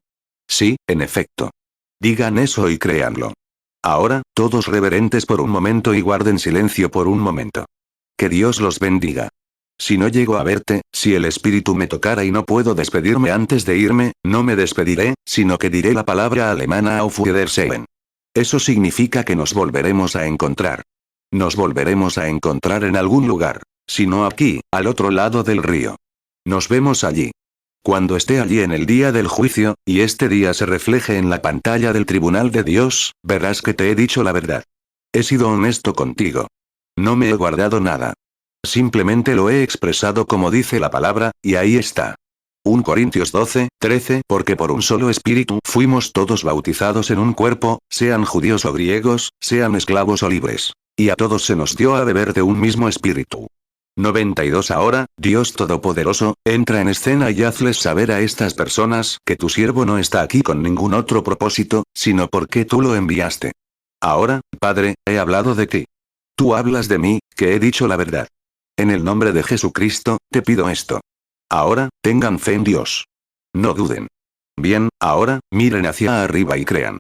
Sí, en efecto. Digan eso y créanlo. Ahora, todos reverentes por un momento y guarden silencio por un momento. Que Dios los bendiga. Si no llego a verte, si el espíritu me tocara y no puedo despedirme antes de irme, no me despediré, sino que diré la palabra alemana Auf Wiedersehen. Eso significa que nos volveremos a encontrar. Nos volveremos a encontrar en algún lugar. Si no aquí, al otro lado del río. Nos vemos allí. Cuando esté allí en el día del juicio, y este día se refleje en la pantalla del tribunal de Dios, verás que te he dicho la verdad. He sido honesto contigo. No me he guardado nada. Simplemente lo he expresado como dice la palabra, y ahí está. 1 Corintios 12, 13 Porque por un solo espíritu fuimos todos bautizados en un cuerpo, sean judíos o griegos, sean esclavos o libres. Y a todos se nos dio a beber de un mismo espíritu. 92 Ahora, Dios Todopoderoso, entra en escena y hazles saber a estas personas que tu siervo no está aquí con ningún otro propósito, sino porque tú lo enviaste. Ahora, Padre, he hablado de ti. Tú hablas de mí, que he dicho la verdad. En el nombre de Jesucristo, te pido esto. Ahora, tengan fe en Dios. No duden. Bien, ahora, miren hacia arriba y crean.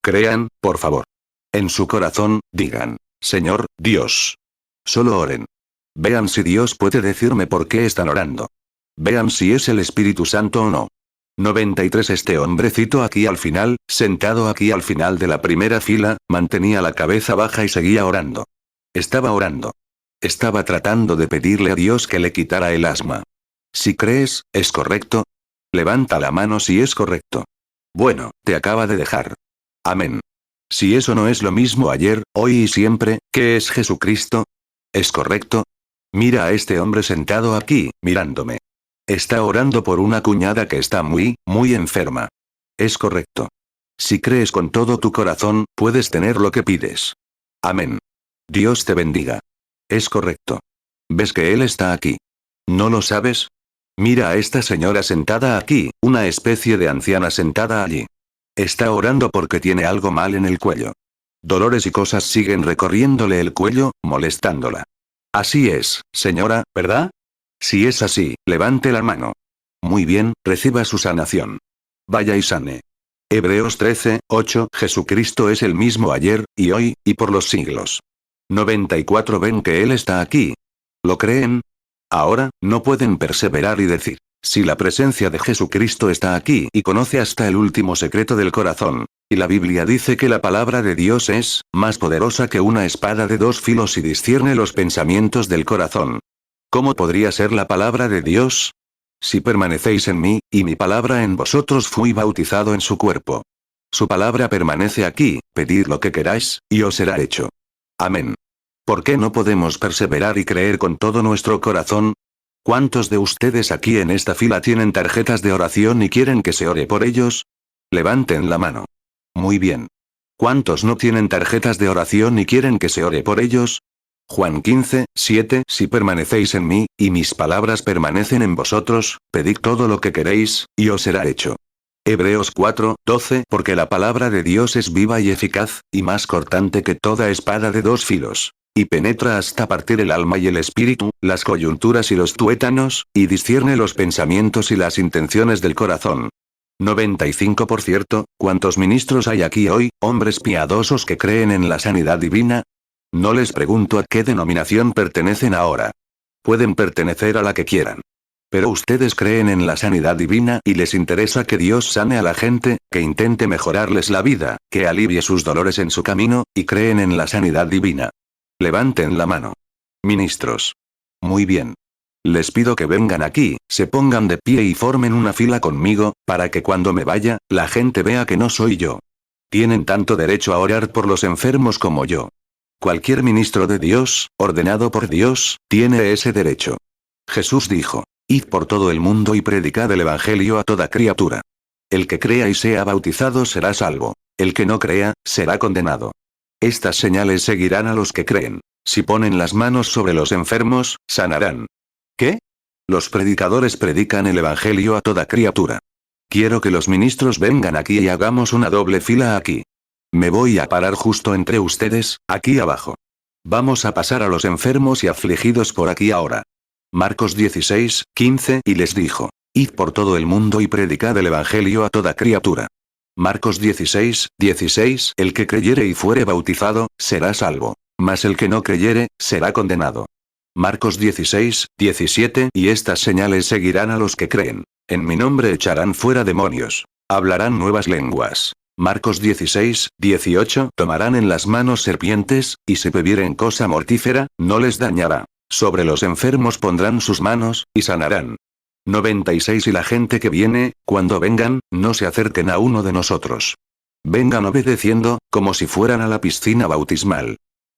Crean, por favor. En su corazón, digan, Señor, Dios. Solo oren. Vean si Dios puede decirme por qué están orando. Vean si es el Espíritu Santo o no. 93 Este hombrecito aquí al final, sentado aquí al final de la primera fila, mantenía la cabeza baja y seguía orando. Estaba orando. Estaba tratando de pedirle a Dios que le quitara el asma. Si crees, ¿es correcto? Levanta la mano si es correcto. Bueno, te acaba de dejar. Amén. Si eso no es lo mismo ayer, hoy y siempre, ¿qué es Jesucristo? ¿Es correcto? Mira a este hombre sentado aquí, mirándome. Está orando por una cuñada que está muy enferma. Es correcto. Si crees con todo tu corazón, puedes tener lo que pides. Amén. Dios te bendiga. Es correcto. ¿Ves que él está aquí? ¿No lo sabes? Mira a esta señora sentada aquí, una especie de anciana sentada allí. Está orando porque tiene algo mal en el cuello. Dolores y cosas siguen recorriéndole el cuello, molestándola. Así es, señora, ¿verdad? Si es así, levante la mano. Muy bien, reciba su sanación. Vaya y sane. Hebreos 13, 8 Jesucristo es el mismo ayer, y hoy, y por los siglos. 94 Ven que Él está aquí. ¿Lo creen? Ahora, no pueden perseverar y decir, si la presencia de Jesucristo está aquí y conoce hasta el último secreto del corazón. Y la Biblia dice que la palabra de Dios es, más poderosa que una espada de 2 filos y discierne los pensamientos del corazón. ¿Cómo podría ser la palabra de Dios? Si permanecéis en mí, y mi palabra en vosotros fui bautizado en su cuerpo. Su palabra permanece aquí, pedid lo que queráis, y os será hecho. Amén. ¿Por qué no podemos perseverar y creer con todo nuestro corazón? ¿Cuántos de ustedes aquí en esta fila tienen tarjetas de oración y quieren que se ore por ellos? Levanten la mano. Muy bien. ¿Cuántos no tienen tarjetas de oración y quieren que se ore por ellos? Juan 15, 7 Si permanecéis en mí, y mis palabras permanecen en vosotros, pedid todo lo que queréis, y os será hecho. Hebreos 4, 12 Porque la palabra de Dios es viva y eficaz, y más cortante que toda espada de 2 filos. Y penetra hasta partir el alma y el espíritu, las coyunturas y los tuétanos, y discierne los pensamientos y las intenciones del corazón. 95 Por cierto, ¿cuántos ministros hay aquí hoy, hombres piadosos que creen en la sanidad divina? No les pregunto a qué denominación pertenecen ahora. Pueden pertenecer a la que quieran. Pero ustedes creen en la sanidad divina y les interesa que Dios sane a la gente, que intente mejorarles la vida, que alivie sus dolores en su camino, y creen en la sanidad divina. Levanten la mano. Ministros. Muy bien. Les pido que vengan aquí, se pongan de pie y formen una fila conmigo, para que cuando me vaya, la gente vea que no soy yo. Tienen tanto derecho a orar por los enfermos como yo. Cualquier ministro de Dios, ordenado por Dios, tiene ese derecho. Jesús dijo, id por todo el mundo y predicad el evangelio a toda criatura. El que crea y sea bautizado será salvo. El que no crea, será condenado. Estas señales seguirán a los que creen. Si ponen las manos sobre los enfermos, sanarán. ¿Qué? Los predicadores predican el evangelio a toda criatura. Quiero que los ministros vengan aquí y hagamos una doble fila aquí. Me voy a parar justo entre ustedes, aquí abajo. Vamos a pasar a los enfermos y afligidos por aquí ahora. Marcos 16:15 y les dijo: Id por todo el mundo y predicad el evangelio a toda criatura. Marcos 16:16 El que creyere y fuere bautizado, será salvo. Mas el que no creyere, será condenado. Marcos 16:17 Y estas señales seguirán a los que creen. En mi nombre echarán fuera demonios. Hablarán nuevas lenguas. Marcos 16:18 Tomarán en las manos serpientes, y si bebieren cosa mortífera, no les dañará. Sobre los enfermos pondrán sus manos, y sanarán. 96 Y la gente que viene, cuando vengan, no se acerquen a uno de nosotros. Vengan obedeciendo, como si fueran a la piscina bautismal.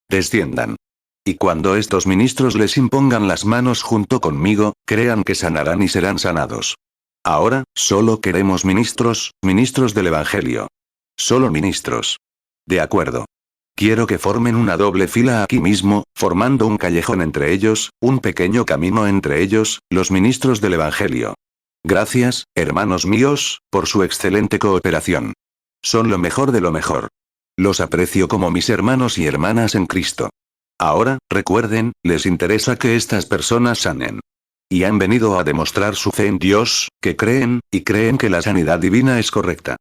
Desciendan. Y cuando estos ministros les impongan las manos junto conmigo, crean que sanarán y serán sanados. Ahora, solo queremos ministros del Evangelio. Solo ministros. De acuerdo. Quiero que formen una doble fila aquí mismo, formando un callejón entre ellos, un pequeño camino entre ellos, los ministros del Evangelio. Gracias, hermanos míos, por su excelente cooperación. Son lo mejor de lo mejor. Los aprecio como mis hermanos y hermanas en Cristo. Ahora, recuerden, les interesa que estas personas sanen. Y han venido a demostrar su fe en Dios, que creen que la sanidad divina es correcta.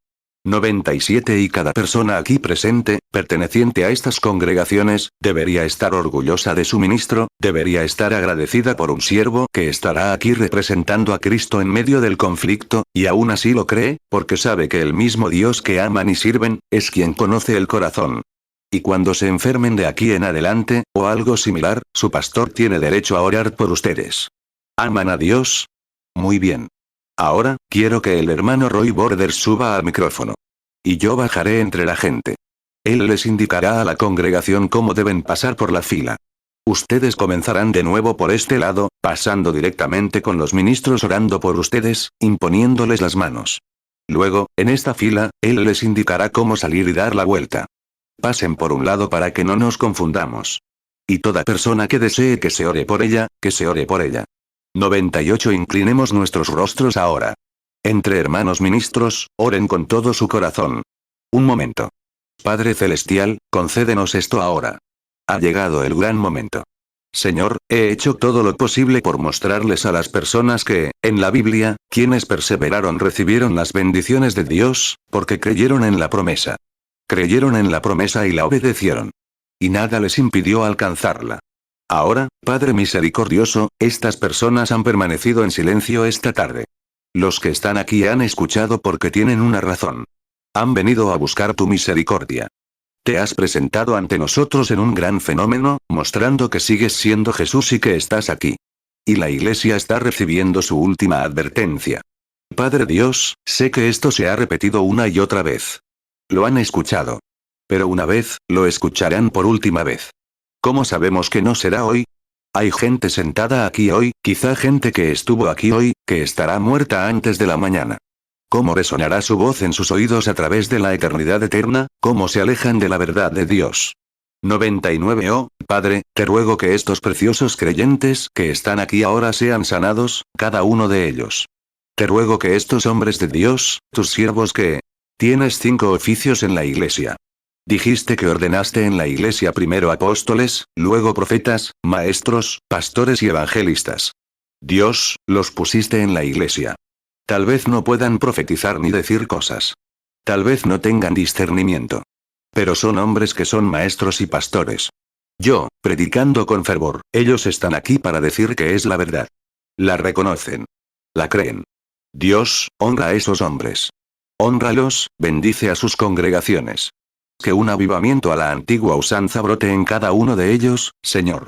97 Y cada persona aquí presente, perteneciente a estas congregaciones, debería estar orgullosa de su ministro, debería estar agradecida por un siervo que estará aquí representando a Cristo en medio del conflicto, y aún así lo cree, porque sabe que el mismo Dios que aman y sirven, es quien conoce el corazón. Y cuando se enfermen de aquí en adelante, o algo similar, su pastor tiene derecho a orar por ustedes. ¿Aman a Dios? Muy bien. Ahora, quiero que el hermano Roy Borders suba al micrófono. Y yo bajaré entre la gente. Él les indicará a la congregación cómo deben pasar por la fila. Ustedes comenzarán de nuevo por este lado, pasando directamente con los ministros orando por ustedes, imponiéndoles las manos. Luego, en esta fila, él les indicará cómo salir y dar la vuelta. Pasen por un lado para que no nos confundamos. Y toda persona que desee que se ore por ella, que se ore por ella. 98 Inclinemos nuestros rostros ahora. Entre hermanos ministros, oren con todo su corazón. Un momento. Padre Celestial, concédenos esto ahora. Ha llegado el gran momento. Señor, he hecho todo lo posible por mostrarles a las personas que, en la Biblia, quienes perseveraron recibieron las bendiciones de Dios, porque creyeron en la promesa. Creyeron en la promesa y la obedecieron. Y nada les impidió alcanzarla. Ahora, Padre misericordioso, estas personas han permanecido en silencio esta tarde. Los que están aquí han escuchado porque tienen una razón. Han venido a buscar tu misericordia. Te has presentado ante nosotros en un gran fenómeno, mostrando que sigues siendo Jesús y que estás aquí. Y la iglesia está recibiendo su última advertencia. Padre Dios, sé que esto se ha repetido una y otra vez. Lo han escuchado. Pero una vez, lo escucharán por última vez. ¿Cómo sabemos que no será hoy? Hay gente sentada aquí hoy, quizá gente que estuvo aquí hoy, que estará muerta antes de la mañana. ¿Cómo resonará su voz en sus oídos a través de la eternidad eterna? ¿Cómo se alejan de la verdad de Dios? 99 Oh, Padre, te ruego que estos preciosos creyentes que están aquí ahora sean sanados, cada uno de ellos. Te ruego que estos hombres de Dios, tus siervos que... Tienes 5 oficios en la iglesia. Dijiste que ordenaste en la iglesia primero apóstoles, luego profetas, maestros, pastores y evangelistas. Dios, los pusiste en la iglesia. Tal vez no puedan profetizar ni decir cosas. Tal vez no tengan discernimiento. Pero son hombres que son maestros y pastores. Yo, predicando con fervor, ellos están aquí para decir que es la verdad. La reconocen. La creen. Dios, honra a esos hombres. Hónralos, bendice a sus congregaciones. Que un avivamiento a la antigua usanza brote en cada uno de ellos, Señor.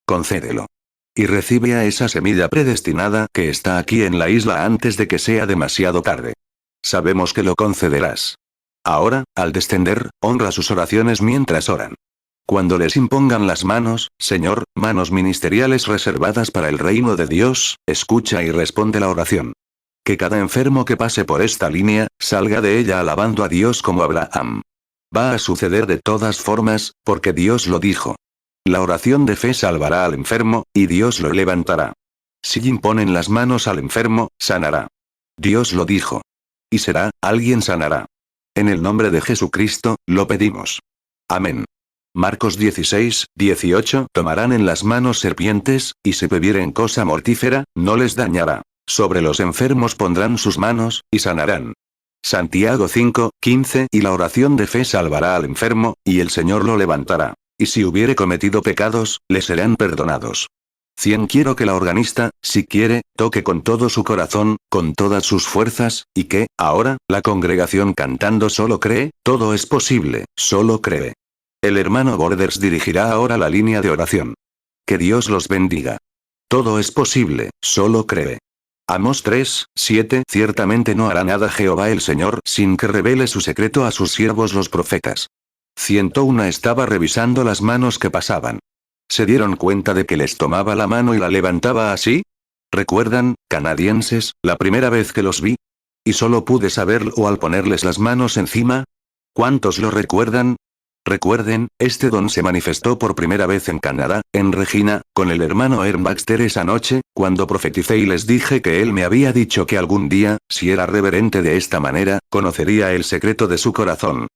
Concédelo. Y recibe a esa semilla predestinada que está aquí en la isla antes de que sea demasiado tarde. Sabemos que lo concederás. Ahora, al descender, honra sus oraciones mientras oran. Cuando les impongan las manos, Señor, manos ministeriales reservadas para el reino de Dios, escucha y responde la oración. Que cada enfermo que pase por esta línea, salga de ella alabando a Dios como Abraham. Va a suceder de todas formas, porque Dios lo dijo. La oración de fe salvará al enfermo, y Dios lo levantará. Si imponen las manos al enfermo, sanará. Dios lo dijo. Y será, alguien sanará. En el nombre de Jesucristo, lo pedimos. Amén. Marcos 16, 18. Tomarán en las manos serpientes, y si bebieren cosa mortífera, no les dañará. Sobre los enfermos pondrán sus manos, y sanarán. Santiago 5, 15. Y la oración de fe salvará al enfermo, y el Señor lo levantará. Y si hubiere cometido pecados, le serán perdonados. 100. Quiero que la organista, si quiere, toque con todo su corazón, con todas sus fuerzas, y que, ahora, la congregación cantando solo cree, todo es posible, solo cree. El hermano Borders dirigirá ahora la línea de oración. Que Dios los bendiga. Todo es posible, solo cree. Amós 3, 7. Ciertamente no hará nada Jehová el Señor sin que revele su secreto a sus siervos los profetas. 101. Estaba revisando las manos que pasaban. ¿Se dieron cuenta de que les tomaba la mano y la levantaba así? ¿Recuerdan, canadienses, la primera vez que los vi? Y solo pude saberlo al ponerles las manos encima. ¿Cuántos lo recuerdan? Recuerden, este don se manifestó por primera vez en Canadá, en Regina, con el hermano Ern Baxter esa noche, cuando profeticé y les dije que él me había dicho que algún día, si era reverente de esta manera, conocería el secreto de su corazón.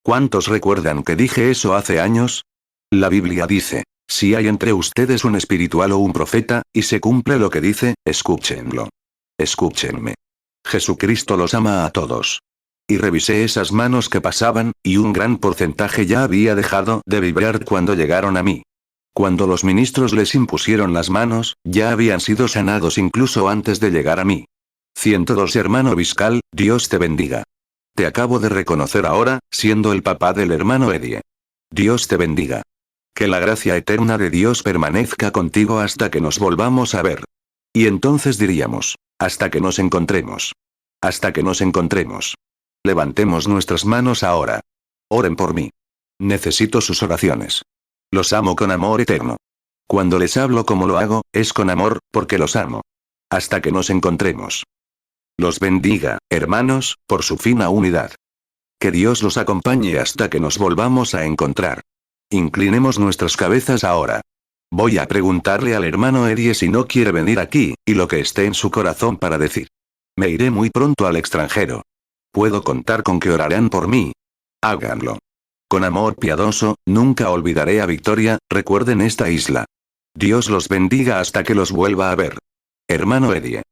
¿Cuántos recuerdan que dije eso hace años? La Biblia dice, si hay entre ustedes un espiritual o un profeta, y se cumple lo que dice, escúchenlo. Escúchenme. Jesucristo los ama a todos. Y revisé esas manos que pasaban, y un gran porcentaje ya había dejado de vibrar cuando llegaron a mí. Cuando los ministros les impusieron las manos, ya habían sido sanados incluso antes de llegar a mí. 102. Hermano Biscal, Dios te bendiga. Te acabo de reconocer ahora, siendo el papá del hermano Eddie. Dios te bendiga. Que la gracia eterna de Dios permanezca contigo hasta que nos volvamos a ver. Y entonces diríamos, hasta que nos encontremos. Hasta que nos encontremos. Levantemos nuestras manos ahora. Oren por mí. Necesito sus oraciones. Los amo con amor eterno. Cuando les hablo como lo hago, es con amor, porque los amo. Hasta que nos encontremos. Los bendiga, hermanos, por su fina unidad. Que Dios los acompañe hasta que nos volvamos a encontrar. Inclinemos nuestras cabezas ahora. Voy a preguntarle al hermano Eddie si no quiere venir aquí, y lo que esté en su corazón para decir. Me iré muy pronto al extranjero. Puedo contar con que orarán por mí. Háganlo. Con amor piadoso, nunca olvidaré a Victoria, recuerden esta isla. Dios los bendiga hasta que los vuelva a ver. Hermano Eddie.